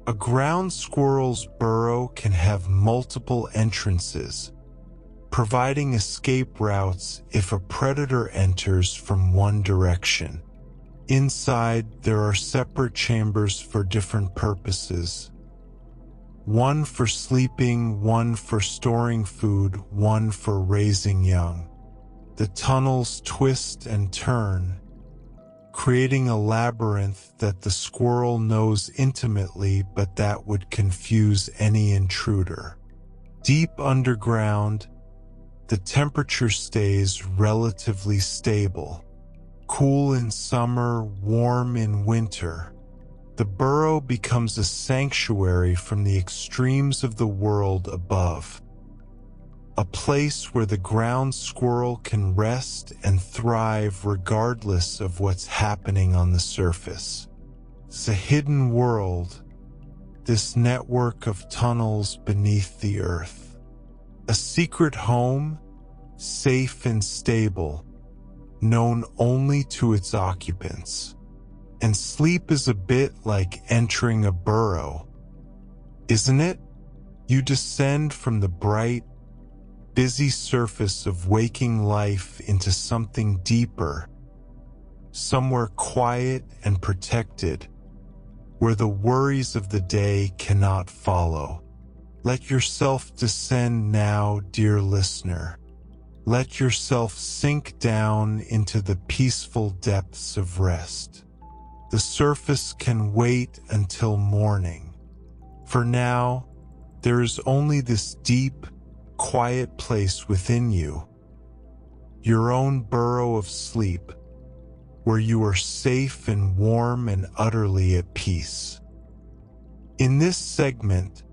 S1: A ground squirrel's burrow can have multiple entrances, providing escape routes if a predator enters from one direction. Inside, there are separate chambers for different purposes. One for sleeping, one for storing food, one for raising young. The tunnels twist and turn, creating a labyrinth that the squirrel knows intimately, but that would confuse any intruder. Deep underground, the temperature stays relatively stable. Cool in summer, warm in winter. The burrow becomes a sanctuary from the extremes of the world above. A place where the ground squirrel can rest and thrive regardless of what's happening on the surface. It's a hidden world, this network of tunnels beneath the earth. A secret home, safe and stable, known only to its occupants. And sleep is a bit like entering a burrow, isn't it? You descend from the bright, busy surface of waking life into something deeper, somewhere quiet and protected, where the worries of the day cannot follow. Let yourself descend now, dear listener. Let yourself sink down into the peaceful depths of rest. The surface can wait until morning. For now, there is only this deep, quiet place within you, your own burrow of sleep, where you are safe and warm and utterly at peace. In this segment,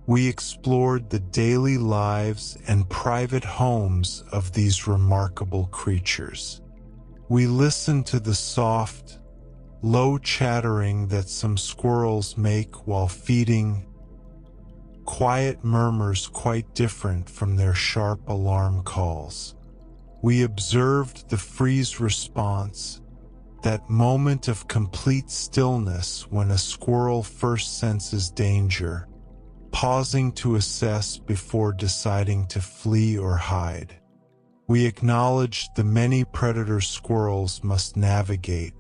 S1: we explored the daily lives and private homes of these remarkable creatures. We listened to the soft, low chattering that some squirrels make while feeding, quiet murmurs quite different from their sharp alarm calls. We observed the freeze response, that moment of complete stillness when a squirrel first senses danger, pausing to assess before deciding to flee or hide. We acknowledged the many predator squirrels must navigate: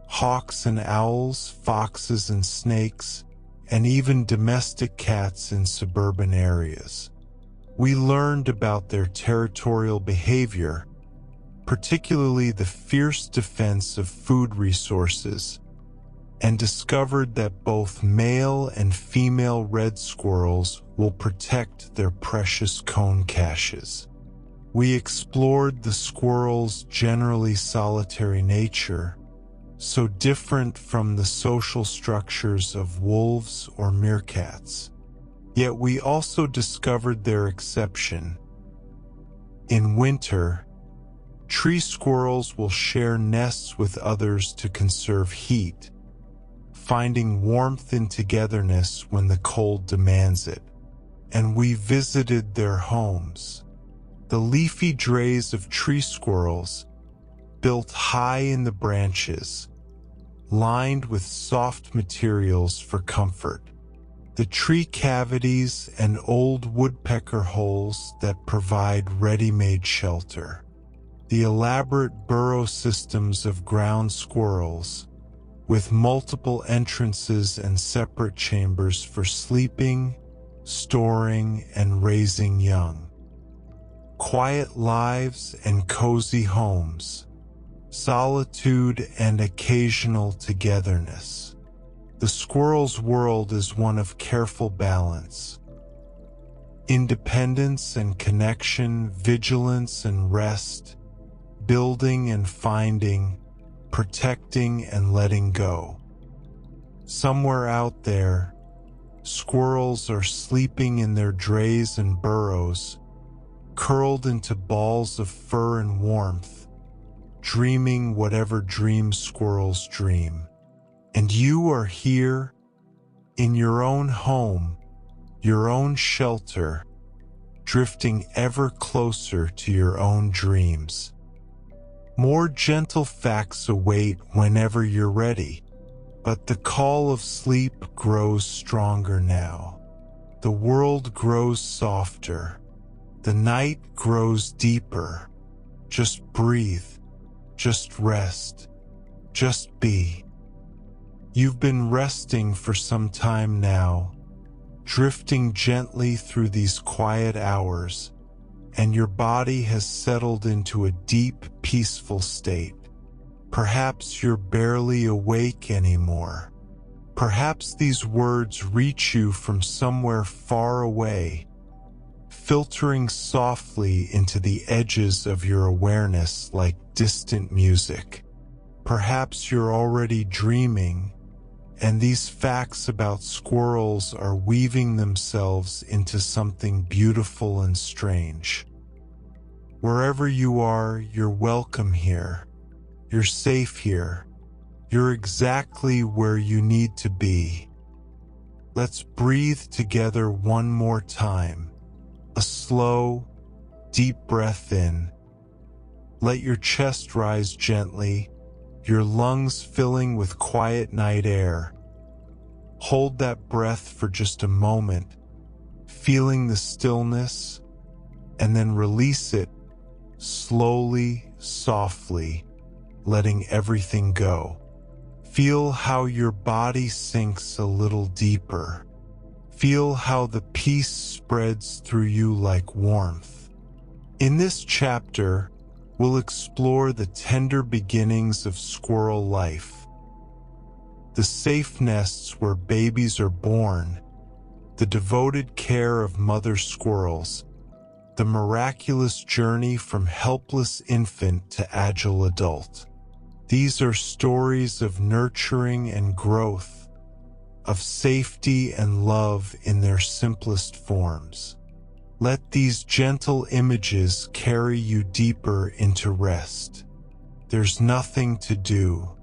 S1: hawks and owls, foxes and snakes, and even domestic cats in suburban areas. We learned about their territorial behavior, particularly the fierce defense of food resources, and discovered that both male and female red squirrels will protect their precious cone caches. We explored the squirrel's generally solitary nature, so different from the social structures of wolves or meerkats. Yet we also discovered their exception. In winter, tree squirrels will share nests with others to conserve heat, finding warmth in togetherness when the cold demands it. and we visited their homes. The leafy drays of tree squirrels, built high in the branches, lined with soft materials for comfort. The tree cavities and old woodpecker holes that provide ready-made shelter. The elaborate burrow systems of ground squirrels, with multiple entrances and separate chambers for sleeping, storing, and raising young. Quiet lives and cozy homes, solitude and occasional togetherness. The squirrel's world is one of careful balance. Independence and connection, vigilance and rest, building and finding, protecting and letting go. Somewhere out there, squirrels are sleeping in their drays and burrows, curled into balls of fur and warmth, dreaming whatever dreams squirrels dream. And you are here, in your own home, your own shelter, drifting ever closer to your own dreams. More gentle facts await whenever you're ready, but the call of sleep grows stronger now. The world grows softer. The night grows deeper. Just breathe. Just rest. Just be. You've been resting for some time now, drifting gently through these quiet hours, and your body has settled into a deep, peaceful state. Perhaps you're barely awake anymore. Perhaps these words reach you from somewhere far away, filtering softly into the edges of your awareness like distant music. Perhaps you're already dreaming, and these facts about squirrels are weaving themselves into something beautiful and strange. Wherever you are, you're welcome here. You're safe here. You're exactly where you need to be. Let's breathe together one more time. A slow, deep breath in. Let your chest rise gently, your lungs filling with quiet night air. Hold that breath for just a moment, feeling the stillness, and then release it slowly, softly, letting everything go. Feel how your body sinks a little deeper. Feel how the peace spreads through you like warmth. In this chapter, we'll explore the tender beginnings of squirrel life. The safe nests where babies are born, the devoted care of mother squirrels, the miraculous journey from helpless infant to agile adult. These are stories of nurturing and growth, of safety and love in their simplest forms. Let these gentle images carry you deeper into rest. There's nothing to do,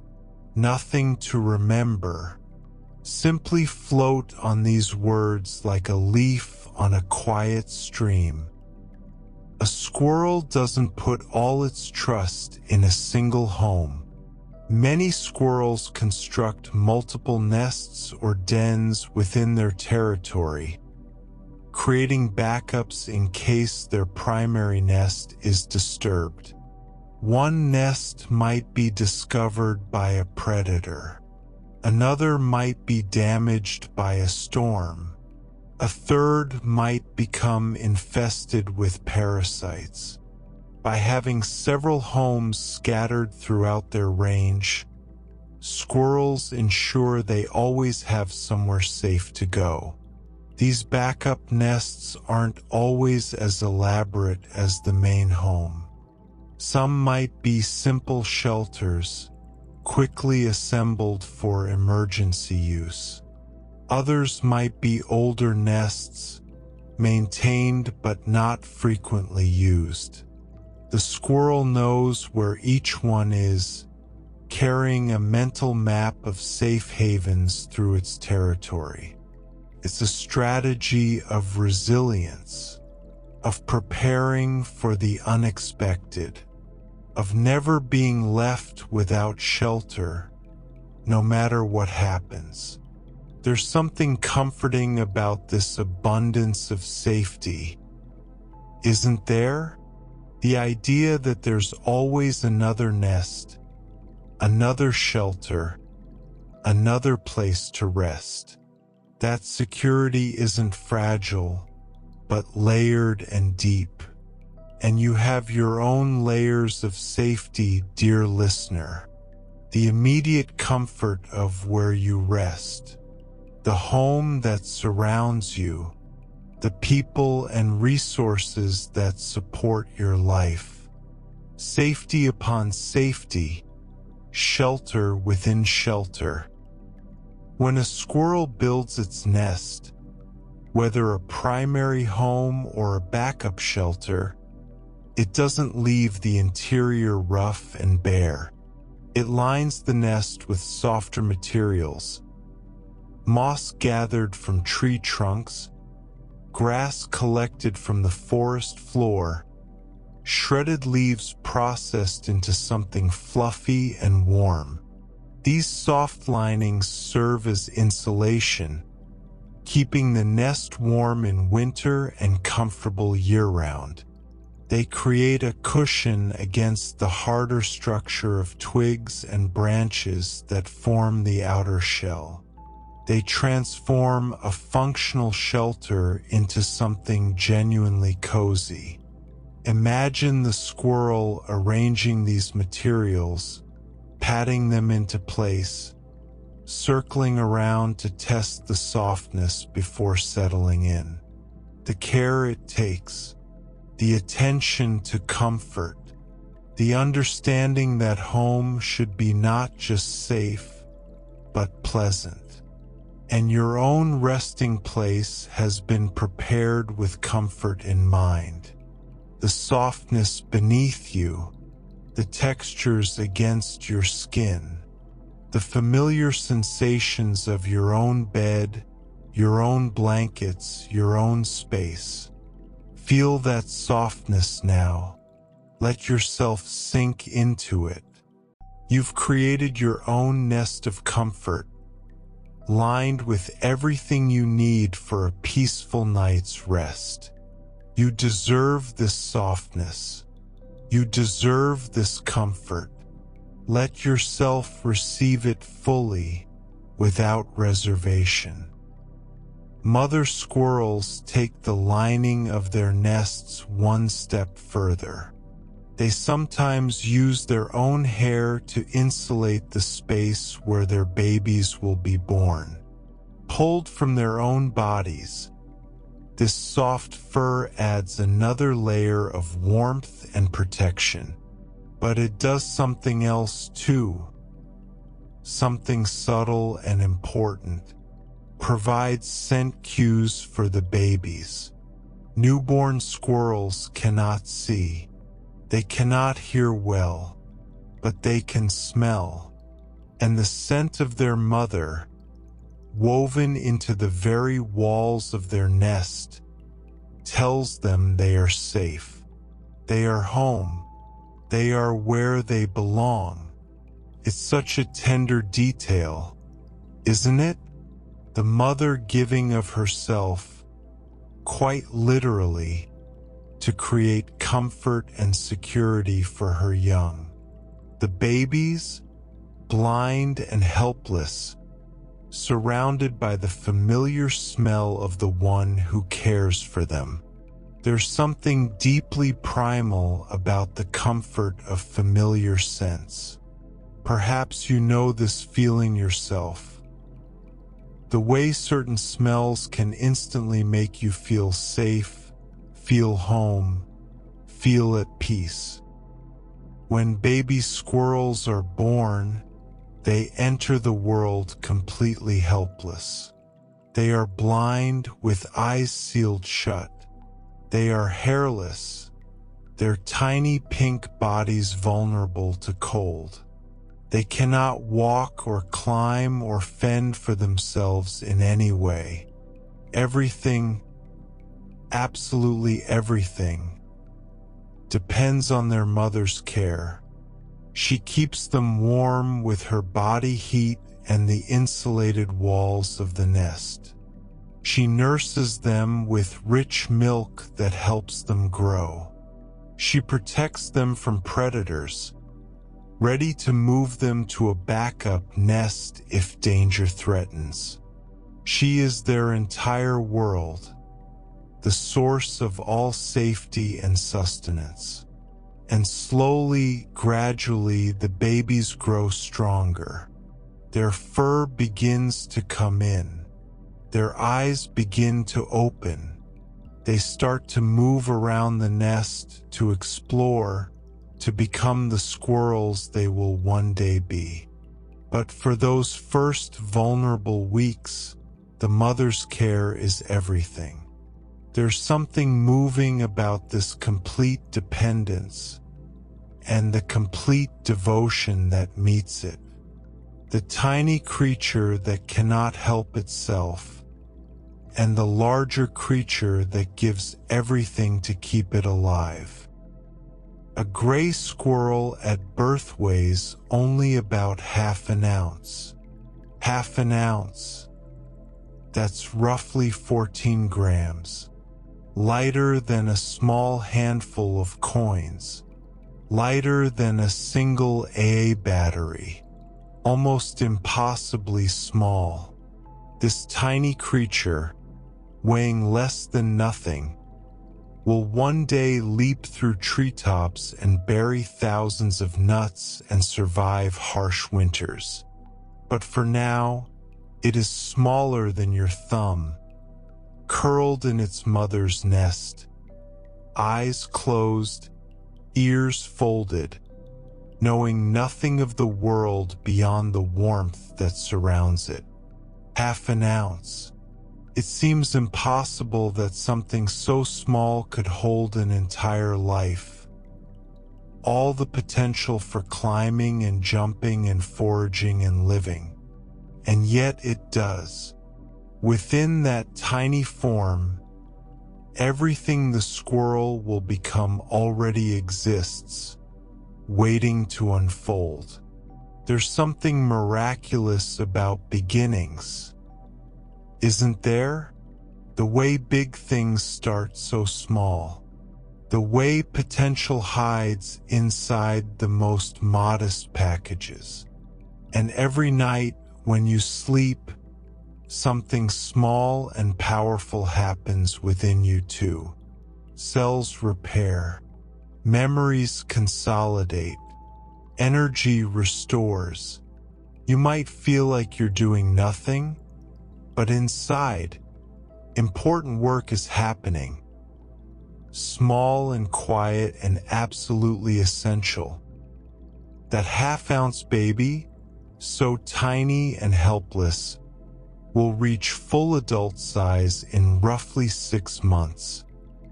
S1: nothing to remember. Simply float on these words like a leaf on a quiet stream. A squirrel doesn't put all its trust in a single home. Many squirrels construct multiple nests or dens within their territory, creating backups in case their primary nest is disturbed. One nest might be discovered by a predator. Another might be damaged by a storm. A third might become infested with parasites. By having several homes scattered throughout their range, squirrels ensure they always have somewhere safe to go. These backup nests aren't always as elaborate as the main home. Some might be simple shelters, quickly assembled for emergency use. Others might be older nests, maintained but not frequently used. The squirrel knows where each one is, carrying a mental map of safe havens through its territory. It's a strategy of resilience, of preparing for the unexpected, of never being left without shelter, no matter what happens. There's something comforting about this abundance of safety, isn't there? The idea that there's always another nest, another shelter, another place to rest. That security isn't fragile, but layered and deep. And you have your own layers of safety, dear listener. The immediate comfort of where you rest, the home that surrounds you, the people and resources that support your life. Safety upon safety, shelter within shelter. When a squirrel builds its nest, whether a primary home or a backup shelter, it doesn't leave the interior rough and bare. It lines the nest with softer materials, moss gathered from tree trunks, grass collected from the forest floor, shredded leaves processed into something fluffy and warm. These soft linings serve as insulation, keeping the nest warm in winter and comfortable year-round. They create a cushion against the harder structure of twigs and branches that form the outer shell. They transform a functional shelter into something genuinely cozy. Imagine the squirrel arranging these materials, patting them into place, circling around to test the softness before settling in. The care it takes, the attention to comfort, the understanding that home should be not just safe, but pleasant. And your own resting place has been prepared with comfort in mind. The softness beneath you, the textures against your skin, the familiar sensations of your own bed, your own blankets, your own space. Feel that softness now. Let yourself sink into it. You've created your own nest of comfort, lined with everything you need for a peaceful night's rest. You deserve this softness. You deserve this comfort. Let yourself receive it fully, without reservation. Mother squirrels take the lining of their nests one step further. They sometimes use their own hair to insulate the space where their babies will be born. Pulled from their own bodies, this soft fur adds another layer of warmth and protection. But it does something else too. Something subtle and important. Provides scent cues for the babies. Newborn squirrels cannot see. They cannot hear well, but they can smell. And the scent of their mother, woven into the very walls of their nest, tells them they are safe. They are home. They are where they belong. It's such a tender detail, isn't it? The mother giving of herself, quite literally, to create comfort and security for her young. The babies, blind and helpless, surrounded by the familiar smell of the one who cares for them. There's something deeply primal about the comfort of familiar scents. Perhaps you know this feeling yourself. The way certain smells can instantly make you feel safe, feel home, feel at peace. When baby squirrels are born, they enter the world completely helpless. They are blind with eyes sealed shut. They are hairless, their tiny pink bodies vulnerable to cold. They cannot walk or climb or fend for themselves in any way. Everything, absolutely everything, depends on their mother's care. She keeps them warm with her body heat and the insulated walls of the nest. She nurses them with rich milk that helps them grow. She protects them from predators, ready to move them to a backup nest if danger threatens. She is their entire world, the source of all safety and sustenance. And slowly, gradually, the babies grow stronger. Their fur begins to come in. Their eyes begin to open. They start to move around the nest, to explore, to become the squirrels they will one day be. But for those first vulnerable weeks, the mother's care is everything. There's something moving about this complete dependence and the complete devotion that meets it. The tiny creature that cannot help itself, and the larger creature that gives everything to keep it alive. A gray squirrel at birth weighs only about half an ounce. Half an ounce. That's roughly 14 grams. Lighter than a small handful of coins. Lighter than a single AA battery. Almost impossibly small. This tiny creature, weighing less than nothing, will one day leap through treetops and bury thousands of nuts and survive harsh winters. But for now, it is smaller than your thumb, curled in its mother's nest, eyes closed, ears folded, knowing nothing of the world beyond the warmth that surrounds it. Half an ounce. It seems impossible that something so small could hold an entire life. All the potential for climbing and jumping and foraging and living. And yet it does. Within that tiny form, everything the squirrel will become already exists, waiting to unfold. There's something miraculous about beginnings, isn't there? The way big things start so small. The way potential hides inside the most modest packages. And every night when you sleep, something small and powerful happens within you too. Cells repair. Memories consolidate. Energy restores. You might feel like you're doing nothing, but inside, important work is happening. Small and quiet and absolutely essential. That half-ounce baby, so tiny and helpless, will reach full adult size in roughly 6 months.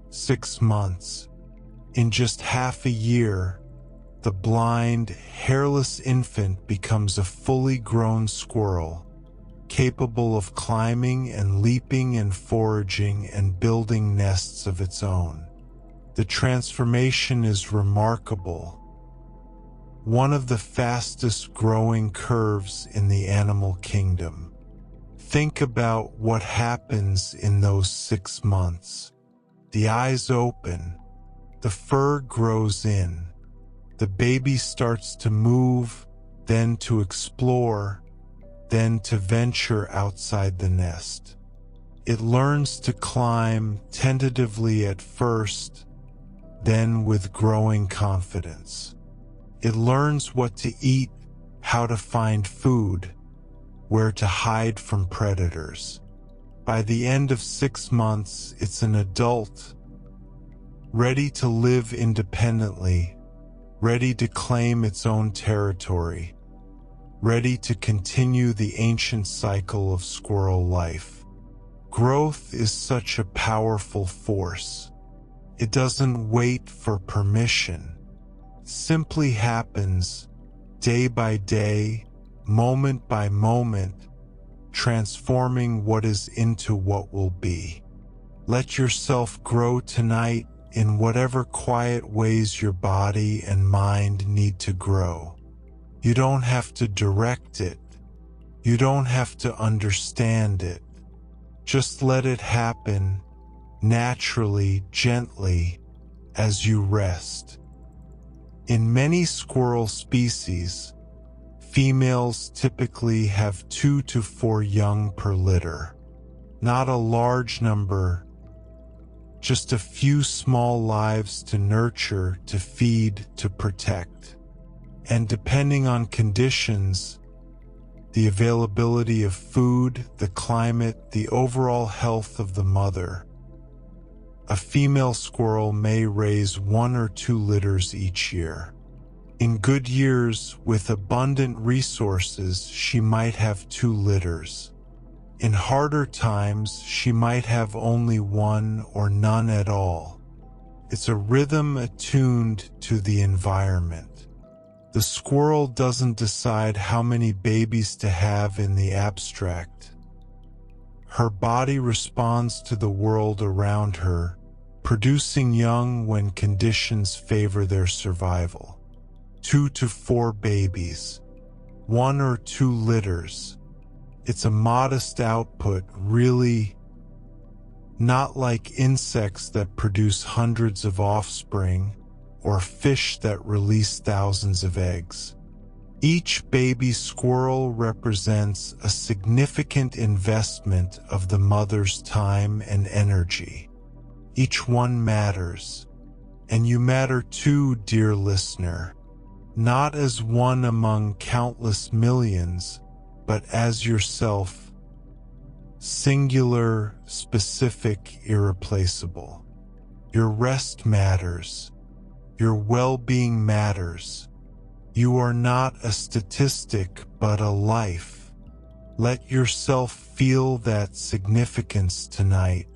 S1: 6 months. In just half a year, the blind, hairless infant becomes a fully grown squirrel, capable of climbing and leaping and foraging and building nests of its own. The transformation is remarkable. One of the fastest growing curves in the animal kingdom. Think about what happens in those 6 months. The eyes open, the fur grows in, the baby starts to move, then to explore, then to venture outside the nest. It learns to climb tentatively at first, then with growing confidence. It learns what to eat, how to find food, where to hide from predators. By the end of 6 months, it's an adult, ready to live independently, ready to claim its own territory, ready to continue the ancient cycle of squirrel life. Growth is such a powerful force. It doesn't wait for permission. It simply happens, day by day, moment by moment, transforming what is into what will be. Let yourself grow tonight in whatever quiet ways your body and mind need to grow. You don't have to direct it. You don't have to understand it. Just let it happen naturally, gently, as you rest. In many squirrel species, females typically have 2 to 4 young per litter. Not a large number, just a few small lives to nurture, to feed, to protect. And depending on conditions, the availability of food, the climate, the overall health of the mother, a female squirrel may raise 1 or 2 litters each year. In good years, with abundant resources, she might have 2 litters. In harder times, she might have only 1 or none at all. It's a rhythm attuned to the environment. The squirrel doesn't decide how many babies to have in the abstract. Her body responds to the world around her, producing young when conditions favor their survival. 2 to 4 babies, 1 or 2 litters. It's a modest output, really, not like insects that produce hundreds of offspring or fish that release thousands of eggs. Each baby squirrel represents a significant investment of the mother's time and energy. Each one matters, and you matter too, dear listener, not as one among countless millions, but as yourself, singular, specific, irreplaceable. Your rest matters. Your well-being matters. You are not a statistic, but a life. Let yourself feel that significance tonight.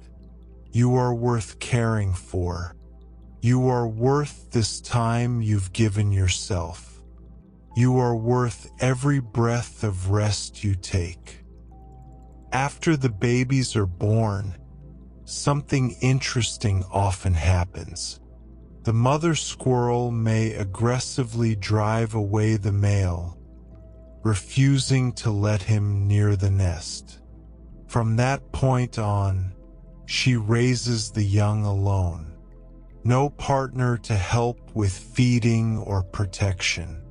S1: You are worth caring for. You are worth this time you've given yourself. You are worth every breath of rest you take. After the babies are born, something interesting often happens. The mother squirrel may aggressively drive away the male, refusing to let him near the nest. From that point on, she raises the young alone. No partner to help with feeding or protection.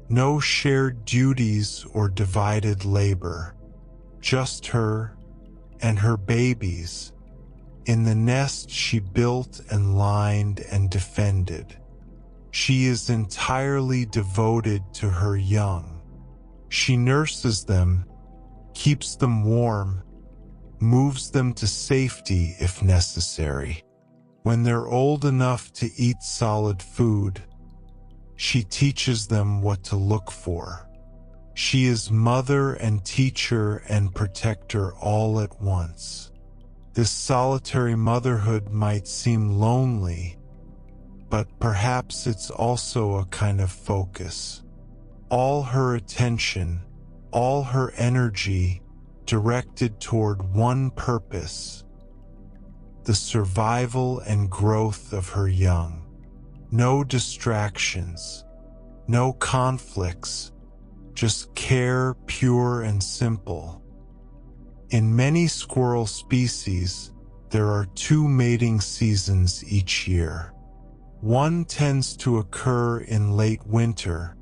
S1: No shared duties or divided labor. Just her and her babies in the nest she built and lined and defended. She is entirely devoted to her young. She nurses them, keeps them warm, moves them to safety if necessary. When they're old enough to eat solid food, she teaches them what to look for. She is mother and teacher and protector all at once. This solitary motherhood might seem lonely, but perhaps it's also a kind of focus. All her attention, all her energy directed toward one purpose: the survival and growth of her young. No distractions, no conflicts, just care, pure and simple. In many squirrel species, there are 2 mating seasons each year. One tends to occur in late winter,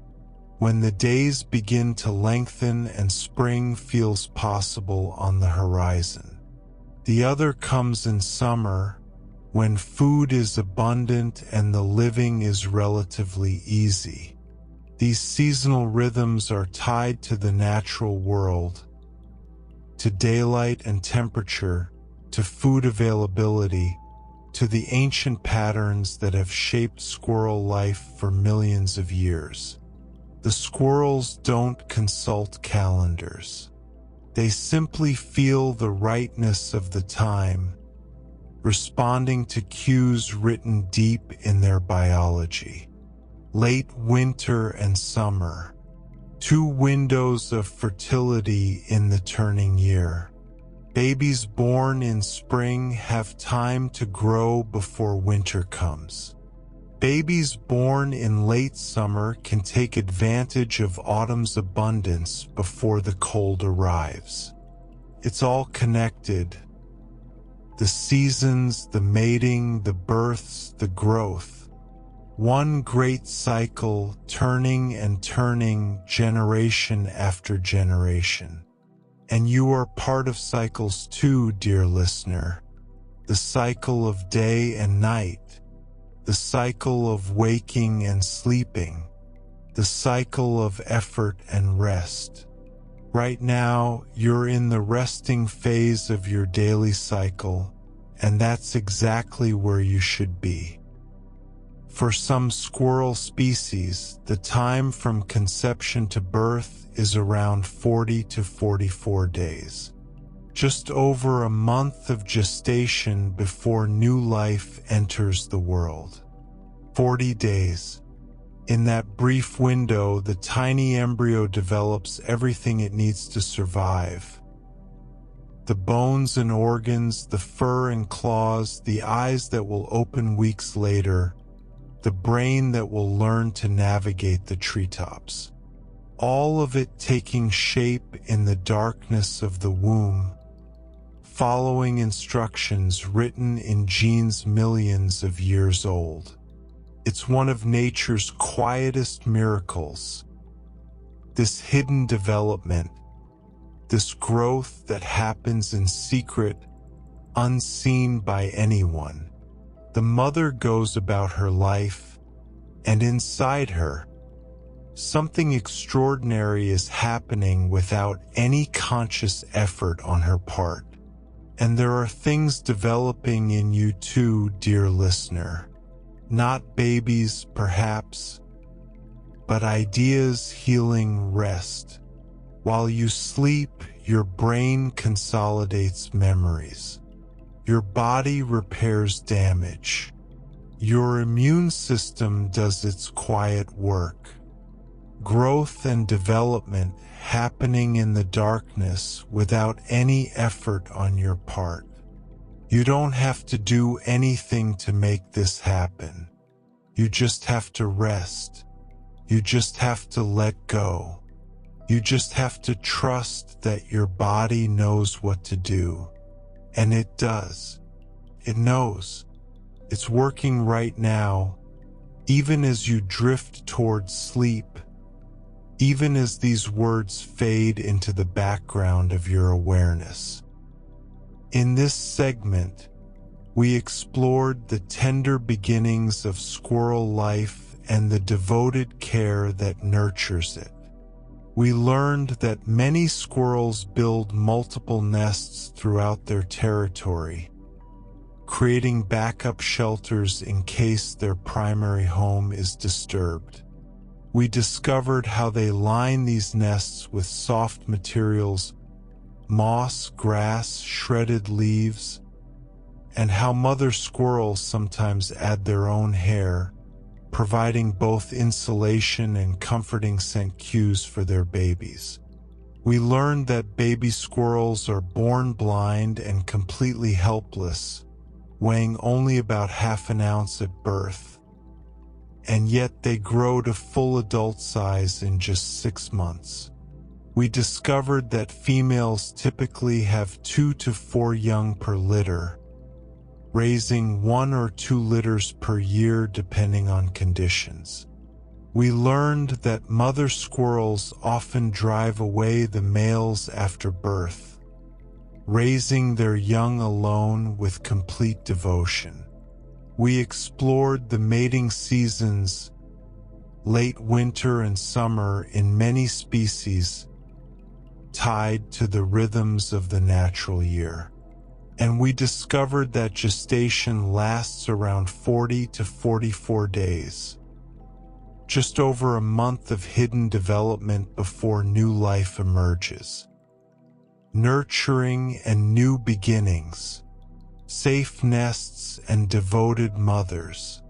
S1: when the days begin to lengthen and spring feels possible on the horizon. The other comes in summer, when food is abundant and the living is relatively easy. These seasonal rhythms are tied to the natural world, to daylight and temperature, to food availability, to the ancient patterns that have shaped squirrel life for millions of years. The squirrels don't consult calendars. They simply feel the rightness of the time, responding to cues written deep in their biology. Late winter and summer, 2 windows of fertility in the turning year. Babies born in spring have time to grow before winter comes. Babies born in late summer can take advantage of autumn's abundance before the cold arrives. It's all connected. The seasons, the mating, the births, the growth. One great cycle, turning and turning, generation after generation. And you are part of cycles too, dear listener. The cycle of day and night. The cycle of waking and sleeping. The cycle of effort and rest. Right now, you're in the resting phase of your daily cycle, and that's exactly where you should be. For some squirrel species, the time from conception to birth is around 40 to 44 days. Just over a month of gestation before new life enters the world. 40 days. In that brief window, the tiny embryo develops everything it needs to survive. The bones and organs, the fur and claws, the eyes that will open weeks later, the brain that will learn to navigate the treetops. All of it taking shape in the darkness of the womb, following instructions written in genes millions of years old. It's one of nature's quietest miracles. This hidden development, this growth that happens in secret, unseen by anyone. The mother goes about her life, and inside her, something extraordinary is happening without any conscious effort on her part. And there are things developing in you too, dear listener. Not babies, perhaps, but ideas, healing, rest. While you sleep, your brain consolidates memories. Your body repairs damage. Your immune system does its quiet work. Growth and development happening in the darkness without any effort on your part. You don't have to do anything to make this happen. You just have to rest. You just have to let go. You just have to trust that your body knows what to do. And it does. It knows. It's working right now, even as you drift towards sleep, even as these words fade into the background of your awareness. In this segment, we explored the tender beginnings of squirrel life and the devoted care that nurtures it. We learned that many squirrels build multiple nests throughout their territory, creating backup shelters in case their primary home is disturbed. We discovered how they line these nests with soft materials, moss, grass, shredded leaves, and how mother squirrels sometimes add their own hair, providing both insulation and comforting scent cues for their babies. We learned that baby squirrels are born blind and completely helpless, weighing only about half an ounce at birth, and yet they grow to full adult size in just 6 months. We discovered that females typically have 2 to 4 young per litter, raising 1 or 2 litters per year depending on conditions. We learned that mother squirrels often drive away the males after birth, raising their young alone with complete devotion. We explored the mating seasons, late winter and summer in many species, tied to the rhythms of the natural year. And we discovered that gestation lasts around 40 to 44 days, just over a month of hidden development before new life emerges. Nurturing and new beginnings, safe nests and devoted mothers.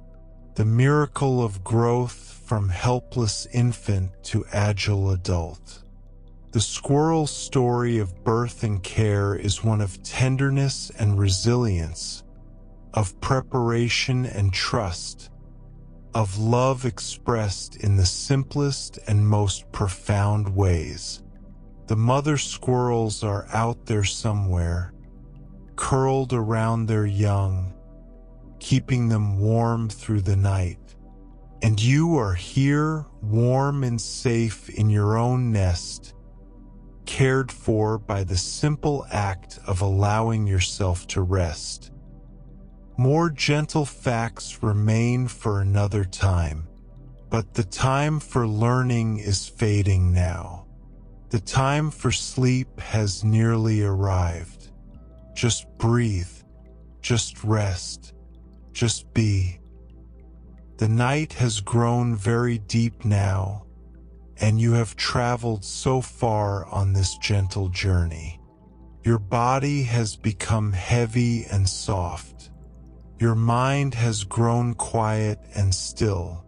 S1: the miracle of growth from helpless infant to agile adult. The squirrel's story of birth and care is one of tenderness and resilience, of preparation and trust, of love expressed in the simplest and most profound ways. The mother squirrels are out there somewhere, curled around their young, keeping them warm through the night. And you are here, warm and safe in your own nest, cared for by the simple act of allowing yourself to rest. More gentle facts remain for another time, but the time for learning is fading now. The time for sleep has nearly arrived. Just breathe, just rest, just be. The night has grown very deep now, and you have traveled so far on this gentle journey. Your body has become heavy and soft. Your mind has grown quiet and still.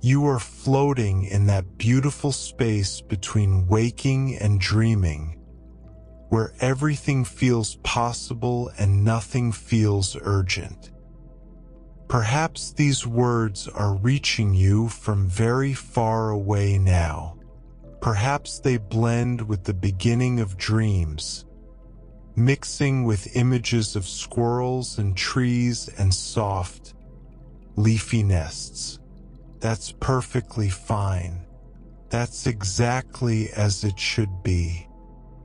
S1: You are floating in that beautiful space between waking and dreaming, where everything feels possible and nothing feels urgent. Perhaps these words are reaching you from very far away now. Perhaps they blend with the beginning of dreams, mixing with images of squirrels and trees and soft, leafy nests. That's perfectly fine. That's exactly as it should be.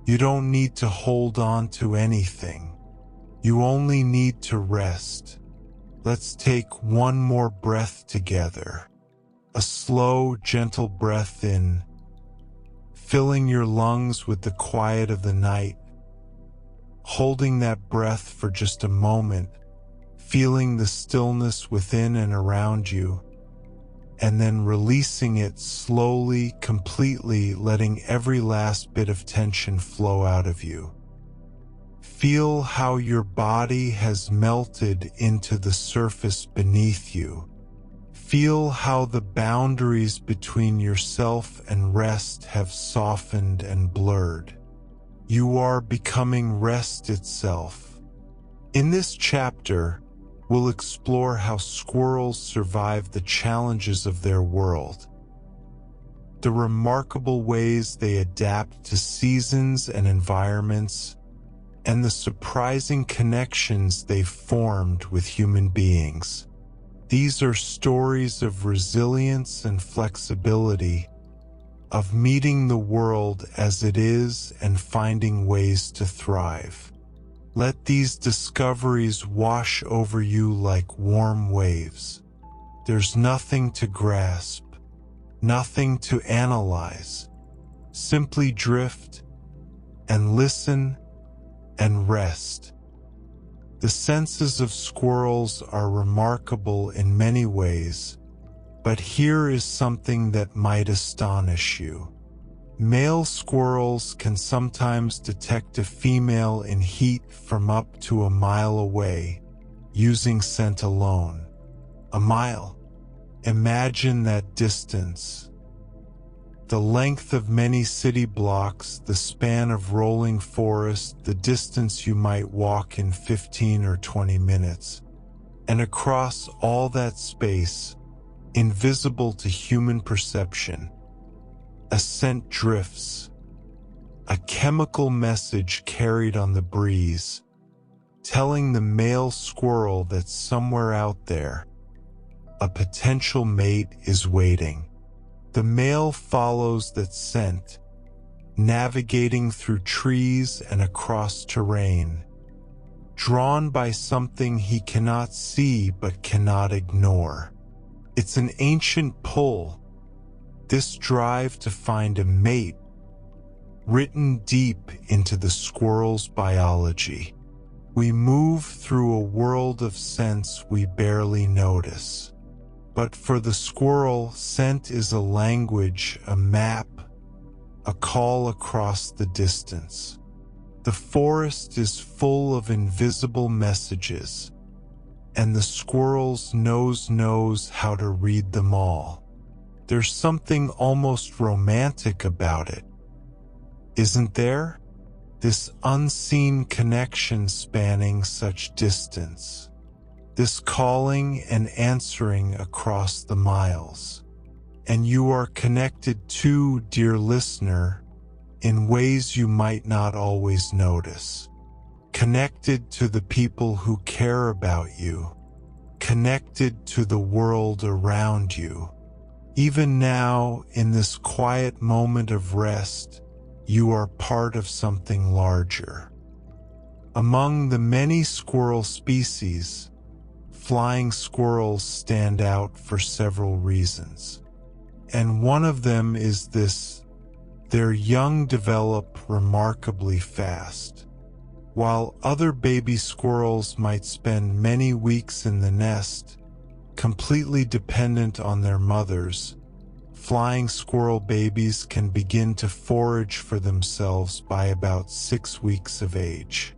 S1: You don't need to hold on to anything. You only need to rest. Let's take one more breath together. A slow, gentle breath in, filling your lungs with the quiet of the night. Holding that breath for just a moment, feeling the stillness within and around you, and then releasing it slowly, completely, letting every last bit of tension flow out of you. Feel how your body has melted into the surface beneath you. Feel how the boundaries between yourself and rest have softened and blurred. You are becoming rest itself. In this chapter, we'll explore how squirrels survive the challenges of their world, the remarkable ways they adapt to seasons and environments, and the surprising connections they've formed with human beings. These are stories of resilience and flexibility, of meeting the world as it is and finding ways to thrive. Let these discoveries wash over you like warm waves. There's nothing to grasp, nothing to analyze. Simply drift and listen and rest. The senses of squirrels are remarkable in many ways, but here is something that might astonish you. Male squirrels can sometimes detect a female in heat from up to a mile away, using scent alone. A mile. Imagine that distance. The length of many city blocks, the span of rolling forest, the distance you might walk in 15 or 20 minutes. And across all that space, invisible to human perception, a scent drifts, a chemical message carried on the breeze, telling the male squirrel that somewhere out there, a potential mate is waiting. The male follows that scent, navigating through trees and across terrain, drawn by something he cannot see but cannot ignore. It's an ancient pull, this drive to find a mate, written deep into the squirrel's biology. We move through a world of scents we barely notice. But for the squirrel, scent is a language, a map, a call across the distance. The forest is full of invisible messages, and the squirrel's nose knows how to read them all. There's something almost romantic about it, isn't there? This unseen connection spanning such distance. This calling and answering across the miles. And you are connected too, dear listener, in ways you might not always notice. Connected to the people who care about you. Connected to the world around you. Even now, in this quiet moment of rest, you are part of something larger. Among the many squirrel species, flying squirrels stand out for several reasons. And one of them is this: their young develop remarkably fast. While other baby squirrels might spend many weeks in the nest, completely dependent on their mothers, flying squirrel babies can begin to forage for themselves by about 6 weeks of age.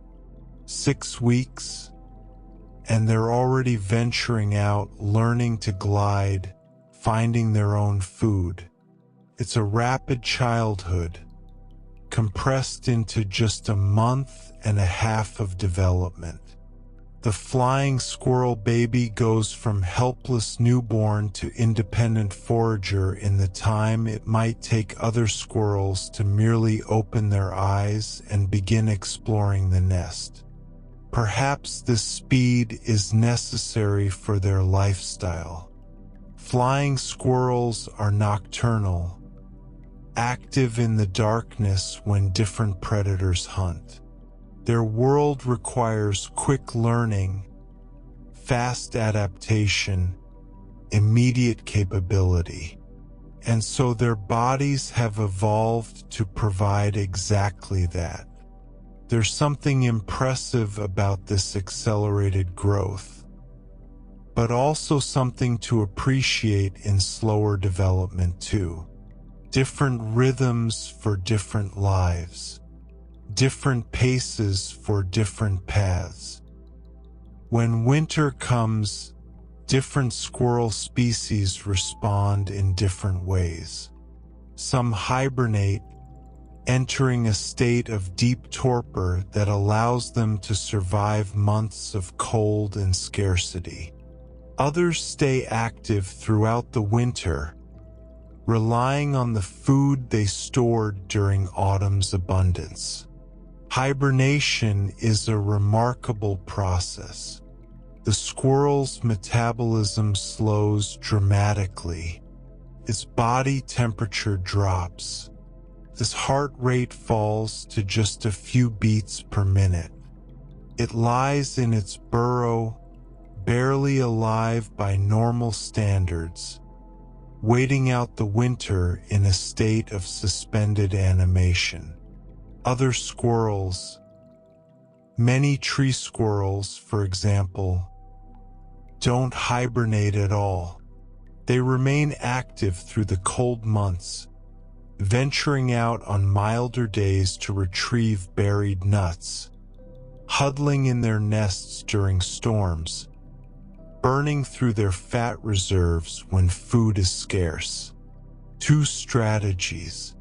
S1: 6 weeks, and they're already venturing out, learning to glide, finding their own food. It's a rapid childhood, compressed into just a month and a half of development. The flying squirrel baby goes from helpless newborn to independent forager in the time it might take other squirrels to merely open their eyes and begin exploring the nest. Perhaps this speed is necessary for their lifestyle. Flying squirrels are nocturnal, active in the darkness when different predators hunt. Their world requires quick learning, fast adaptation, immediate capability, and so their bodies have evolved to provide exactly that. There's something impressive about this accelerated growth, but also something to appreciate in slower development too. Different rhythms for different lives. Different paces for different paths. When winter comes, different squirrel species respond in different ways. Some hibernate, entering a state of deep torpor that allows them to survive months of cold and scarcity. Others stay active throughout the winter, relying on the food they stored during autumn's abundance. Hibernation is a remarkable process. The squirrel's metabolism slows dramatically. Its body temperature drops. Its heart rate falls to just a few beats per minute. It lies in its burrow, barely alive by normal standards, waiting out the winter in a state of suspended animation. Other squirrels, many tree squirrels, for example, don't hibernate at all. They remain active through the cold months, venturing out on milder days to retrieve buried nuts, huddling in their nests during storms, burning through their fat reserves when food is scarce. 2 strategies.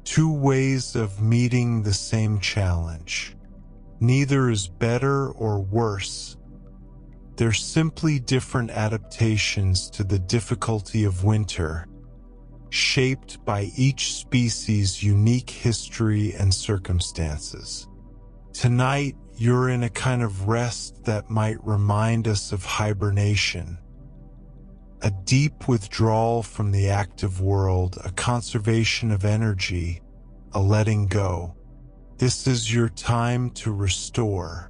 S1: 2 ways of meeting the same challenge. Neither is better or worse. They're simply different adaptations to the difficulty of winter, shaped by each species' unique history and circumstances. Tonight, you're in a kind of rest that might remind us of hibernation. A deep withdrawal from the active world, a conservation of energy, a letting go. This is your time to restore.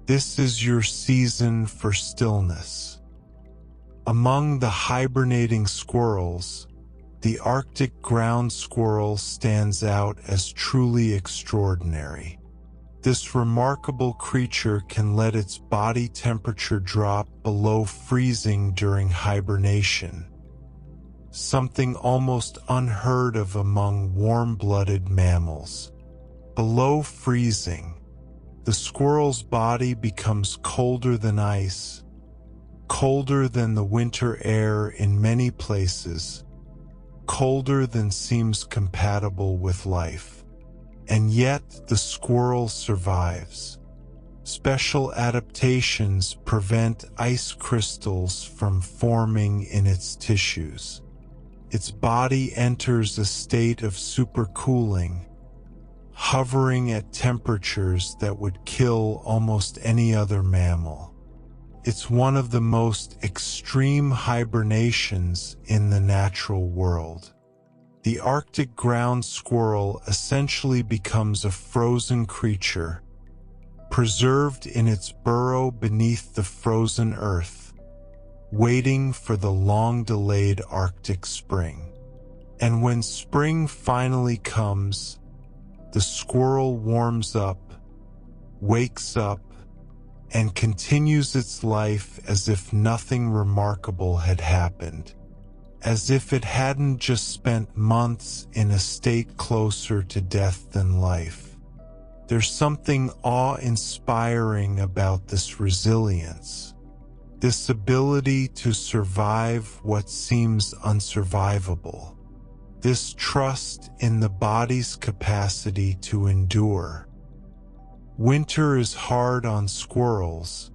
S1: This is your season for stillness. Among the hibernating squirrels, the Arctic ground squirrel stands out as truly extraordinary. This remarkable creature can let its body temperature drop below freezing during hibernation, something almost unheard of among warm-blooded mammals. Below freezing, the squirrel's body becomes colder than ice, colder than the winter air in many places, colder than seems compatible with life. And yet the squirrel survives. Special adaptations prevent ice crystals from forming in its tissues. Its body enters a state of supercooling, hovering at temperatures that would kill almost any other mammal. It's one of the most extreme hibernations in the natural world. The Arctic ground squirrel essentially becomes a frozen creature, preserved in its burrow beneath the frozen earth, waiting for the long-delayed Arctic spring. And when spring finally comes, the squirrel warms up, wakes up, and continues its life as if nothing remarkable had happened, as if it hadn't just spent months in a state closer to death than life. There's something awe-inspiring about this resilience, this ability to survive what seems unsurvivable, this trust in the body's capacity to endure. Winter is hard on squirrels,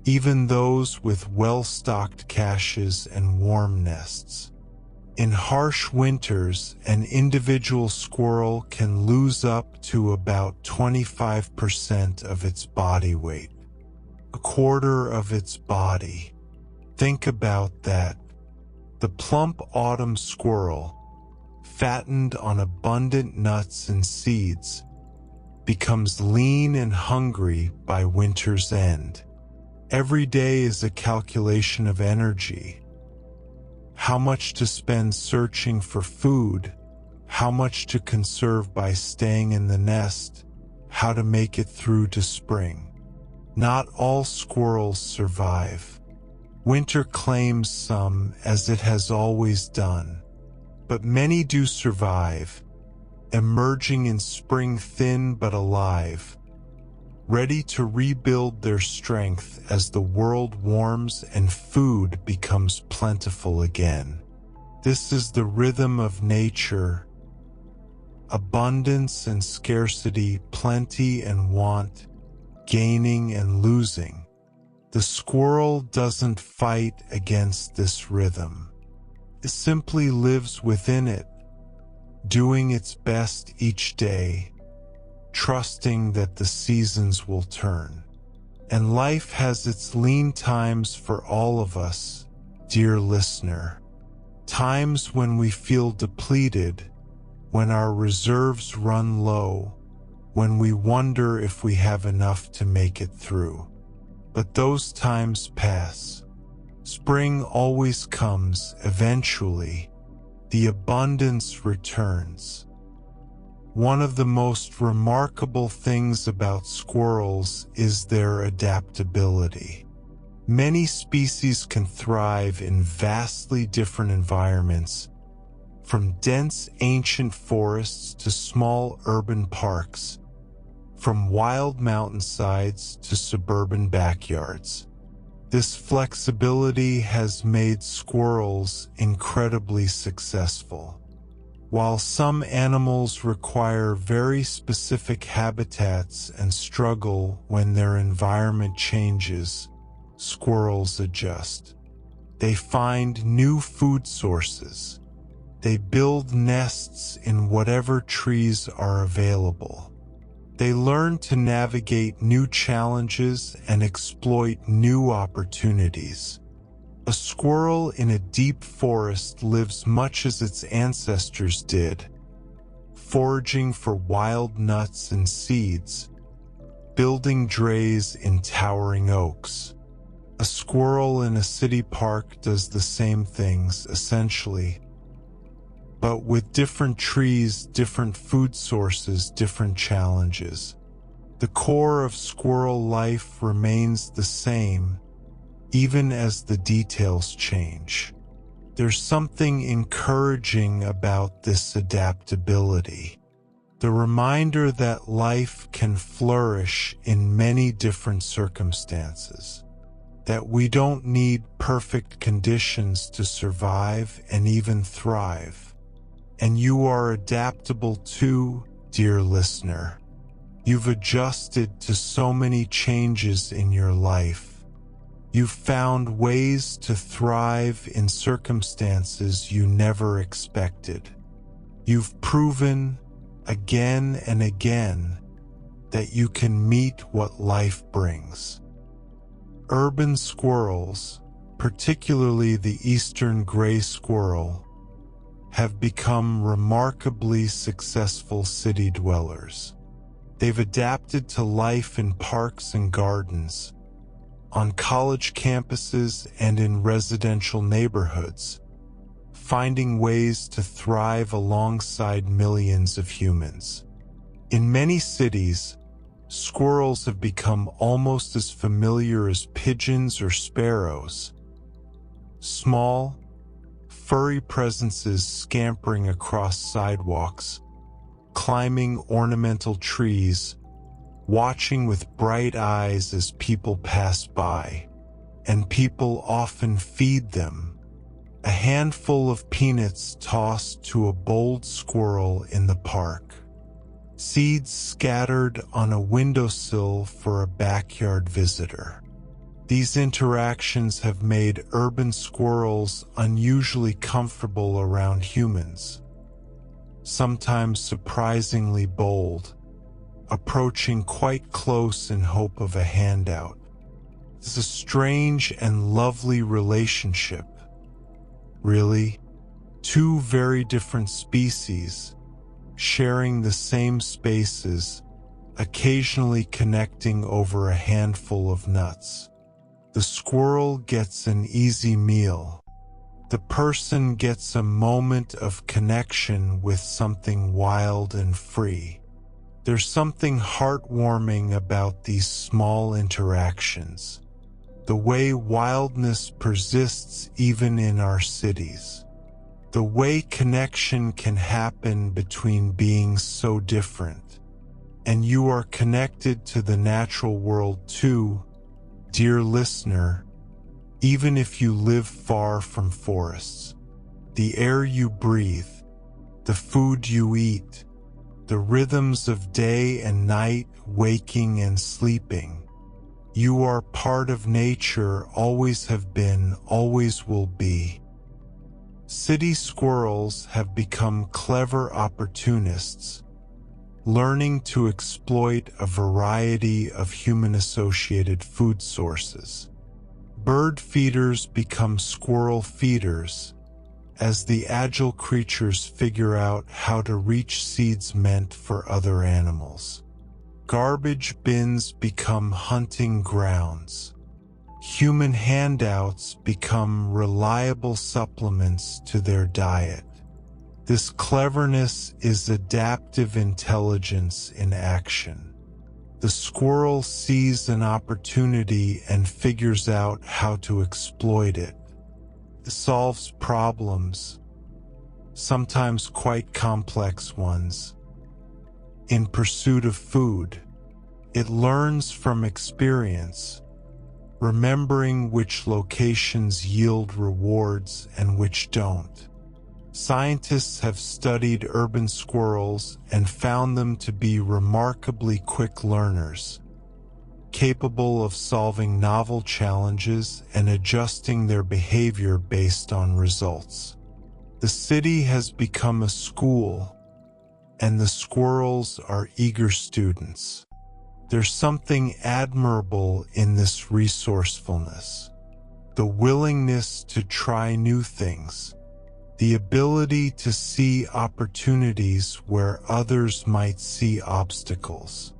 S1: even those with well-stocked caches and warm nests. In harsh winters, an individual squirrel can lose up to about 25% of its body weight, a quarter of its body. Think about that. The plump autumn squirrel, fattened on abundant nuts and seeds, becomes lean and hungry by winter's end. Every day is a calculation of energy. How much to spend searching for food, how much to conserve by staying in the nest, how to make it through to spring. Not all squirrels survive. Winter claims some, as it has always done. But many do survive, emerging in spring thin but alive, ready to rebuild their strength as the world warms and food becomes plentiful again. This is the rhythm of nature: abundance and scarcity, plenty and want, gaining and losing. The squirrel doesn't fight against this rhythm. It simply lives within it, doing its best each day, trusting that the seasons will turn. And life has its lean times for all of us, dear listener. Times when we feel depleted, when our reserves run low, when we wonder if we have enough to make it through. But those times pass. Spring always comes eventually. The abundance returns. One of the most remarkable things about squirrels is their adaptability. Many species can thrive in vastly different environments, from dense ancient forests to small urban parks, from wild mountainsides to suburban backyards. This flexibility has made squirrels incredibly successful. While some animals require very specific habitats and struggle when their environment changes, squirrels adjust. They find new food sources. They build nests in whatever trees are available. They learn to navigate new challenges and exploit new opportunities. A squirrel in a deep forest lives much as its ancestors did, foraging for wild nuts and seeds, building drays in towering oaks. A squirrel in a city park does the same things, essentially, but with different trees, different food sources, different challenges. The core of squirrel life remains the same, even as the details change. There's something encouraging about this adaptability. The reminder that life can flourish in many different circumstances. that we don't need perfect conditions to survive and even thrive. And you are adaptable too, dear listener. You've adjusted to so many changes in your life. You've found ways to thrive in circumstances you never expected. You've proven again and again that you can meet what life brings. Urban squirrels, particularly the eastern gray squirrel, have become remarkably successful city dwellers. They've adapted to life in parks and gardens, on college campuses and in residential neighborhoods, finding ways to thrive alongside millions of humans. In many cities, squirrels have become almost as familiar as pigeons or sparrows. Small, furry presences scampering across sidewalks, climbing ornamental trees, watching with bright eyes as people pass by, and people often feed them. A handful of peanuts tossed to a bold squirrel in the park. Seeds scattered on a windowsill for a backyard visitor. These interactions have made urban squirrels unusually comfortable around humans, sometimes surprisingly bold, approaching quite close in hope of a handout. It's a strange and lovely relationship. Really, two very different species, sharing the same spaces, occasionally connecting over a handful of nuts. The squirrel gets an easy meal. The person gets a moment of connection with something wild and free. There's something heartwarming about these small interactions. The way wildness persists even in our cities. The way connection can happen between beings so different. And you are connected to the natural world too, dear listener, even if you live far from forests. The air you breathe, the food you eat, the rhythms of day and night, waking and sleeping. You are part of nature, always have been, always will be. City squirrels have become clever opportunists, learning to exploit a variety of human-associated food sources. Bird feeders become squirrel feeders, as the agile creatures figure out how to reach seeds meant for other animals. Garbage bins become hunting grounds. Human handouts become reliable supplements to their diet. This cleverness is adaptive intelligence in action. The squirrel sees an opportunity and figures out how to exploit it. It solves problems, sometimes quite complex ones. In pursuit of food, it learns from experience, remembering which locations yield rewards and which don't. Scientists have studied urban squirrels and found them to be remarkably quick learners, capable of solving novel challenges and adjusting their behavior based on results. The city has become a school, and the squirrels are eager students. There's something admirable in this resourcefulness, the willingness to try new things, the ability to see opportunities where others might see obstacles,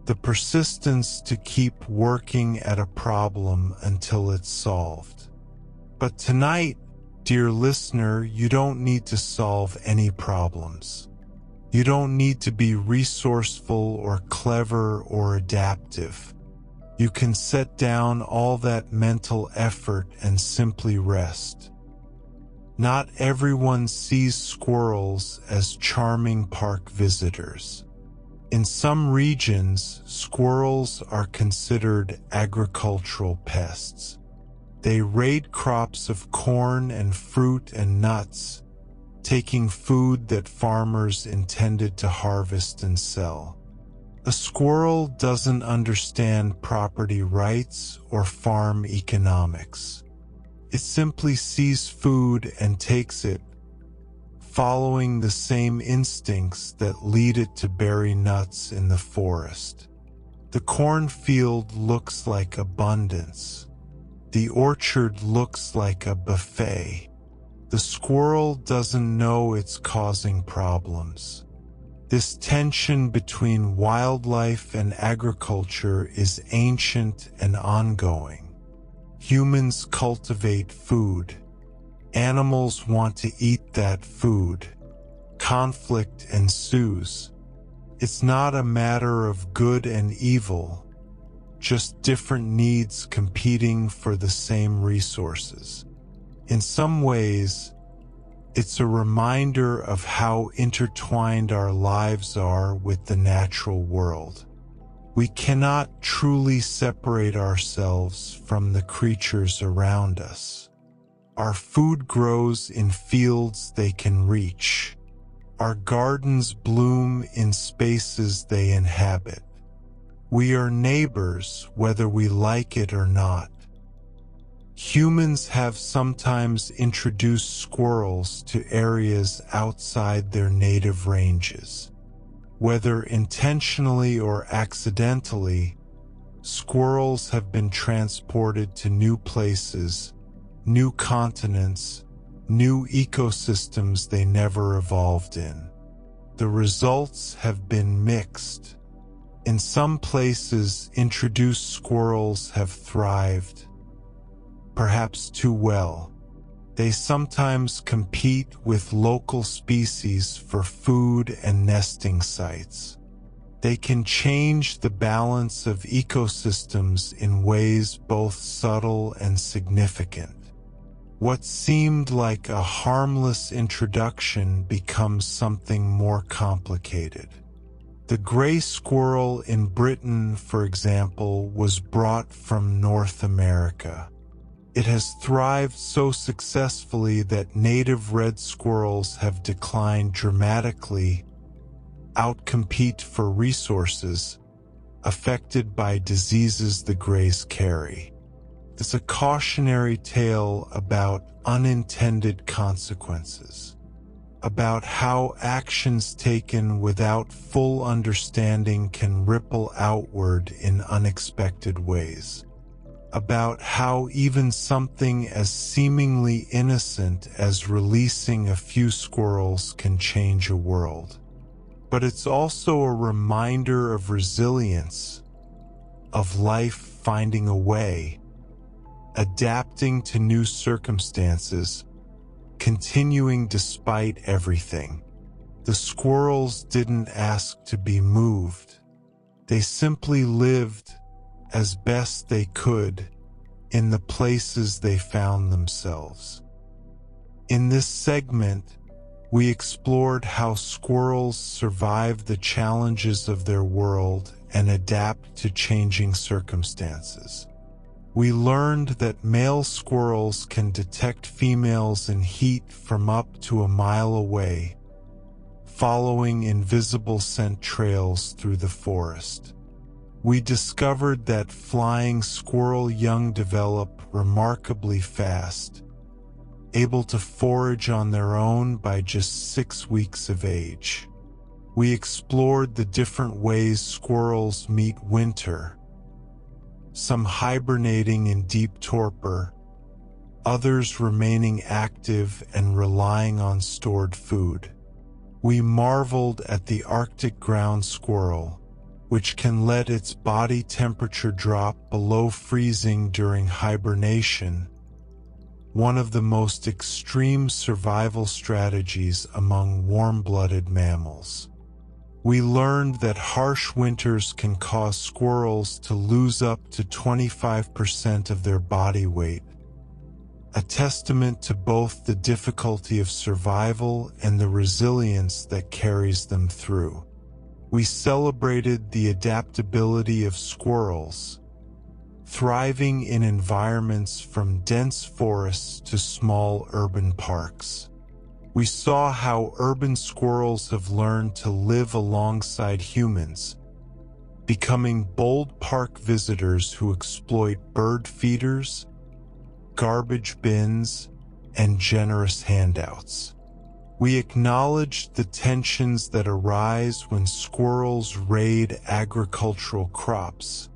S1: the persistence to keep working at a problem until it's solved. But tonight, dear listener, you don't need to solve any problems. You don't need to be resourceful or clever or adaptive. You can set down all that mental effort and simply rest. Not everyone sees squirrels as charming park visitors. In some regions, squirrels are considered agricultural pests. They raid crops of corn and fruit and nuts, taking food that farmers intended to harvest and sell. A squirrel doesn't understand property rights or farm economics. It simply sees food and takes it, following the same instincts that lead it to bury nuts in the forest. The cornfield looks like abundance. The orchard looks like a buffet. The squirrel doesn't know it's causing problems. This tension between wildlife and agriculture is ancient and ongoing. Humans cultivate food. Animals want to eat that food. Conflict ensues. It's not a matter of good and evil, just different needs competing for the same resources. In some ways, it's a reminder of how intertwined our lives are with the natural world. We cannot truly separate ourselves from the creatures around us. Our food grows in fields they can reach. Our gardens bloom in spaces they inhabit. We are neighbors whether we like it or not. Humans have sometimes introduced squirrels to areas outside their native ranges. Whether intentionally or accidentally, squirrels have been transported to new places, new continents, new ecosystems they never evolved in. The results have been mixed. In some places, introduced squirrels have thrived, perhaps too well. They sometimes compete with local species for food and nesting sites. They can change the balance of ecosystems in ways both subtle and significant. What seemed like a harmless introduction becomes something more complicated. The gray squirrel in Britain, for example, was brought from North America. It has thrived so successfully that native red squirrels have declined dramatically, outcompete for resources, affected by diseases the grays carry. It's a cautionary tale about unintended consequences, about how actions taken without full understanding can ripple outward in unexpected ways, about how even something as seemingly innocent as releasing a few squirrels can change a world. But it's also a reminder of resilience, of life finding a way, adapting to new circumstances, continuing despite everything. The squirrels didn't ask to be moved. They simply lived as best they could in the places they found themselves. In this segment, we explored how squirrels survive the challenges of their world and adapt to changing circumstances. We learned that male squirrels can detect females in heat from up to a mile away, following invisible scent trails through the forest. We discovered that flying squirrel young develop remarkably fast, able to forage on their own by just 6 weeks of age. We explored the different ways squirrels meet winter, some hibernating in deep torpor, others remaining active and relying on stored food. We marveled at the Arctic ground squirrel, which can let its body temperature drop below freezing during hibernation, one of the most extreme survival strategies among warm-blooded mammals. We learned that harsh winters can cause squirrels to lose up to 25% of their body weight, a testament to both the difficulty of survival and the resilience that carries them through. We celebrated the adaptability of squirrels, thriving in environments from dense forests to small urban parks. We saw how urban squirrels have learned to live alongside humans, becoming bold park visitors who exploit bird feeders, garbage bins, and generous handouts. We acknowledged the tensions that arise when squirrels raid agricultural crops,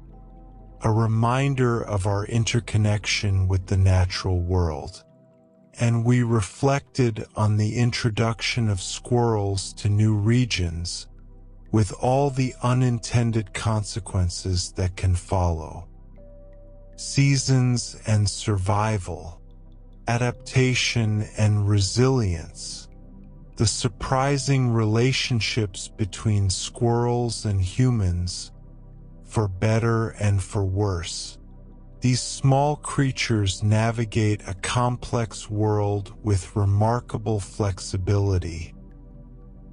S1: a reminder of our interconnection with the natural world. And we reflected on the introduction of squirrels to new regions, with all the unintended consequences that can follow. Seasons and survival, adaptation and resilience, the surprising relationships between squirrels and humans, for better and for worse. These small creatures navigate a complex world with remarkable flexibility,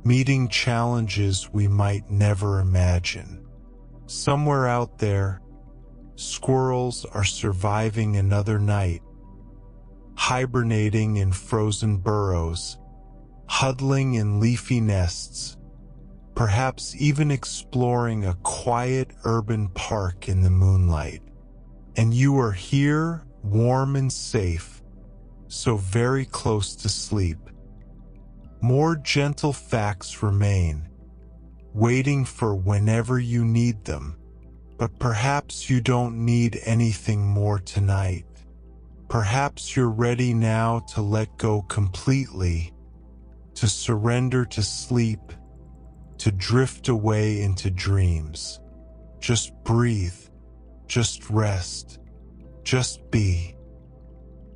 S1: meeting challenges we might never imagine. Somewhere out there, squirrels are surviving another night, hibernating in frozen burrows, huddling in leafy nests, perhaps even exploring a quiet urban park in the moonlight. And you are here, warm and safe, so very close to sleep. More gentle facts remain, waiting for whenever you need them. But perhaps you don't need anything more tonight. Perhaps you're ready now to let go completely, to surrender to sleep, to drift away into dreams. Just breathe, just rest, just be.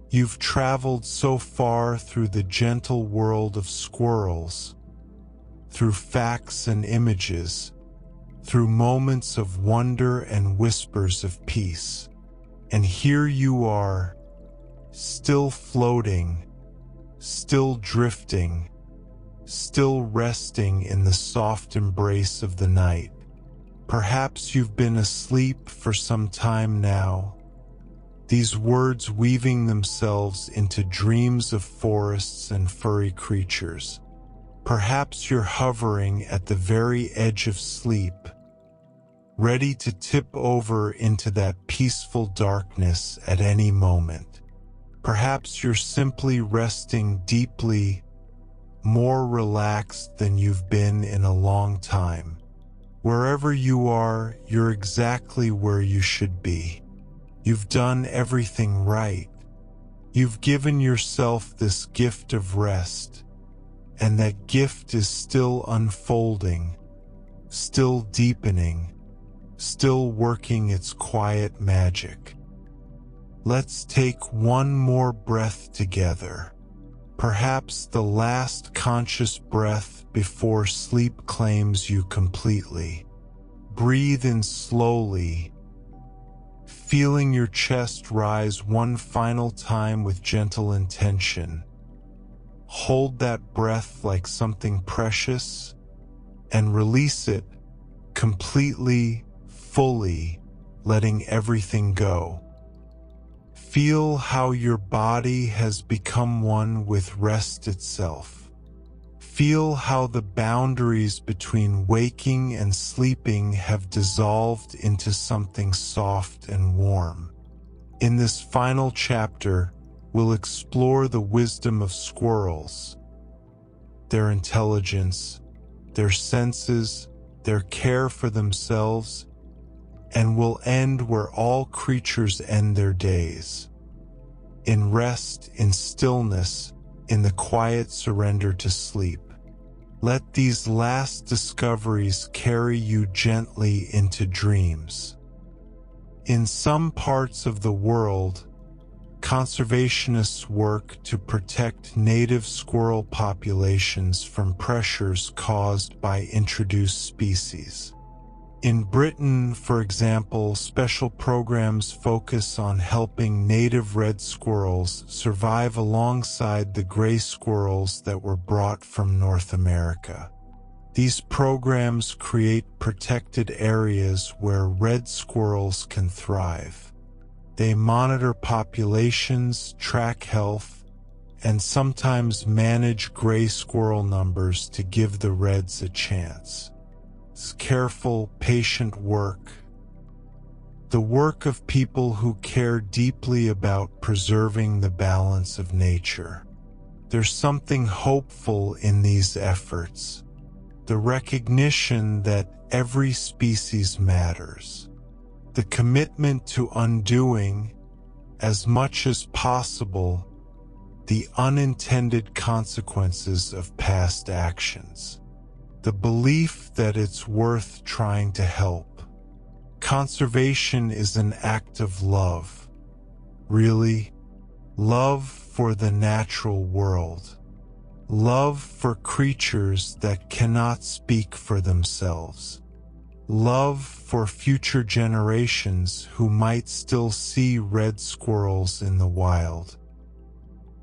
S1: You've traveled so far through the gentle world of squirrels, through facts and images, through moments of wonder and whispers of peace. And here you are, still floating, still drifting, still resting in the soft embrace of the night. Perhaps you've been asleep for some time now, these words weaving themselves into dreams of forests and furry creatures. Perhaps you're hovering at the very edge of sleep, ready to tip over into that peaceful darkness at any moment. Perhaps you're simply resting deeply, more relaxed than you've been in a long time. Wherever you are, you're exactly where you should be. You've done everything right. You've given yourself this gift of rest, and that gift is still unfolding, still deepening, still working its quiet magic. Let's take one more breath together, perhaps the last conscious breath before sleep claims you completely. Breathe in slowly, feeling your chest rise one final time with gentle intention. Hold that breath like something precious, and release it completely, fully, letting everything go. Feel how your body has become one with rest itself. Feel how the boundaries between waking and sleeping have dissolved into something soft and warm. In this final chapter, we'll explore the wisdom of squirrels, their intelligence, their senses, their care for themselves, and we'll end where all creatures end their days, in rest, in stillness, in the quiet surrender to sleep. Let these last discoveries carry you gently into dreams. In some parts of the world, conservationists work to protect native squirrel populations from pressures caused by introduced species. In Britain, for example, special programs focus on helping native red squirrels survive alongside the gray squirrels that were brought from North America. These programs create protected areas where red squirrels can thrive. They monitor populations, track health, and sometimes manage gray squirrel numbers to give the reds a chance. It's careful, patient work. The work of people who care deeply about preserving the balance of nature. There's something hopeful in these efforts. The recognition that every species matters. The commitment to undoing, as much as possible, the unintended consequences of past actions. The belief that it's worth trying to help. Conservation is an act of love. Really, love for the natural world. Love for creatures that cannot speak for themselves. Love for future generations who might still see red squirrels in the wild.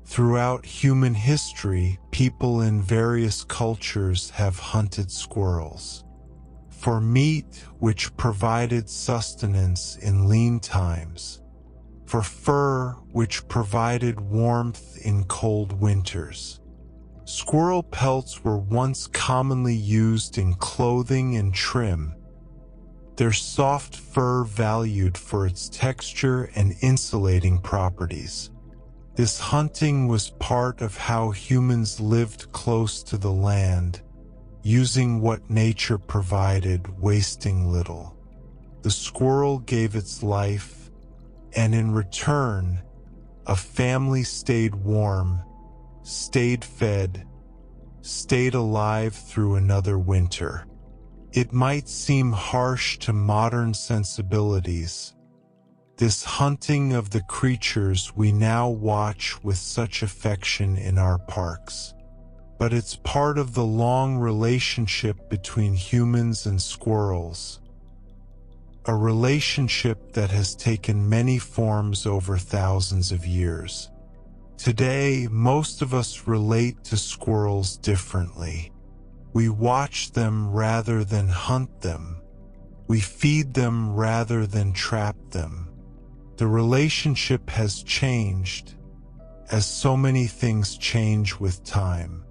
S1: Throughout human history, people in various cultures have hunted squirrels. For meat, which provided sustenance in lean times. For fur, which provided warmth in cold winters. Squirrel pelts were once commonly used in clothing and trim. Their soft fur valued for its texture and insulating properties. This hunting was part of how humans lived close to the land, using what nature provided, wasting little. The squirrel gave its life, and in return, a family stayed warm, stayed fed, stayed alive through another winter. It might seem harsh to modern sensibilities, this hunting of the creatures we now watch with such affection in our parks. But it's part of the long relationship between humans and squirrels. A relationship that has taken many forms over thousands of years. Today, most of us relate to squirrels differently. We watch them rather than hunt them. We feed them rather than trap them. The relationship has changed, as so many things change with time.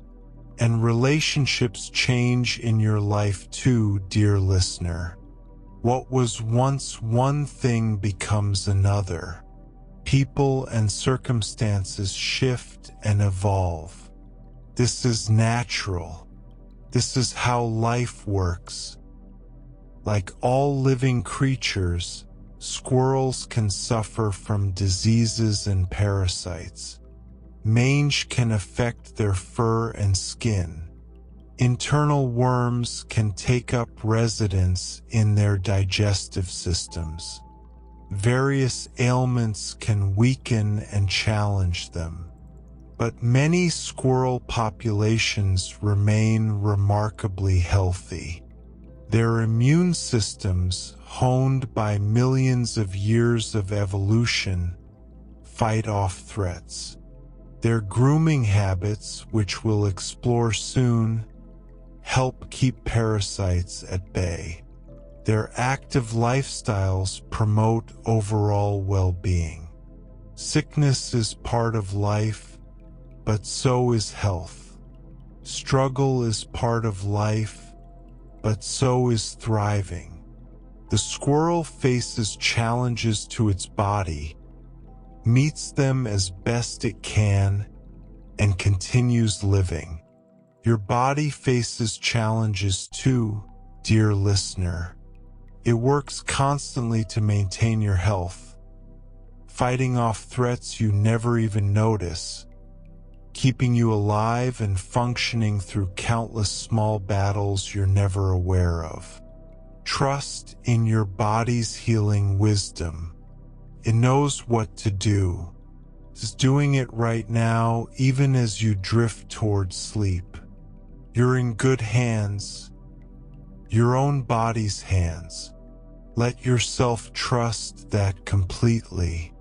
S1: And relationships change in your life too, dear listener. What was once one thing becomes another. People and circumstances shift and evolve. This is natural. This is how life works. Like all living creatures, squirrels can suffer from diseases and parasites. Mange can affect their fur and skin. Internal worms can take up residence in their digestive systems. Various ailments can weaken and challenge them. But many squirrel populations remain remarkably healthy. Their immune systems, honed by millions of years of evolution, fight off threats. Their grooming habits, which we'll explore soon, help keep parasites at bay. Their active lifestyles promote overall well-being. Sickness is part of life, but so is health. Struggle is part of life, but so is thriving. The squirrel faces challenges to its body, meets them as best it can, and continues living. Your body faces challenges too, dear listener. It works constantly to maintain your health, fighting off threats you never even notice, keeping you alive and functioning through countless small battles you're never aware of. Trust in your body's healing wisdom. It knows what to do. It's doing it right now, even as you drift towards sleep. You're in good hands, your own body's hands. Let yourself trust that completely.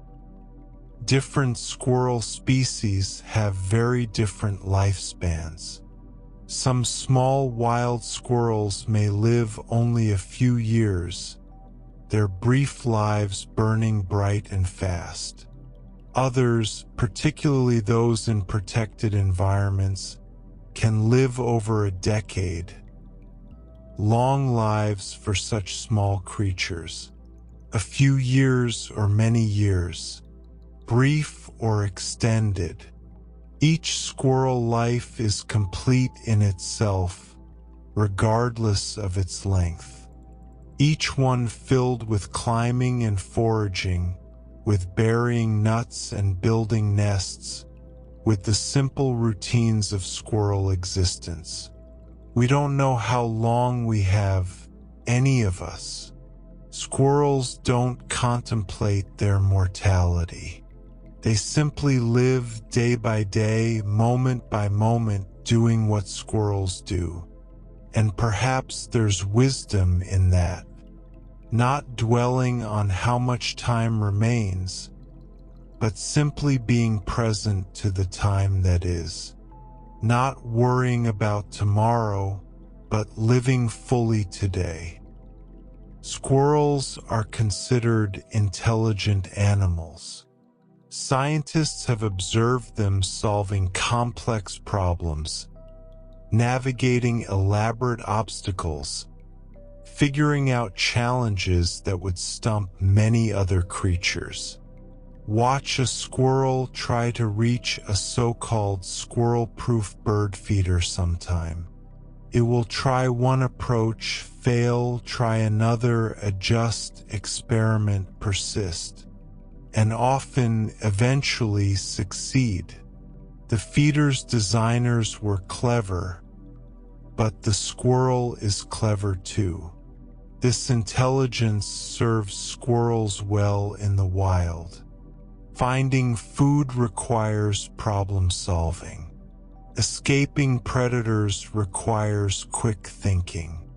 S1: Different squirrel species have very different lifespans. Some small wild squirrels may live only a few years, their brief lives burning bright and fast. Others, particularly those in protected environments, can live over a decade. Long lives for such small creatures. A few years or many years. Brief or extended. Each squirrel life is complete in itself, regardless of its length. Each one filled with climbing and foraging, with burying nuts and building nests, with the simple routines of squirrel existence. We don't know how long we have, any of us. Squirrels don't contemplate their mortality. They simply live day by day, moment by moment, doing what squirrels do. And perhaps there's wisdom in that. Not dwelling on how much time remains, but simply being present to the time that is. Not worrying about tomorrow, but living fully today. Squirrels are considered intelligent animals. Scientists have observed them solving complex problems, navigating elaborate obstacles, figuring out challenges that would stump many other creatures. Watch a squirrel try to reach a so-called squirrel-proof bird feeder sometime. It will try one approach, fail, try another, adjust, experiment, persist, and often eventually succeed. The feeder's designers were clever, but the squirrel is clever too. This intelligence serves squirrels well in the wild. Finding food requires problem solving. Escaping predators requires quick thinking.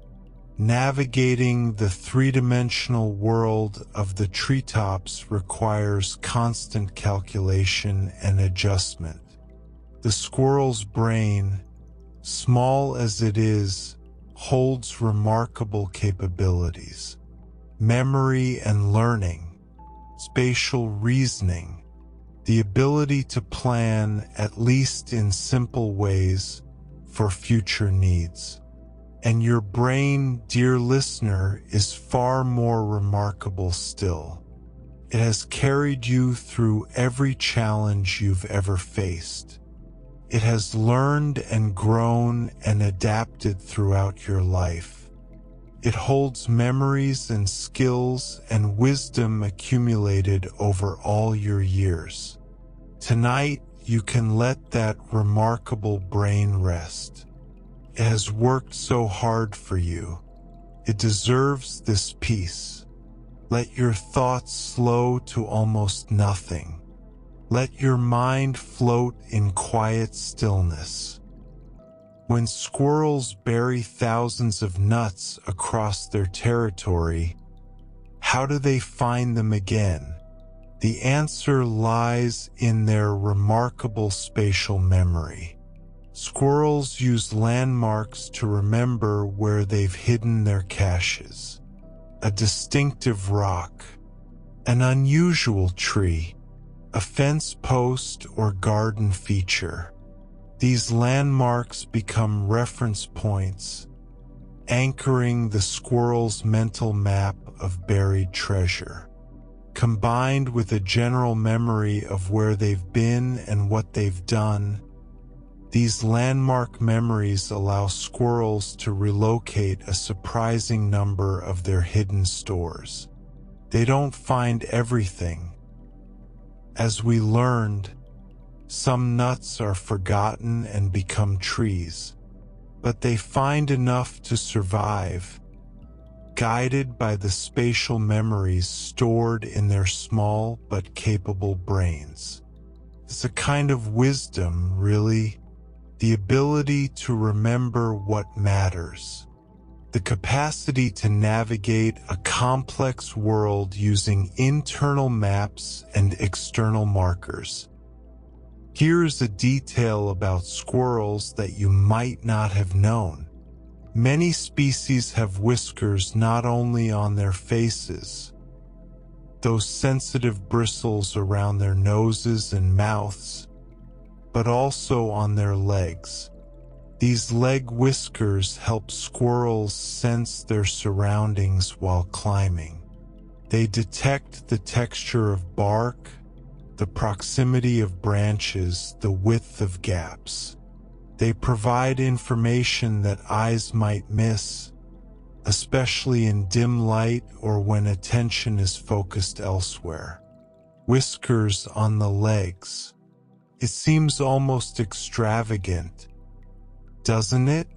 S1: Navigating the three-dimensional world of the treetops requires constant calculation and adjustment. The squirrel's brain, small as it is, holds remarkable capabilities. Memory and learning, spatial reasoning, the ability to plan, at least in simple ways, for future needs. And your brain, dear listener, is far more remarkable still. It has carried you through every challenge you've ever faced. It has learned and grown and adapted throughout your life. It holds memories and skills and wisdom accumulated over all your years. Tonight, you can let that remarkable brain rest. It has worked so hard for you. It deserves this peace. Let your thoughts slow to almost nothing. Let your mind float in quiet stillness. When squirrels bury thousands of nuts across their territory, how do they find them again? The answer lies in their remarkable spatial memory. Squirrels use landmarks to remember where they've hidden their caches. A distinctive rock, an unusual tree, a fence post or garden feature. These landmarks become reference points, anchoring the squirrel's mental map of buried treasure. Combined with a general memory of where they've been and what they've done, these landmark memories allow squirrels to relocate a surprising number of their hidden stores. They don't find everything. As we learned, some nuts are forgotten and become trees, but they find enough to survive, guided by the spatial memories stored in their small but capable brains. It's a kind of wisdom, really, the ability to remember what matters, the capacity to navigate a complex world using internal maps and external markers. Here's a detail about squirrels that you might not have known. Many species have whiskers not only on their faces, those sensitive bristles around their noses and mouths, but also on their legs. These leg whiskers help squirrels sense their surroundings while climbing. They detect the texture of bark, the proximity of branches, the width of gaps. They provide information that eyes might miss, especially in dim light or when attention is focused elsewhere. Whiskers on the legs. It seems almost extravagant, doesn't it?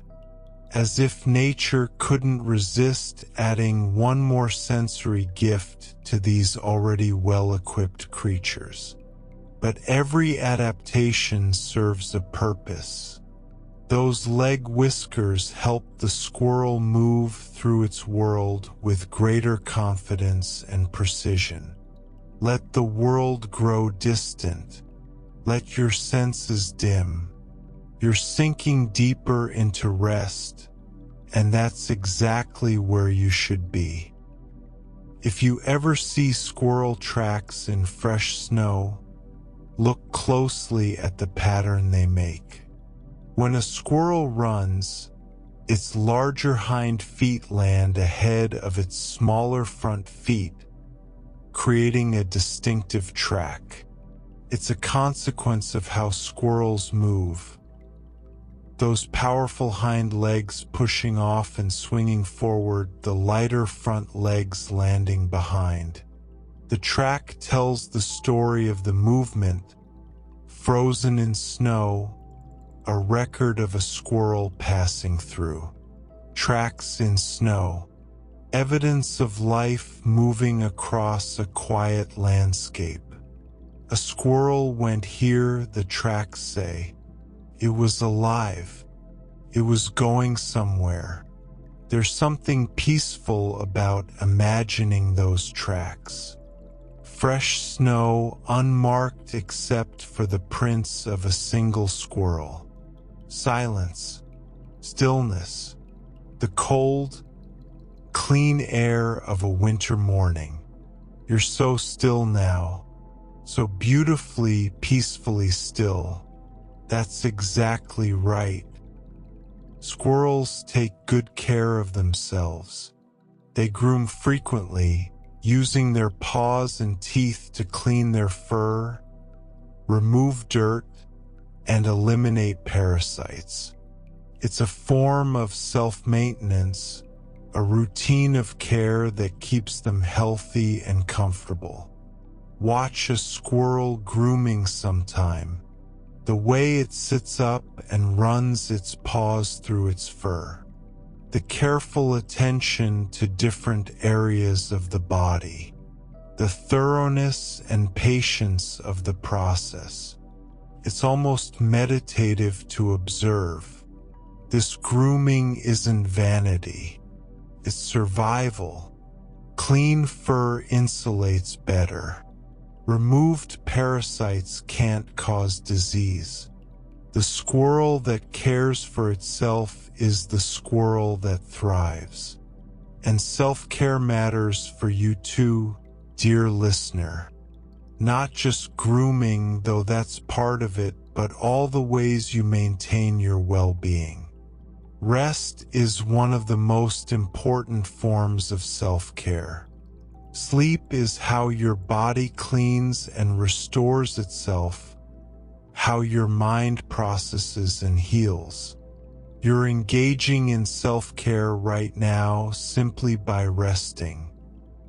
S1: As if nature couldn't resist adding one more sensory gift to these already well-equipped creatures. But every adaptation serves a purpose. Those leg whiskers help the squirrel move through its world with greater confidence and precision. Let the world grow distant. Let your senses dim. You're sinking deeper into rest, and that's exactly where you should be. If you ever see squirrel tracks in fresh snow, look closely at the pattern they make. When a squirrel runs, its larger hind feet land ahead of its smaller front feet, creating a distinctive track. It's a consequence of how squirrels move. Those powerful hind legs pushing off and swinging forward, the lighter front legs landing behind. The track tells the story of the movement, frozen in snow, a record of a squirrel passing through. Tracks in snow, evidence of life moving across a quiet landscape. A squirrel went here, the tracks say. It was alive. It was going somewhere. There's something peaceful about imagining those tracks. Fresh snow, unmarked except for the prints of a single squirrel. Silence, stillness, the cold, clean air of a winter morning. You're so still now, so beautifully, peacefully still. That's exactly right. Squirrels take good care of themselves. They groom frequently, using their paws and teeth to clean their fur, remove dirt, and eliminate parasites. It's a form of self-maintenance, a routine of care that keeps them healthy and comfortable. Watch a squirrel grooming sometime. The way it sits up and runs its paws through its fur. The careful attention to different areas of the body. The thoroughness and patience of the process. It's almost meditative to observe. This grooming isn't vanity. It's survival. Clean fur insulates better. Removed parasites can't cause disease. The squirrel that cares for itself is the squirrel that thrives. And self-care matters for you too, dear listener. Not just grooming, though that's part of it, but all the ways you maintain your well-being. Rest is one of the most important forms of self-care. Sleep is how your body cleans and restores itself, how your mind processes and heals. You're engaging in self-care right now simply by resting,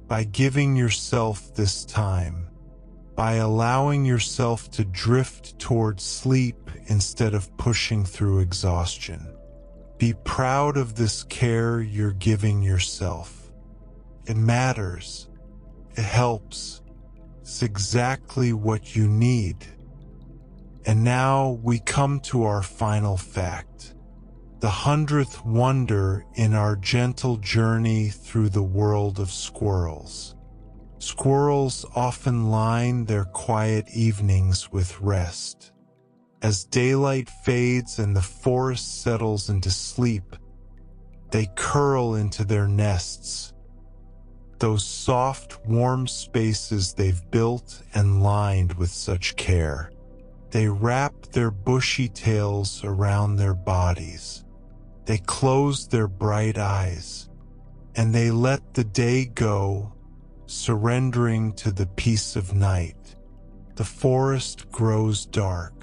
S1: by giving yourself this time, by allowing yourself to drift towards sleep instead of pushing through exhaustion. Be proud of this care you're giving yourself. It matters. It helps. It's exactly what you need. And now we come to our final fact. The 100th wonder in our gentle journey through the world of squirrels. Squirrels often line their quiet evenings with rest. As daylight fades and the forest settles into sleep, They curl into their nests, those soft, warm spaces they've built and lined with such care. They wrap their bushy tails around their bodies. They close their bright eyes, and they let the day go, surrendering to the peace of night. The forest grows dark.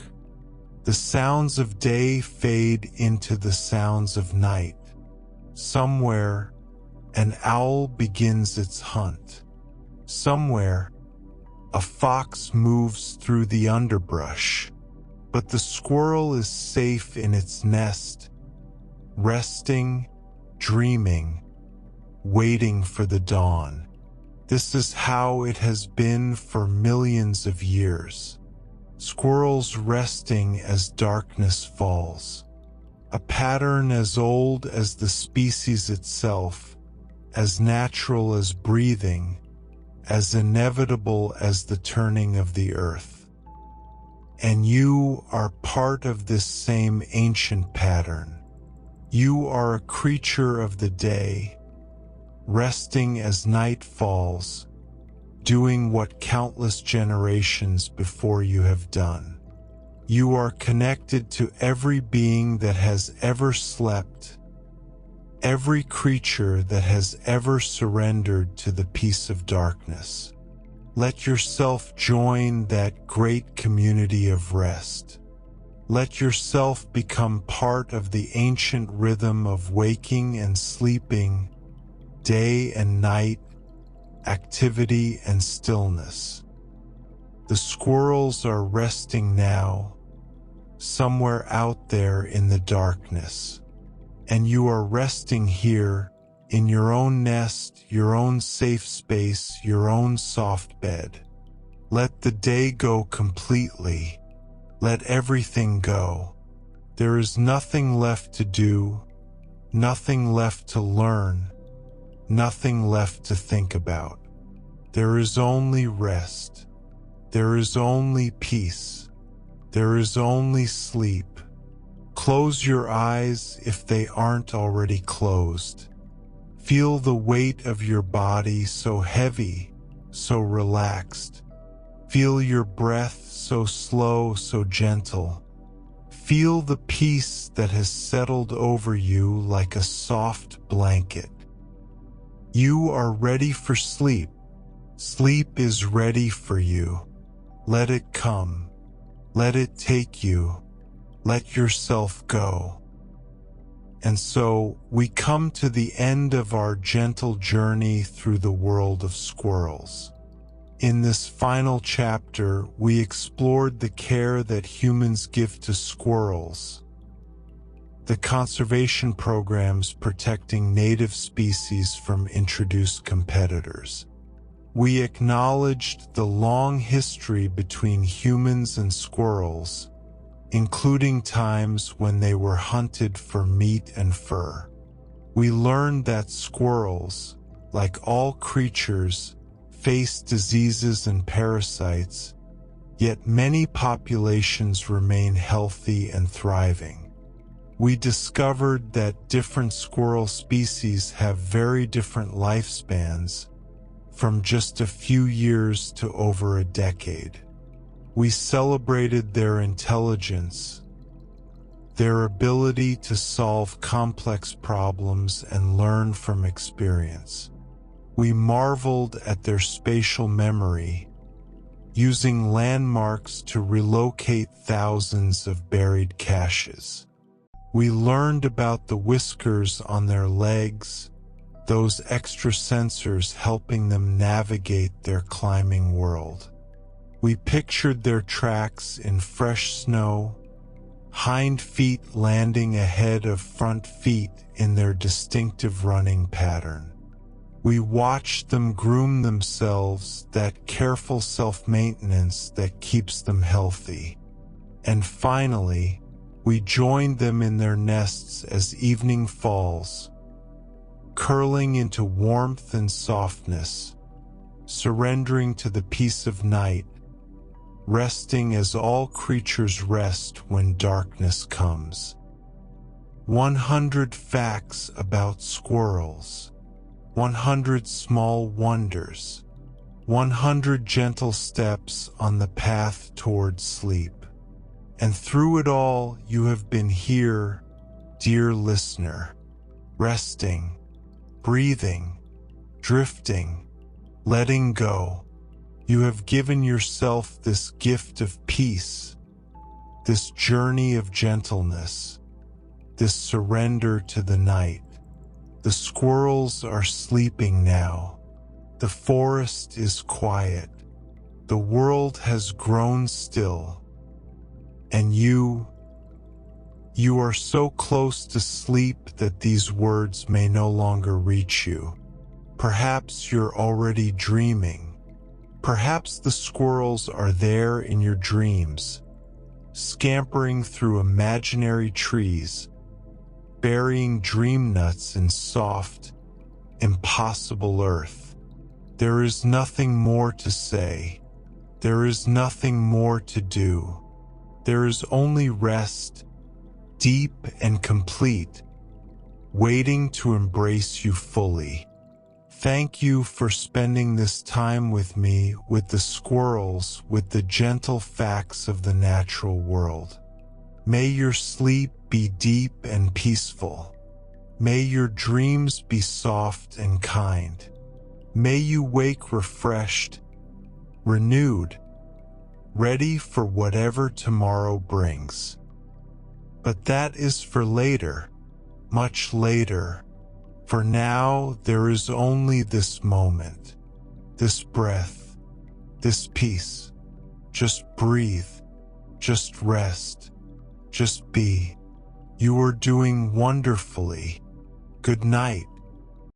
S1: The sounds of day fade into the sounds of night. Somewhere, an owl begins its hunt. Somewhere, a fox moves through the underbrush. But the squirrel is safe in its nest, resting, dreaming, waiting for the dawn. This is how it has been for millions of years. Squirrels resting as darkness falls. A pattern as old as the species itself, as natural as breathing, as inevitable as the turning of the earth. And you are part of this same ancient pattern. You are a creature of the day, resting as night falls, doing what countless generations before you have done. You are connected to every being that has ever slept, every creature that has ever surrendered to the peace of darkness. Let yourself join that great community of rest. Let yourself become part of the ancient rhythm of waking and sleeping, day and night, activity and stillness. The squirrels are resting now, somewhere out there in the darkness, and you are resting here in your own nest, your own safe space, your own soft bed. Let the day go completely. Let everything go. There is nothing left to do, nothing left to learn, nothing left to think about. There is only rest. There is only peace. There is only sleep. Close your eyes if they aren't already closed. Feel the weight of your body so heavy, so relaxed. Feel your breath so slow, so gentle. Feel the peace that has settled over you like a soft blanket. You are ready for sleep. Sleep is ready for you. Let it come. Let it take you. Let yourself go. And so we come to the end of our gentle journey through the world of squirrels. In this final chapter, we explored the care that humans give to squirrels, the conservation programs protecting native species from introduced competitors. We acknowledged the long history between humans and squirrels, including times when they were hunted for meat and fur. We learned that squirrels, like all creatures, face diseases and parasites, yet many populations remain healthy and thriving. We discovered that different squirrel species have very different lifespans, from just a few years to over a decade. We celebrated their intelligence, their ability to solve complex problems and learn from experience. We marveled at their spatial memory, using landmarks to relocate thousands of buried caches. We learned about the whiskers on their legs, those extra sensors helping them navigate their climbing world. We pictured their tracks in fresh snow, hind feet landing ahead of front feet in their distinctive running pattern. We watched them groom themselves, that careful self-maintenance that keeps them healthy. And finally, we joined them in their nests as evening falls, curling into warmth and softness, surrendering to the peace of night, resting as all creatures rest when darkness comes. 100 facts about squirrels, 100 small wonders, 100 gentle steps on the path towards sleep. And through it all, you have been here, dear listener, resting, breathing, drifting, letting go. You have given yourself this gift of peace, this journey of gentleness, this surrender to the night. The squirrels are sleeping now. The forest is quiet. The world has grown still. And you are so close to sleep that these words may no longer reach you. Perhaps you're already dreaming. Perhaps the squirrels are there in your dreams, scampering through imaginary trees, burying dream nuts in soft, impossible earth. There is nothing more to say. There is nothing more to do. There is only rest, deep and complete, waiting to embrace you fully. Thank you for spending this time with me, with the squirrels, with the gentle facts of the natural world. May your sleep be deep and peaceful. May your dreams be soft and kind. May you wake refreshed, renewed, ready for whatever tomorrow brings. But that is for later, much later. For now, there is only this moment, this breath, this peace. Just breathe, just rest, just be. You are doing wonderfully. Good night.